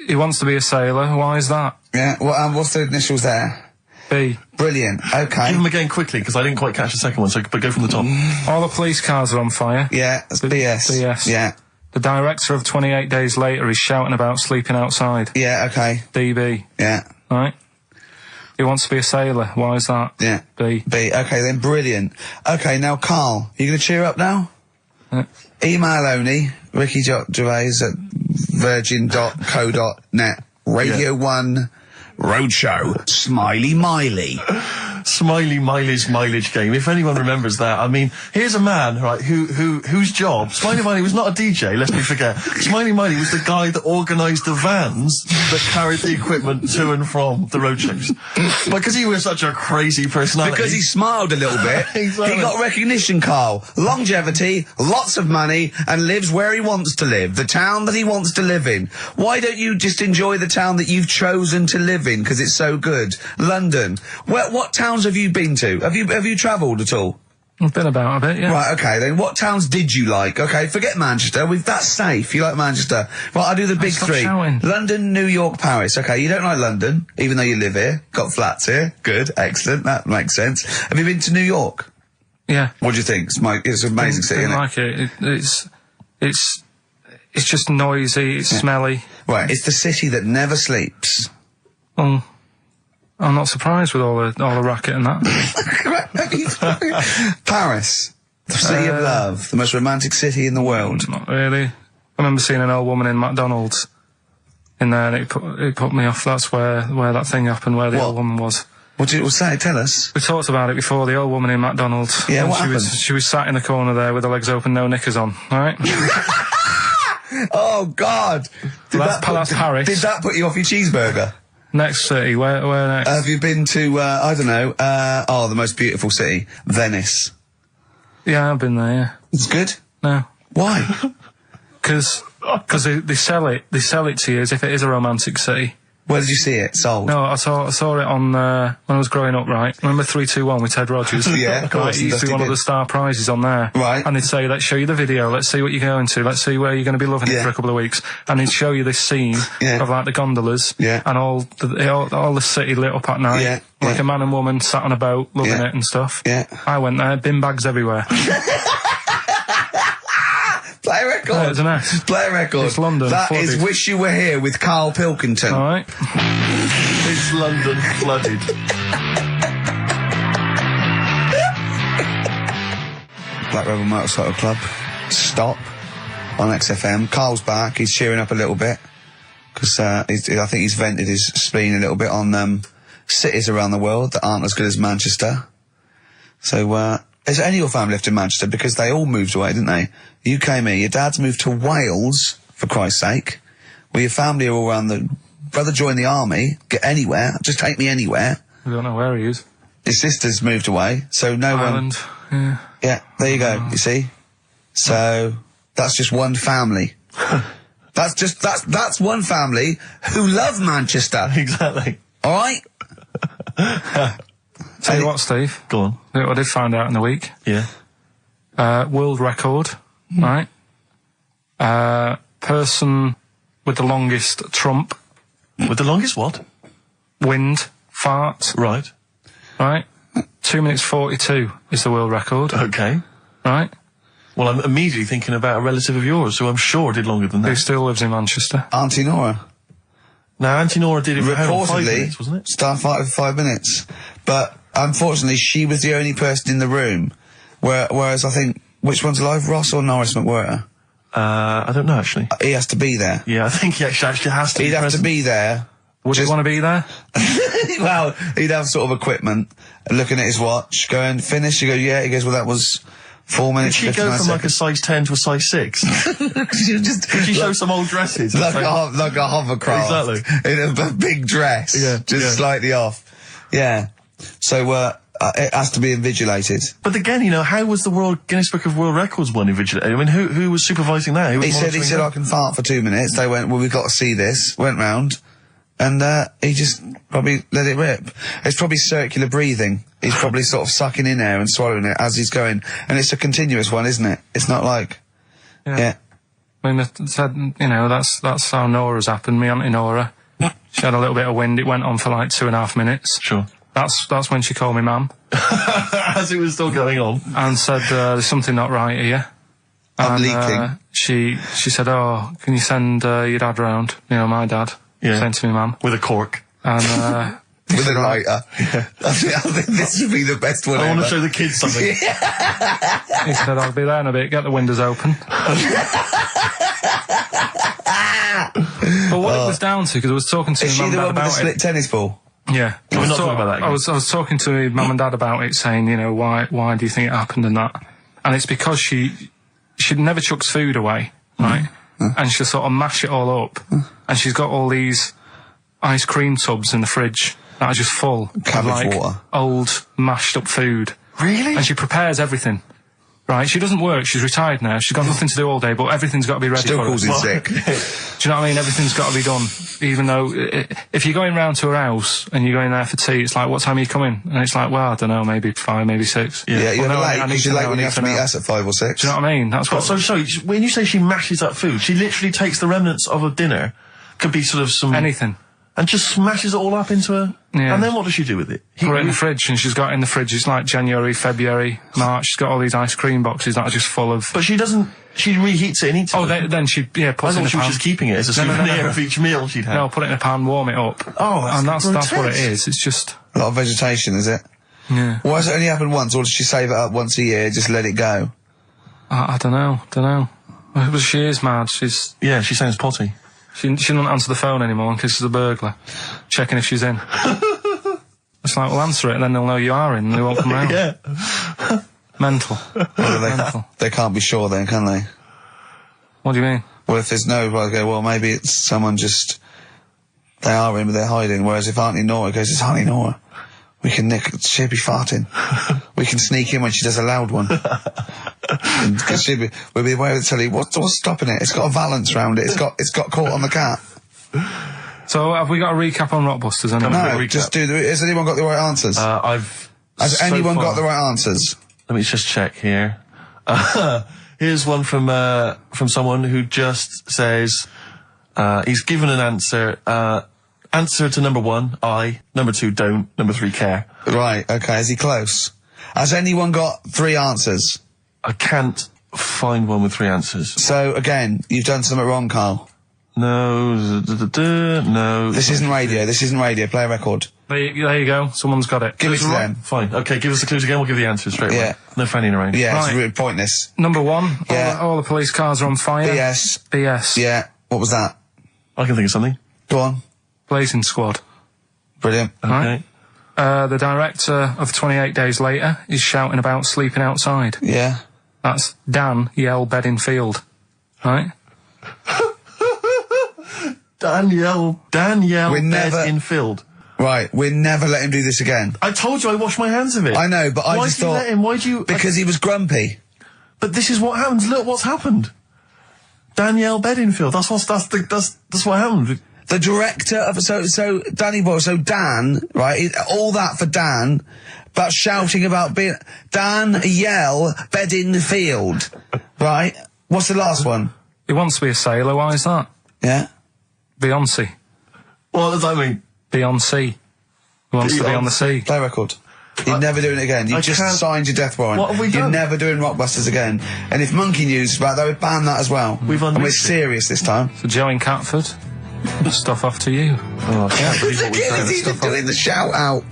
He wants to be a sailor. Why is that?
Yeah. Well, what's the initials there?
B.
Brilliant. Okay.
Give them again quickly because I didn't quite catch the second one. But go from the top.
All the police cars are on fire.
Yeah. That's BS.
BS.
Yeah.
The director of 28 Days Later is shouting about sleeping outside.
Yeah, okay.
DB.
Yeah.
Right? He wants to be a sailor. Why is that?
Yeah.
B.
Okay, then, brilliant. Okay, now, Carl, you going to cheer up now? Email only, Ricky Gervais at virgin.co.net. Radio 1 Roadshow. Smiley Miley.
Smiley Miley's mileage game. If anyone remembers that, I mean, here's a man, right, whose job, Smiley Miley was not a DJ, lest me forget. Smiley Miley was the guy that organised the vans that carried the equipment to and from the road shows. Because he was such a crazy personality.
Because he smiled a little bit.
Exactly.
He got recognition, Carl. Longevity, lots of money, and lives where he wants to live. The town that he wants to live in. Why don't you just enjoy the town that you've chosen to live in, because it's so good? London. What towns have you been to? Have you travelled at all?
I've been about a bit, yeah.
Right, okay, then what towns did you like? Okay, forget Manchester. That's safe. You like Manchester. Right, I'll do the big
Stop
three.
shouting.
London, New York, Paris. Okay, you don't like London, even though you live here. Got flats here. Good, excellent. That makes sense. Have you been to New York?
Yeah.
What do you think? It's an amazing city, isn't it?
Like it. It's just noisy, it's smelly.
Right, it's the city that never sleeps.
Well, I'm not surprised with all the racket and that.
Paris, the city of love, the most romantic city in the world.
Not really. I remember seeing an old woman in McDonald's in there, and it put me off. That's where that thing happened, where the old woman was.
What did it say? Tell us.
We talked about it before. The old woman in McDonald's.
Yeah,
and
what happened?
She was sat in the corner there with her legs open, no knickers on. All right.
Oh God!
That's Paris.
Did that put you off your cheeseburger?
Next city, where next?
Have you been to, I don't know, the most beautiful city, Venice?
Yeah, I've been there, yeah.
It's good?
No.
Why?
Because they sell it to you as if it is a romantic city.
Where did you see it? Sold?
No, I saw it on, when I was growing up, right? Remember 3-2-1 with Ted Rogers?
Yeah, of course.
It used to be one of the star prizes on there.
Right.
And they'd say, let's show you the video, let's see what you're going to, let's see where you're going to be loving it for a couple of weeks. And he'd show you this scene of like the gondolas and all the city lit up at night. Like a man and woman sat on a boat loving it and stuff.
Yeah.
I went there, bin bags everywhere.
Play a record.
Yeah, it's a mess.
Play a record.
It's London.
That
flooded.
is Wish You Were Here with Karl Pilkington.
All right.
It's London flooded.
Black Rebel Motorcycle Club. Stop. On XFM. Carl's back. He's cheering up a little bit. Because I think he's vented his spleen a little bit on cities around the world that aren't as good as Manchester. So, is any of your family left in Manchester? Because they all moved away, didn't they? You came here. Your dad's moved to Wales, for Christ's sake. Well, your family are all around the... Brother joined the army. Get anywhere. Just take me anywhere.
I don't know where he is.
His sister's moved away, so no
Ireland.
one... Yeah, there you go, you see? So, that's just one family. That's one family who love Manchester.
Exactly.
Alright?
Tell you what, Steve.
Go on.
I did find out in the week.
Yeah.
World record, right? Person with the longest trump.
With the longest what?
Wind. Fart.
Right.
Right? 2 minutes 42 is the world record.
Okay.
Right?
Well, I'm immediately thinking about a relative of yours who I'm sure did longer than
Who
that.
still lives in Manchester.
Auntie Nora.
Now, Auntie Nora did it for 5
Reportedly,
minutes, wasn't it?
Starfighter for 5 minutes. But, unfortunately, she was the only person in the room. Whereas I think, which one's alive, Ross or Norris McWhirter?
I don't know, actually.
He has to be there.
Yeah, I think he actually has to
He'd
be
have
present.
to be there.
Would you want to be there?
Well, he'd have sort of equipment, looking at his watch, going, finish, you go, yeah, he goes, well, that was 4 minutes.
Did she go from like a size 10 to a size 6?
Did
She show some old dresses.
like a hovercraft.
Exactly.
In a big dress.
Yeah,
Just slightly off. Yeah. So, it has to be invigilated.
But again, you know, how was the Guinness Book of World Records one invigilated? I mean, who was supervising that? Who was
He said,
monitoring
I can fart for 2 minutes. They went, well, we've got to see this. Went round. And, he just probably let it rip. It's probably circular breathing. He's probably sort of sucking in air and swallowing it as he's going. And it's a continuous one, isn't it? It's not like, yeah.
I mean, it said, you know, that's how Nora's happened. Me Auntie Nora. She had a little bit of wind. It went on for like 2.5 minutes.
Sure.
That's when she called me ma'am.
As it was still going on.
And said, there's something not right here.
I'm
And,
leaking.
She said, "Oh, can you send your dad round? You know, my dad."
Yeah.
Saying to me, "Man,"
With a cork.
and
With a lighter. I think this would be the best one
I want
ever.
to show the kids something.
he said, "I'll be there in a bit. Get the windows open." But what it was down to, because I was talking to
Is
my
she
mum
the
and
one
dad
with the
about
split
it.
tennis ball?
Yeah,
Can we not talk about that again?
I was talking to my mum and dad about it, saying, you know, why do you think it happened and that? And it's because she never chucks food away, right? And she'll sort of mash it all up, and she's got all these ice cream tubs in the fridge that are just full of
Cabbage
like
water.
old mashed up food.
Really?
And she prepares everything. Right, she doesn't work, she's retired now, she's got nothing to do all day, but everything's got to be ready
Still
for her.
calls in sick.
Do you know what I mean? Everything's got to be done. Even though, if you're going round to her house and you're going there for tea, it's like, what time are you coming? And it's like, well, I don't know, maybe 5, maybe 6.
Yeah, you're
Well, no,
late,
I need
because
to
you're
know,
late
I
when you
need
have to
to
meet
know.
us at 5 or 6.
Do you know what I mean? That's what...
So sorry, when you say she mashes up food, she literally takes the remnants of a dinner, could be sort of some...
Anything.
And just smashes it all up into a...
Yeah.
And then what does she do with it?
Put it in the fridge, and she's got it in the fridge, it's like January, February, March, she's got all these ice cream boxes that are just full of...
But she doesn't... She reheats it and eats it.
Oh, then she, puts
I
it in
thought
a
she was
pan.
just keeping it as a
No, no, no,
souvenir
no.
of each meal she'd had.
No, put it in a pan, warm it up.
Oh, that's
and that's what it
grotesque.
is, it's just...
A lot of vegetation, is it?
Yeah.
Why does it only happen once, or does she save it up once a year, just let it go?
I don't know. Well, she is mad, she's...
Yeah, she sounds potty.
She doesn't answer the phone anymore in case there's a burglar. Checking if she's in. It's like, well, answer it and then they'll know you are in and they won't come round.
Yeah.
Mental.
Well, they can't be sure then, can they?
What do you mean?
Well, if there's no, well, I go, well, maybe it's someone just... They are in, but they're hiding. Whereas if Auntie Nora goes, it's Auntie Nora, we can nick... She'll be farting. We can sneak in when she does a loud one. Because we'll be aware of the telly. What's stopping it? It's got a valance round it. It's got caught on the cat.
So, have we got a recap on Rockbusters? Anyway?
No,
recap.
just has anyone got the right answers? Has anyone got the right answers?
Let me just check here. Here's one from someone who just says, he's given an answer. Answer to number 1, I. Number 2, don't. Number 3, care.
Right, okay, is he close? Has anyone got 3 answers?
I can't find one with 3 answers.
So, again, you've done something wrong, Carl.
No, no.
This isn't radio, play a record.
There you go. Someone's got it.
Give it to them.
Fine. Okay, give us the clues again. We'll give the answers straight away.
Yeah.
No fanning around.
Yeah,
Right.
it's really pointless.
Number 1.
Yeah.
All the police cars are on fire.
BS.
BS.
Yeah, what was that?
I can think of something.
Go on.
Blazing Squad.
Brilliant.
Okay.
Right. The director of 28 Days Later is shouting about sleeping outside.
Yeah.
That's Dan Yell Bedingfield. Right?
Danielle
We never-
Bedingfield.
Right, we'll never let him do this again.
I told you I washed my hands of it.
I know, but I
Why
just
did you
thought...
let him? Why do you...
Because he was grumpy.
But this is what happens. Look what's happened. Danielle Bedingfield. That's what happened.
The director of... So Danny Boyle, so Dan, right, all that for Dan, but shouting about being... Dan Yell Bedingfield, right? What's the last one?
He wants to be a sailor. Why is that?
Yeah?
Beyonce.
What does that mean?
Beyonce. He wants to be on the sea.
Play record. You're never doing it again. You
I
just
can't-
signed your death warrant.
What have we
You're
done?
never doing Rockbusters again. And if Monkey News is about that, we ban that as well.
We've
And we're
unleashed it.
serious this time.
So Joe in Catford. Stuff off to you.
Oh, I can't believe what we've done.
He's even doing the shout out.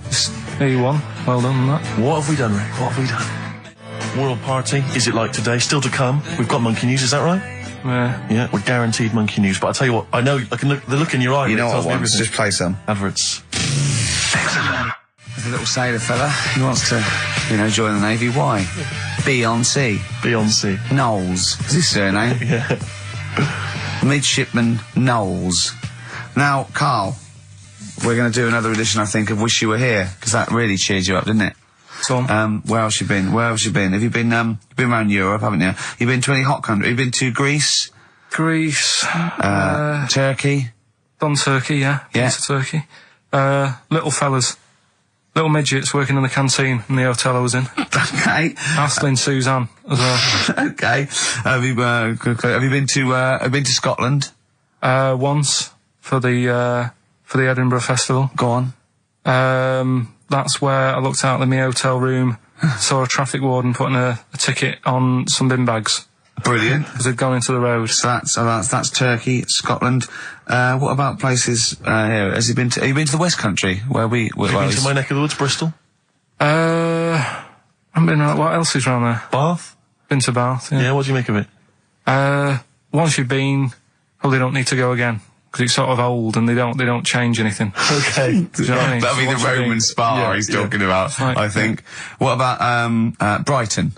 There you won. Well done on that.
What have we done, Rick? What have we done? World Party, is it like today? Still to come. We've got Monkey News, is that right?
Yeah.
Yeah, we're guaranteed Monkey News. But I tell you what, I know, I can look, the look in your eye,
You
Rick,
know what
tells
I
me
want?
everything.
Just play some.
Adverts.
There's a little sailor fella. He wants to, join the Navy. Why? Beyonce.
Beyonce.
Knowles. Is his surname?
Yeah.
Midshipman Knowles. Now, Carl, we're going to do another edition, I think, of Wish You Were Here, because that really cheered you up, didn't it?
So on.
Where else you been? Have you been, you've been around Europe, haven't you? You've been to any hot country? You've been to Greece?
Greece.
Turkey?
Done Turkey, yeah.
Yeah.
Been to Turkey. Little fellas. Little midgets working in the canteen in the hotel I was in.
Okay.
Astley Suzanne as well.
Okay. Have you been to Scotland?
Once for the Edinburgh Festival.
Go on.
That's where I looked out in my hotel room, saw a traffic warden putting a ticket on some bin bags.
Brilliant.
Because they'd gone into the road.
So that's Turkey, Scotland. What about places here? Have you been to the West Country where we?
Have you been to my neck of the woods, Bristol?
I haven't been around. What else is around there?
Bath.
Been to Bath. Yeah.
Yeah. What do you make of it?
Once you've been, probably don't need to go again because it's sort of old and they don't change anything.
Okay.
Do you know what I mean?
That'll be
So
the
once you've
Roman
been-
spa he's talking about.
Right.
I think. What about Brighton?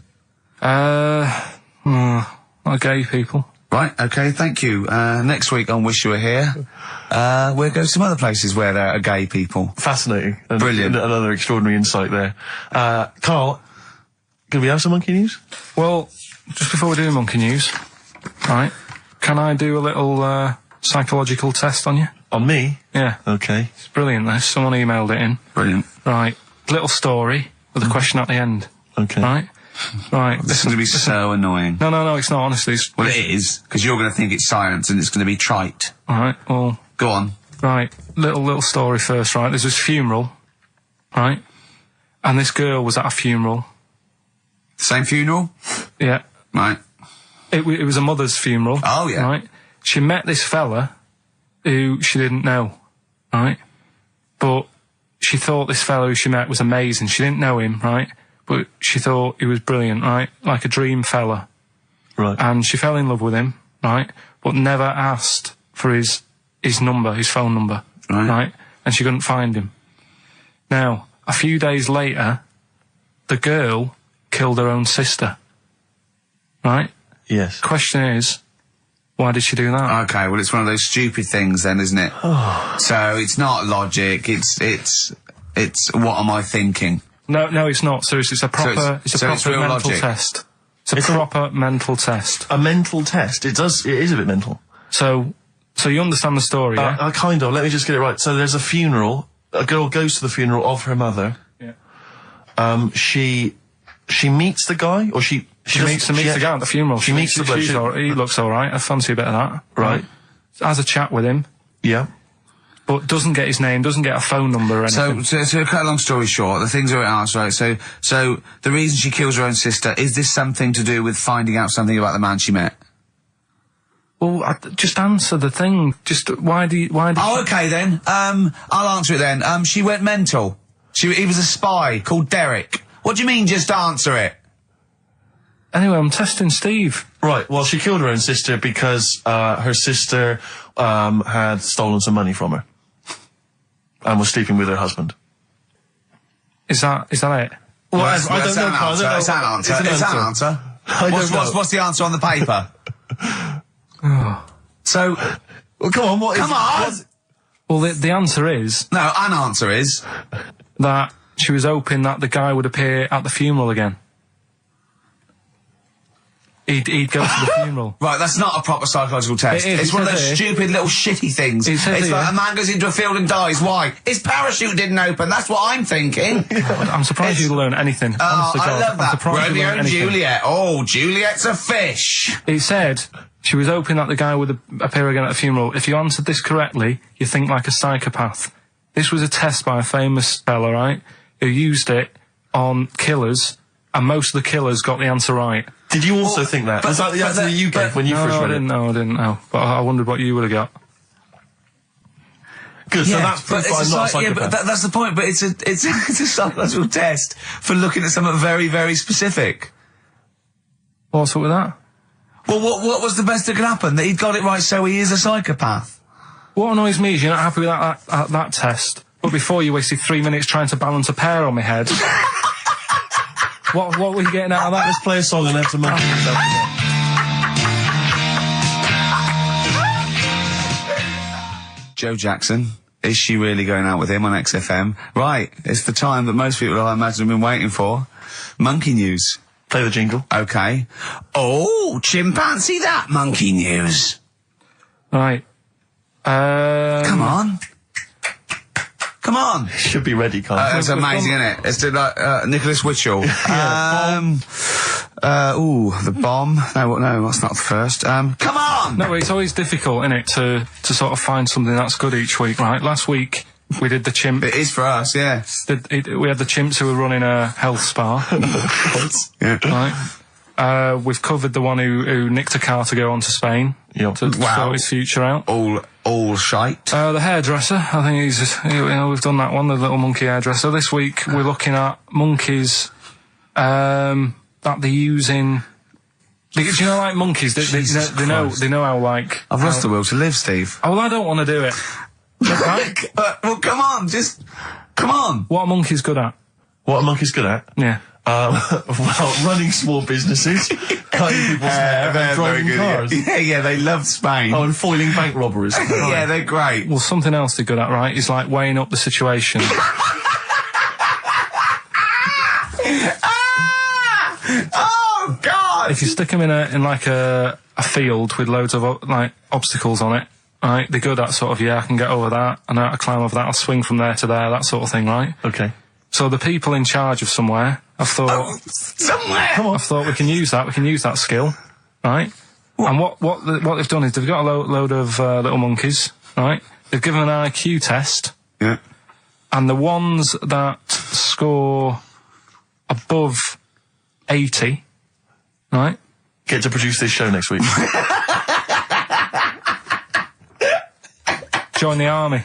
Not gay people.
Right, okay, thank you. Next week on Wish You Were Here, we'll go to some other places where there are gay people.
Fascinating. And
Brilliant.
Another extraordinary insight there. Carl, can we have some monkey news?
Well, just before we do monkey news, right? Can I do a little psychological test on you?
On me?
Yeah,
Okay.
it's brilliant. This someone emailed it in.
Brilliant.
Right, little story with a question at the end.
Okay.
Right, right.
This is going to be so annoying.
No, it's not. Honestly,
Well, it is, because you're going to think it's science and it's going to be trite.
all right. Well,
Go on.
right. Little story first. Right, there's this funeral, right, and this girl was at a funeral.
Same funeral?
Yeah,
Right.
it was a mother's funeral.
Oh, yeah.
Right. She met this fella who she didn't know, right? But she thought this fellow who she met was amazing. She didn't know him, right? But she thought he was brilliant, right? Like a dream fella.
Right.
And she fell in love with him, right? But never asked for his number, his phone number,
Right.
And she couldn't find him. Now, a few days later, the girl killed her own sister, right?
Yes.
Question is, why did she do that?
Okay, well, it's one of those stupid things then, isn't it? So it's not logic, it's what am I thinking?
No, it's not. Seriously, it's a proper,
it's real
mental
logic.
test. It's a proper mental test.
A mental test. It is a bit mental.
So you understand the story, yeah?
Kind of. Let me just get it right. So there's a funeral. A girl goes to the funeral of her mother.
Yeah.
She meets the guy, or she
meets the guy at the funeral.
She meets the bloke.
He looks all right. I fancy a bit of that.
Right.
Has a chat with him,
Yeah.
but doesn't get his name, doesn't get a phone number or anything.
So to cut a long story short, the things are asked, right? So the reason she kills her own sister, is this something to do with finding out something about the man she met?
Well, just answer the thing. Just why did
Oh, okay then. I'll answer it then. She went mental. He was a spy called Derek. What do you mean, just answer it?
Anyway, I'm testing Steve.
Right. Well, she killed her own sister because her sister had stolen some money from her and was sleeping with her husband.
Is that it?
Well,
That's an answer. It's an answer. It's an answer.
I don't know.
What's the answer on the paper? So,
Well, come on.
come on!
Well, the answer is
No, an answer is...
that she was hoping that the guy would appear at the funeral again. He'd go to the funeral.
Right, that's not a proper psychological test.
It is,
It's
it
one of
says
those
here.
stupid little shitty things.
It says
It's
here.
like a man goes into a field and dies. Why? His parachute didn't open. That's what I'm thinking.
I'm surprised you learn anything.
Oh,
Honest to
I
God.
love
I'm
that.
surprised you
Romeo
learn
and
anything.
Juliet. Oh, Juliet's a fish.
It said she was hoping that the guy would appear again at a funeral. If you answered this correctly, you think like a psychopath. This was a test by a famous fella, right, who used it on killers, and most of the killers got the answer right.
Did you also think that? Was that the answer that you gave when you first
I
read
didn't
it?
know. I didn't know. But I wondered what you would have got.
Good. So that's proof
but
I'm not a
yeah,
psychopath.
but that's the point. But it's a psychological test for looking at something very, very specific.
What's up with that?
Well, what was the best that could happen? That he'd got it right, so he is a psychopath.
What annoys me is you're not happy with that test, but before you wasted 3 minutes trying to balance a pear on my head. What were you getting out of that?
Let's play a song and have some monkey yourself again.
Joe Jackson. Is she really going out with him on XFM? Right, it's the time that most people, I imagine, have been waiting for. Monkey news.
Play the jingle.
Okay. Oh, chimpanzee that monkey news.
Right.
Come on. Come on.
Should be ready, Carl.
That's amazing, isn't it? It's like Nicholas Witchell. The bomb. No, that's not the first. Come on!
No, it's always difficult, isn't it, to sort of find something that's good each week, right? Last week, we did the chimp.
It is for us, yes.
We had the chimps who were running a health spa,
Yeah.
right? We've covered the one who nicked a car to go on to Spain to sort his future out.
All shite.
The hairdresser, I think we've done that one, the little monkey hairdresser. This week we're looking at monkeys that they use in. Do you know, like monkeys? They know how like.
I've lost the will to live, Steve.
Oh well, I don't want to do it. Right?
Well, come on, come on.
What are monkeys good at?
What are monkeys good at?
Yeah.
Well, running small businesses, cutting people's hair, and driving cars.
Yeah, they love Spain.
Oh, and foiling bank robberies.
Yeah, they're great.
Well, something else they're good at, right, is like weighing up the situation.
Oh, God!
If you stick them in like a field with loads of like obstacles on it, right, they're good at sort of, I can get over that, and I climb over that, I'll swing from there to there, that sort of thing, right?
Okay.
So the people in charge of somewhere, I've thought...
somewhere!
Come on. I've thought we can use that skill, right? And what they've done is they've got a load of little monkeys, right? They've given them an IQ test.
Yeah.
And the ones that score above 80, right?
Get to produce this show next week.
Join the army.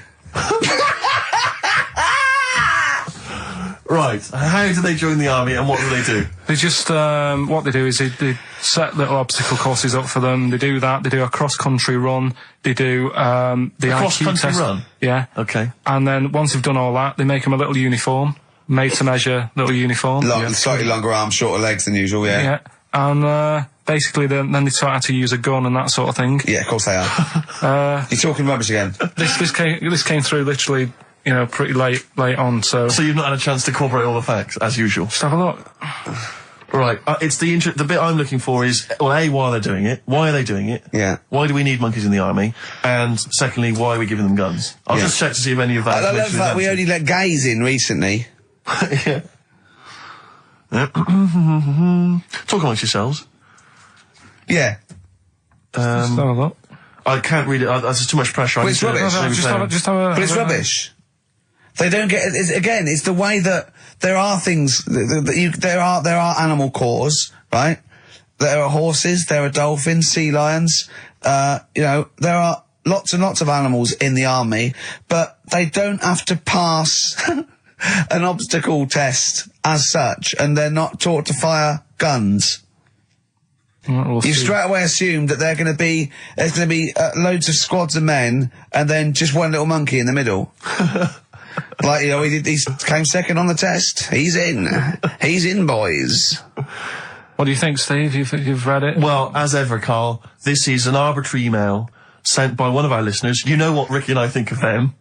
Right. How do they join the army and what do they do?
They just, what they do is they set little obstacle courses up for them. They do that. They do a cross-country run. They do, the IQ
cross-country
test.
run?
Yeah.
Okay.
And then once they've done all that, they make them a little uniform, made to measure little uniform.
Slightly longer arms, shorter legs than usual, yeah.
Yeah. And, basically then they taught how to use a gun and that sort of thing.
Yeah, of course they are. You're talking rubbish again.
This came through literally, pretty late on, so...
So you've not had a chance to corroborate all the facts, as usual?
Just have a look.
Right, it's the bit I'm looking for is, well, A, why are they doing it? Why are they doing it?
Yeah.
Why do we need monkeys in the army? And secondly, why are we giving them guns? I'll just check to see if any of that...
I love that we only let gays in recently.
Yeah. Talk amongst yourselves.
Yeah.
Just have a look.
I can't read it. There's too much pressure.
Well, it's rubbish.
But
it's rubbish. They don't get it. It's the way that there are things there are animal cores, right? There are horses, there are dolphins, sea lions. There are lots and lots of animals in the army, but they don't have to pass an obstacle test as such, and they're not taught to fire guns. You straight away assume that there's going to be loads of squads of men and then just one little monkey in the middle. Like, he came second on the test. He's in, boys.
What do you think, Steve? You've read it?
Well, as ever, Carl, this is an arbitrary email sent by one of our listeners. You know what Ricky and I think of them.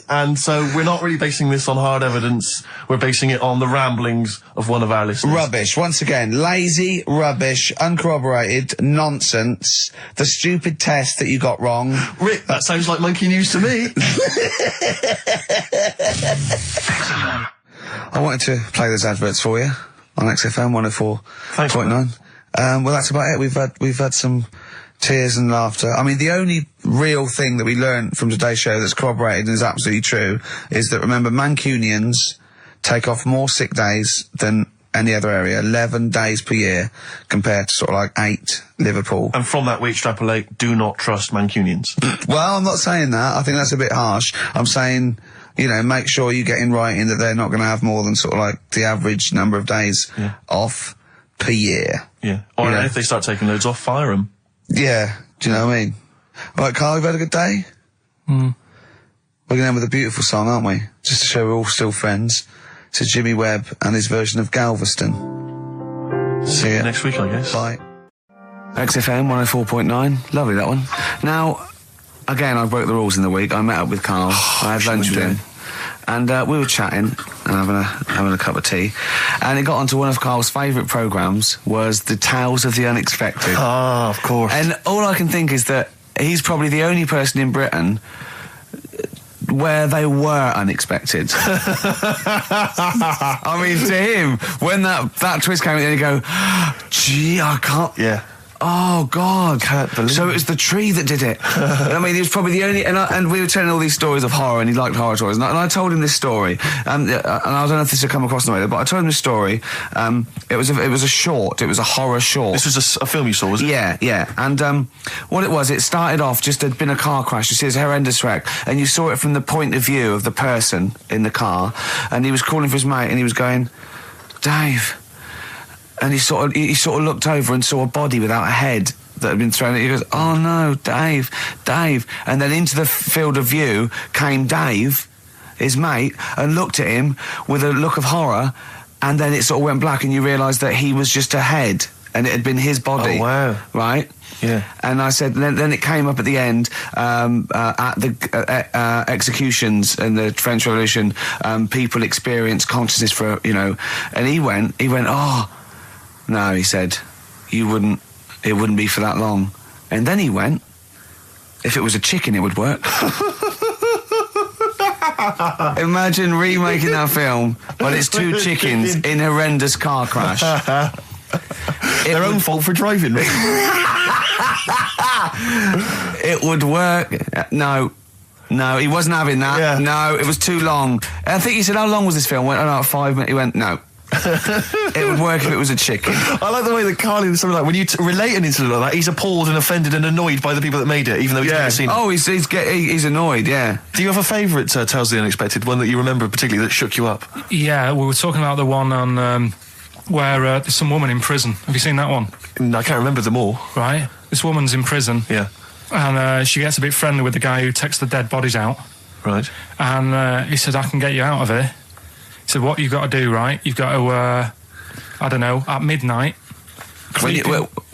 and so we're not really basing this on hard evidence. We're basing it on the ramblings of one of our listeners.
Rubbish. Once again, lazy, rubbish, uncorroborated, nonsense. The stupid test that you got wrong.
Rick, that sounds like monkey news to me.
I wanted to play those adverts for you on XFM 104.9. Well, that's about it. We've had some tears and laughter. I mean, the only real thing that we learned from today's show that's corroborated and is absolutely true is that, remember, Mancunians take off more sick days than any other area, 11 days per year, compared to sort of like 8 Liverpool.
And from that we extrapolate, do not trust Mancunians.
Well, I'm not saying that. I think that's a bit harsh. I'm saying, make sure you get in writing that they're not going to have more than sort of like the average number of days off per year.
Yeah. Or if they start taking loads off, fire them.
Yeah, do you know what I mean? All right, Carl, you've had a good day? We're going to end with a beautiful song, aren't we? Just to show we're all still friends. It's Jimmy Webb and his version of Galveston. See you
next week, I guess.
Bye. XFM 104.9. Lovely, that one. Now, again, I broke the rules in the week. I met up with Carl. I had lunch with him. And we were chatting and having a cup of tea. And it got onto one of Carl's favourite programmes, was the Tales of the Unexpected.
Ah, of course.
And all I can think is that he's probably the only person in Britain where they were unexpected. I mean, to him, when that twist came in, you go, gee, I can't...
Yeah.
Oh, God.
Can't believe
So it was the tree that did it. I mean, he was probably the only... And we were telling all these stories of horror, and he liked horror stories. And I told him this story, and I don't know if this will come across the way, but I told him this story. It was a short. It was a horror short.
This was a film you saw, was it?
Yeah. And what it was, it started off, just there'd been a car crash. You see, it's a horrendous wreck. And you saw it from the point of view of the person in the car. And he was calling for his mate, and he was going, Dave... And he sort of looked over and saw a body without a head that had been thrown at. He goes, "Oh no, Dave!" And then into the field of view came Dave, his mate, and looked at him with a look of horror. And then it sort of went black, and you realised that he was just a head, and it had been his body.
Oh wow!
Right?
Yeah.
And I said, then it came up at the end at the executions in the French Revolution. People experience consciousness for and he went, "Oh." No, he said, it wouldn't be for that long. And then he went, if it was a chicken, it would work. Imagine remaking that film, but it's two chickens in horrendous car crash.
Their own fault for driving.
It would work. No, he wasn't having that.
Yeah.
No, it was too long. I think he said, how long was this film? I went, about 5 minutes. He went, no. It would work if it was a chicken.
I like the way that Carly was something like when you relate an incident like that, he's appalled and offended and annoyed by the people that made it, even though he's never seen it.
Oh, he's annoyed. Yeah.
Do you have a favourite Tales of the Unexpected, one that you remember particularly that shook you up?
Yeah, we were talking about the one on where there's some woman in prison. Have you seen that one?
I can't remember them all.
Right. This woman's in prison.
Yeah.
And she gets a bit friendly with the guy who takes the dead bodies out.
Right.
And he said, I can get you out of here. He said, what you've got to do, right? You've got to, at midnight...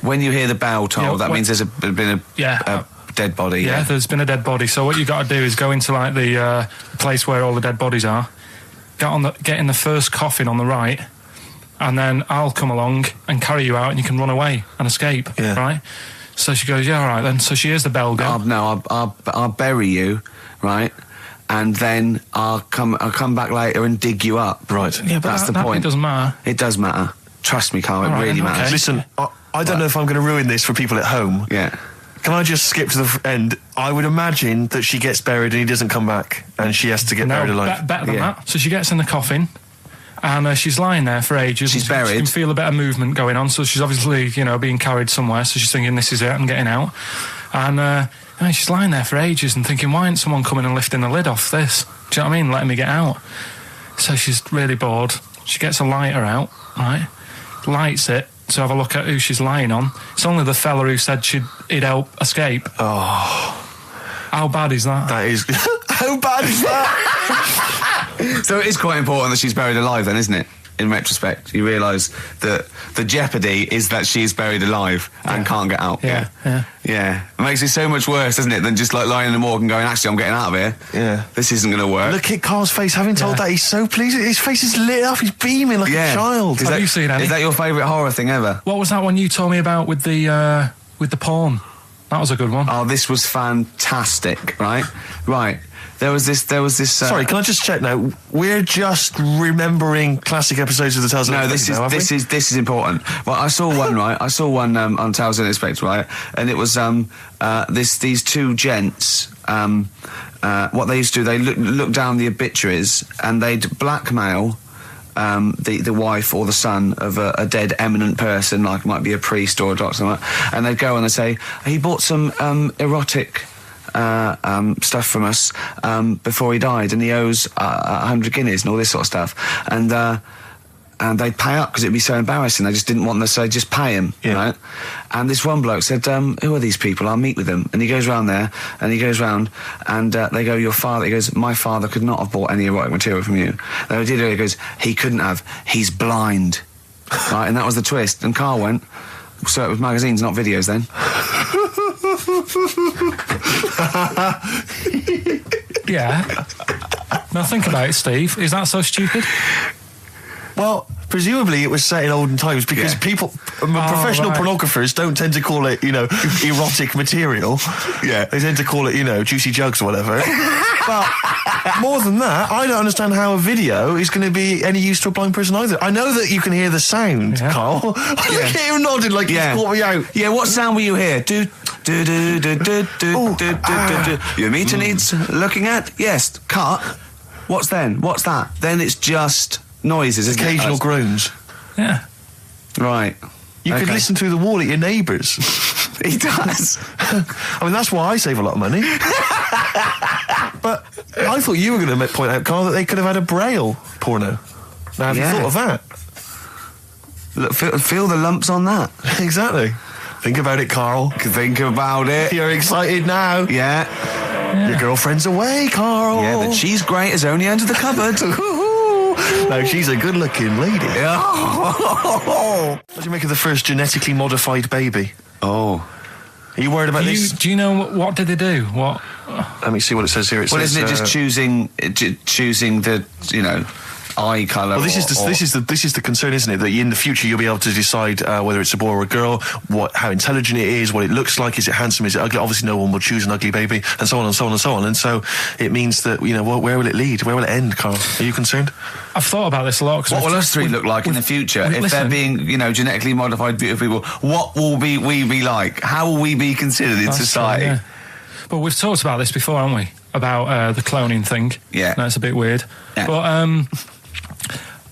When you hear the bell toll, that means there's been a dead body.
Yeah, there's been a dead body. So what you've got to do is go into, like, the place where all the dead bodies are, get in the first coffin on the right, and then I'll come along and carry you out, and you can run away and escape, right? So she goes, yeah, all right, then. So she hears the bell go.
I'll bury you, right? And then I'll come back later and dig you up.
Right.
Yeah, but
that's the point.
It doesn't matter.
It does matter. Trust me, Carl, it really matters.
Okay.
Listen, I don't know if I'm going to ruin this for people at home.
Yeah.
Can I just skip to the end? I would imagine that she gets buried and he doesn't come back, and she has to get buried alive.
Better than that. So she gets in the coffin, and she's lying there for ages.
She's buried.
She can feel a bit of movement going on, so she's obviously, being carried somewhere, so she's thinking, this is it, I'm getting out. And she's lying there for ages and thinking, why isn't someone coming and lifting the lid off this? Do you know what I mean? Letting me get out. So she's really bored. She gets a lighter out, right? Lights it to have a look at who she's lying on. It's only the fella who said he'd help escape.
Oh.
How bad is that?
That is... How bad is that?
So it is quite important that she's buried alive then, isn't it? In retrospect, you realise that the jeopardy is that she's buried alive and can't get out.
Yeah.
It makes it so much worse, doesn't it, than just like lying in the morgue and going, actually, I'm getting out of here.
Yeah.
This isn't going to work.
Look at Carl's face. Having told that, he's so pleased. His face is lit up. He's beaming like a child.
Have you seen any?
Is that your favourite horror thing ever?
What was that one you told me about with the porn? That was a good one.
Oh, this was fantastic, right? Right. There was this.
Sorry, can I just check now? We're just remembering classic episodes of the Tales of the Unexpected.
No, this is important. Well, I saw one, right? I saw one on Tales of the Unexpected, right? And it was these two gents. What they used to do, they look down the obituaries and they'd blackmail the wife or the son of a dead eminent person, like might be a priest or a doctor, like that, and they'd go and they'd say, he bought some erotic stuff from us before he died, and he owes 100 guineas and all this sort of stuff, and they'd pay up because it'd be so embarrassing. They just didn't want them, so they'd just pay him, right? And this one bloke said, who are these people? I'll meet with them. And he goes round there, and he goes round, and they go, your father. He goes, my father could not have bought any erotic material from you. They did it. He goes, he couldn't have. He's blind. Right? And that was the twist. And Carl went, so it was magazines, not videos then.
Yeah. Now think about it, Steve. Is that so stupid?
Well, presumably it was set in olden times because people, professional pornographers don't tend to call it, erotic material.
Yeah.
They tend to call it, juicy jugs or whatever. But more than that, I don't understand how a video is going to be any use to a blind person either. I know that you can hear the sound, Carl. Look at him nodding like he's caught me out.
Yeah, what sound will you hear? Do. Your meter needs looking at? Yes. Cut. What's then? What's that? Then it's just noises, isn't
Occasional groans.
Yeah.
Right.
You could listen through the wall at your neighbours.
He does.
I mean, that's why I save a lot of money. But I thought you were going to point out, Carl, that they could have had a Braille porno. Now, have you thought of that?
Look, feel the lumps on that.
Exactly. Think about it, Carl.
Think about it.
You're excited now.
Yeah.
Your girlfriend's away, Carl.
Yeah, but she's great as only under the cupboard.
No, she's a good-looking lady.
Oh.
What do you make of the first genetically modified baby?
Oh.
Are you worried about this?
Do you know what did they do? What?
Let me see what it says here.
Well, isn't it just choosing the, eye colour?
Well, this is the concern, isn't it? That in the future you'll be able to decide whether it's a boy or a girl, how intelligent it is, what it looks like, is it handsome, is it ugly? Obviously, no one will choose an ugly baby, and so on and so on and so on. And so it means that where will it lead? Where will it end, Carl? Are you concerned?
I've thought about this a lot.
What will us three look like in the future if they're being, genetically modified beautiful people? What will we be like? How will we be considered in society?
True, yeah. But we've talked about this before, haven't we? About the cloning thing.
Yeah,
that's a bit weird.
Yeah.
But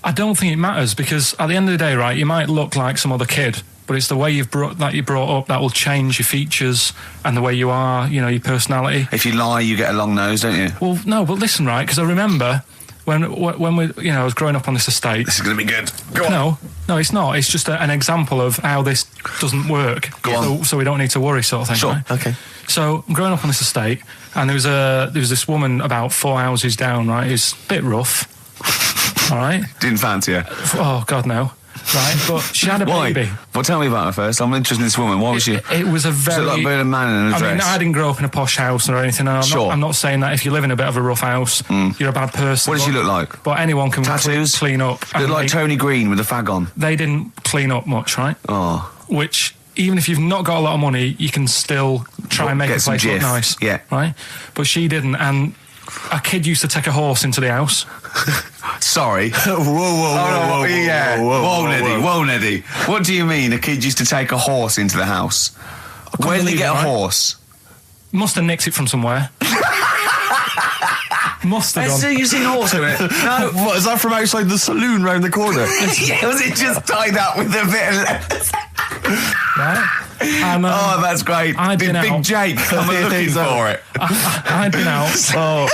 I don't think it matters, because at the end of the day, right, you might look like some other kid, but it's the way you're brought up that will change your features and the way you are, your personality.
If you lie, you get a long nose, don't you?
Well, no, but listen, right, because I remember when we, I was growing up on this estate.
This is going to be good. Go on.
No, it's not. It's just an example of how this doesn't work.
Go on.
So we don't need to worry, sort of thing.
Sure.
Right?
Okay.
So I'm growing up on this estate, and there was this woman about 4 houses down. Right, it's a bit rough. All right.
Didn't fancy her.
Oh God, no. Right, but she had a baby.
Well, tell me about her first. I'm interested in this woman. Why was she?
It was a very.
Like a man in a dress.
I mean, I didn't grow up in a posh house or anything. And I'm not saying that if you live in a bit of a rough house, you're a bad person.
What does she look like?
But anyone can
tattoos,
clean up.
Look like Tony Green with a fag on.
They didn't clean up much, right?
Oh.
Which, even if you've not got a lot of money, you can still try and make the place look nice.
Yeah.
Right. But she didn't, and a kid used to take a horse into the house.
Sorry. Whoa, Neddy. What do you mean a kid used to take a horse into the house? Where did he get a horse?
Must have nicked it from somewhere. Must have
So you've seen a horse in it? No.
What, is that from outside the saloon round the corner?
Yeah, was it just tied up with a bit of lettuce?
Right? And,
that's great. Did Big Jake come looking for it?
I'd been out.
So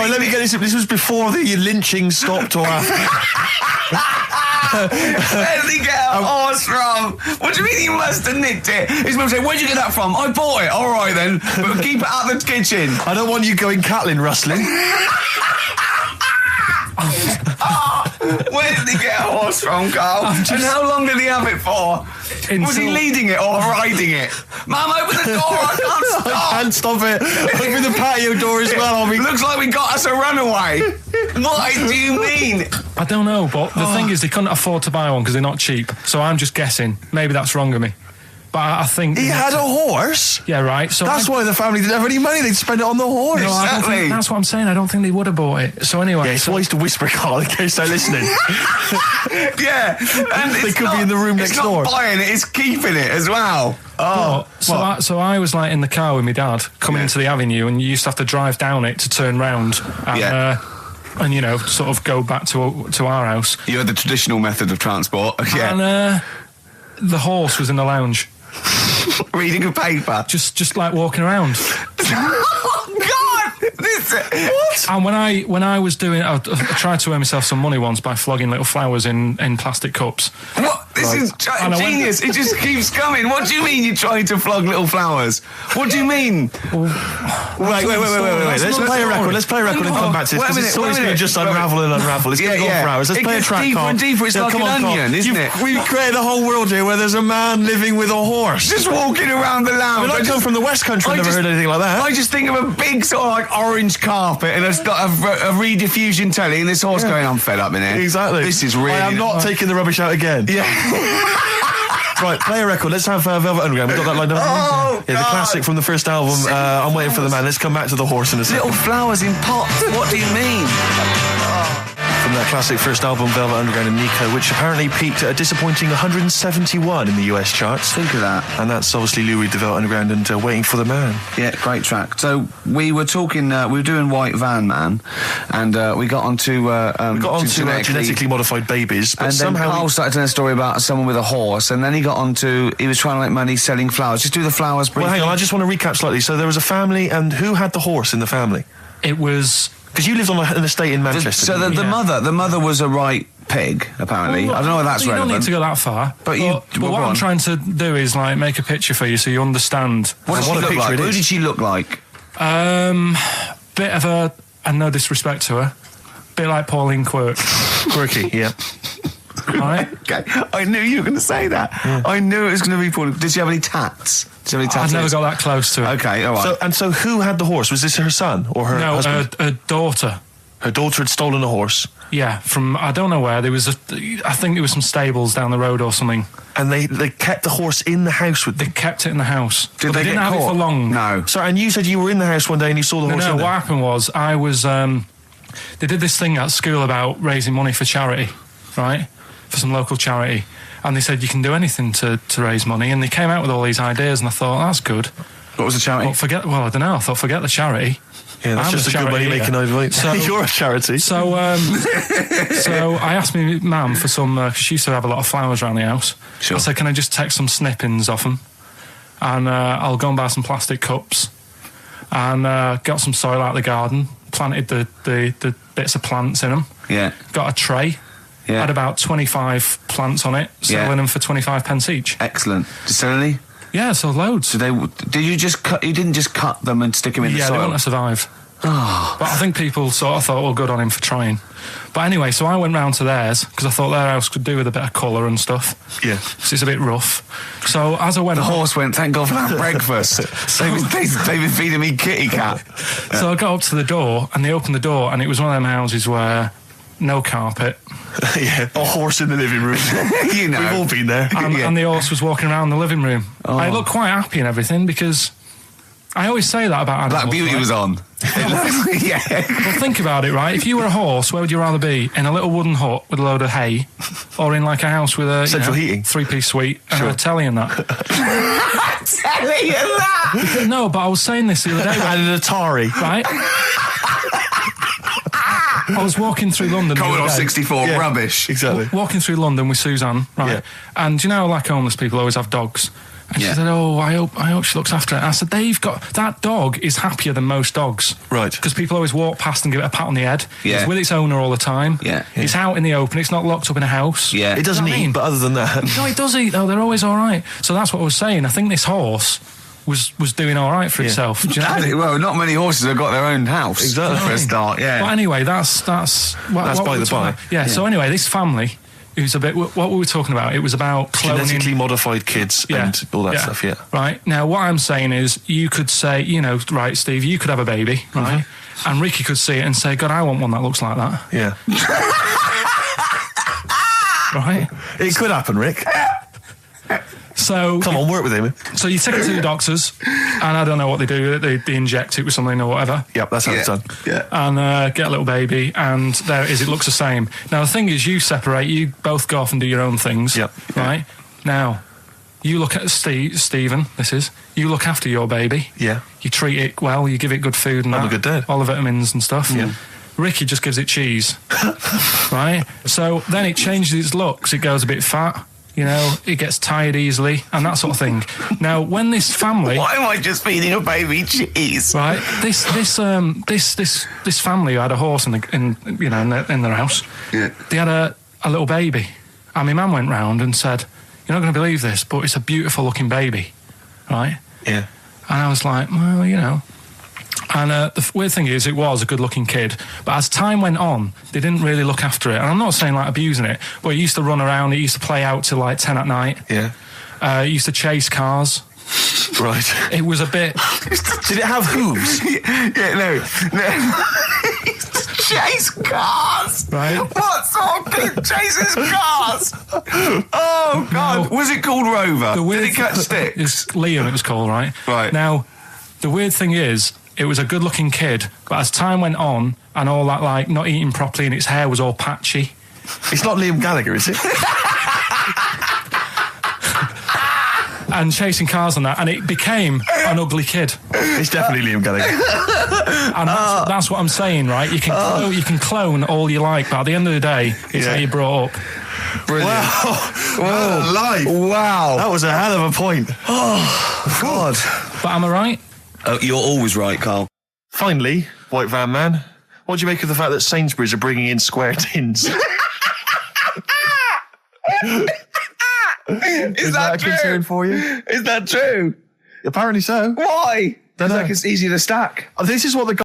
let me get this. This was before the lynching stopped or after?
Where did he get a horse from? What do you mean he must have nicked it? His mum said, where'd you get that from? I bought it. All right then, but keep it out of the kitchen.
I don't want you going Catlin rustling.
Where did he get a horse from, Carl? And how long did he have it for? Was he leading it or riding it? Mum, open the door, I can't stop.
I can't stop it. Open the patio door as well.
Looks like we got us a runaway. What do you mean?
I don't know, but the thing is, they couldn't afford to buy one because they're not cheap. So I'm just guessing. Maybe that's wrong of me. But I think...
He had a horse?
Yeah, right. So
that's why the family didn't have any money. They'd spend it on the horse.
No, I don't think, that's what I'm saying. I don't think they would have bought it. So anyway...
Yeah, it's wise to whisper, Carl, in case they're listening.
Yeah. And
they could be in the room next door.
It's not buying it, it's keeping it as well.
So I was like in the car with my dad coming into the avenue, and you used to have to drive down it to turn round and sort of go back to our house.
You had the traditional method of transport. Yeah.
And the horse was in the lounge.
Reading a paper.
Just like walking around.
Oh God! What?
And when I was doing, I tried to earn myself some money once by flogging little flowers in plastic cups.
What? This is genius. It just keeps coming. What do you mean you're trying to flog little flowers? What do you mean?
Wait. Let's play a record. Let's play a record and come back to this. This story's going to just unravel and unravel. It's going to go on for hours. Let's play a track,
deeper and deeper. It's like an onion, isn't it?
We've created a whole world here where there's a man living with a horse.
Just walking around the lounge.
I come from the West Country. I've never heard anything like that.
I just think of a big sort of like orange carpet and it's got a rediffusion telly and this horse going, I'm fed up in here.
Exactly.
This is really...
I am not taking the rubbish out again.
Yeah.
Right, play a record. Let's have Velvet Underground. We've got that lined up.
Oh,
yeah, the
God.
classic from the first album, I'm Waiting for the Man. Let's come back to the horse in a second.
Little flowers in pots. What do you mean?
From that classic first album, Velvet Underground and Nico, which apparently peaked at a disappointing 171 in the US charts.
Think of that.
And that's obviously Lou Reed, the Velvet Underground, and Waiting for the Man.
Yeah, great track. So we were talking, we were doing White Van Man, and we got onto...
We got on to genetically modified babies, but
and then
somehow...
Carl started telling a story about someone with a horse, and then he got onto... He was trying to make money selling flowers. Just do the flowers briefly.
Well, hang on, I just want to recap slightly. So there was a family, and who had the horse in the family?
It was...
Because you lived on an estate in Manchester.
So the mother was a right pig, apparently.
Well,
I don't know if that's
you
relevant.
don't need to go that far.
But
what I'm trying to do is like make a picture for you so you understand.
What did she look like? Who did she look like?
Bit of a, and no disrespect to her, bit like Pauline Quirk.
Quirky, yeah.
Right?
Okay, I knew you were going to say that. Yeah. I knew it was going to be Pauline. Did she have any tats?
I've never got that close to it.
Okay, all right.
So who had the horse? Was this her son or her husband?
No, her daughter.
Her daughter had stolen a horse.
Yeah, from I don't know where. There was I think there was some stables down the road or something.
And they kept the horse in the house with them.
They kept it in the house.
Did they
didn't
get
have
caught?
it for long.
No.
Sorry, and you said you were in the house one day and you saw the horse.
No,
in there.
what happened was I was. They did this thing at school about raising money for charity, right? For some local charity. And they said you can do anything to raise money, and they came out with all these ideas, and I thought that's good.
What was the charity?
Well, I don't know. I thought forget the charity.
Yeah, that's just a good money making overnight.
So
you're a charity.
So, so I asked my mum for some because she used to have a lot of flowers around the house.
Sure.
I said, can I just take some snippings off them, and I'll go and buy some plastic cups, and got some soil out of the garden, planted the bits of plants in them.
Yeah.
Got a tray.
Yeah.
Had about 25 plants on it, selling them for 25 pence each.
Excellent. Did you sell any?
Yeah, so loads.
Did you just cut? You didn't just cut them and stick them in the soil?
Yeah, they wouldn't have survived.
Oh.
But I think people sort of thought, well, good on him for trying. But anyway, so I went round to theirs because I thought their house could do with a bit of colour and stuff.
Yeah.
So it's a bit rough. So as I went...
The horse went, thank God for that breakfast. They've been feeding me kitty cat.
So I got up to the door and they opened the door and it was one of them houses where no carpet.
Yeah, a horse in the living room.
You know.
We've all been there.
And the horse was walking around the living room.
Oh.
I looked quite happy and everything because I always say that about animals.
Black Beauty was on. Yeah.
Well, think about it, right? If you were a horse, where would you rather be? In a little wooden hut with a load of hay, or in like a house with a
central heating,
3-piece suite, and a telly and that?
Telly and that.
No, but I was saying this the other day.
And an Atari,
right? I was walking through London.
Commodore 64,
yeah,
rubbish.
Exactly.
Walking through London with Suzanne, right?
Yeah.
And you know, like homeless people always have dogs. And she said, "Oh, I hope she looks after it." And I said, that dog is happier than most dogs,
right?
Because people always walk past and give it a pat on the head.
Yeah.
It's with its owner all the time.
Yeah.
It's out in the open. It's not locked up in a house.
Yeah.
It doesn't eat, but other than that,
no, it does eat though. They're always all right. So that's what I was saying. I think this horse was doing all right for itself. Do you know what I mean?
Well, not many horses have got their own house.
Exactly.
For a start, yeah.
Well, anyway, that's
by the by.
Yeah. So anyway, this family. Who's a bit? What were we talking about? It was about cloning,
genetically modified kids and all that stuff. Yeah.
Right. Now, what I'm saying is, you could say, right, Steve, you could have a baby, right? And Ricky could see it and say, God, I want one that looks like that.
Yeah.
Right.
It could happen, Rick.
So
come on, work with him.
So you take it to the doctors, and I don't know what they do. They inject it with something or whatever.
Yep, that's how it's done.
Yeah.
And get a little baby, and there it is. It looks the same. Now the thing is, you separate. You both go off and do your own things.
Yep.
Right. Now, you look at Stephen. You look after your baby.
Yeah.
You treat it well. You give it good food and
I'm a good dad.
all the vitamins and stuff.
Yeah.
Ricky just gives it cheese. Right. So then it changes its looks. It goes a bit fat. It gets tired easily and that sort of thing. Now, when this family,
why am I just feeding a baby cheese?
Right, this family who had a horse in their house.
Yeah.
They had a little baby, and my mum went round and said, "You're not going to believe this, but it's a beautiful looking baby," right?
Yeah.
And I was like, well, And the weird thing is, it was a good-looking kid, but as time went on, they didn't really look after it. And I'm not saying like abusing it, but it used to run around. It used to play out till like 10 at night.
Yeah.
It used to chase cars.
Right.
It was a bit.
Did it have hooves?
Yeah, no. chase cars.
Right.
What sort of kid chases cars? Oh God! Was it called Rover? Did it catch sticks?
It's Liam, it was called, right?
Right.
Now, the weird thing is, it was a good-looking kid, but as time went on, and all that, like, not eating properly, and its hair was all patchy.
It's not Liam Gallagher, is it?
And chasing cars and that, and it became an ugly kid.
It's definitely Liam Gallagher.
And that's what I'm saying, right? You can clone all you like, but at the end of the day, it's how you brought up.
Brilliant.
Wow.
Life. Wow.
That was a hell of a point.
Oh God.
But am I right?
Oh, you're always right, Carl.
Finally, White Van Man, what do you make of the fact that Sainsbury's are bringing in square tins? Is that
a
true? Concern for you?
Is that true?
Apparently so.
Why?
Don't know.
Like it's easy to stack.
This is what the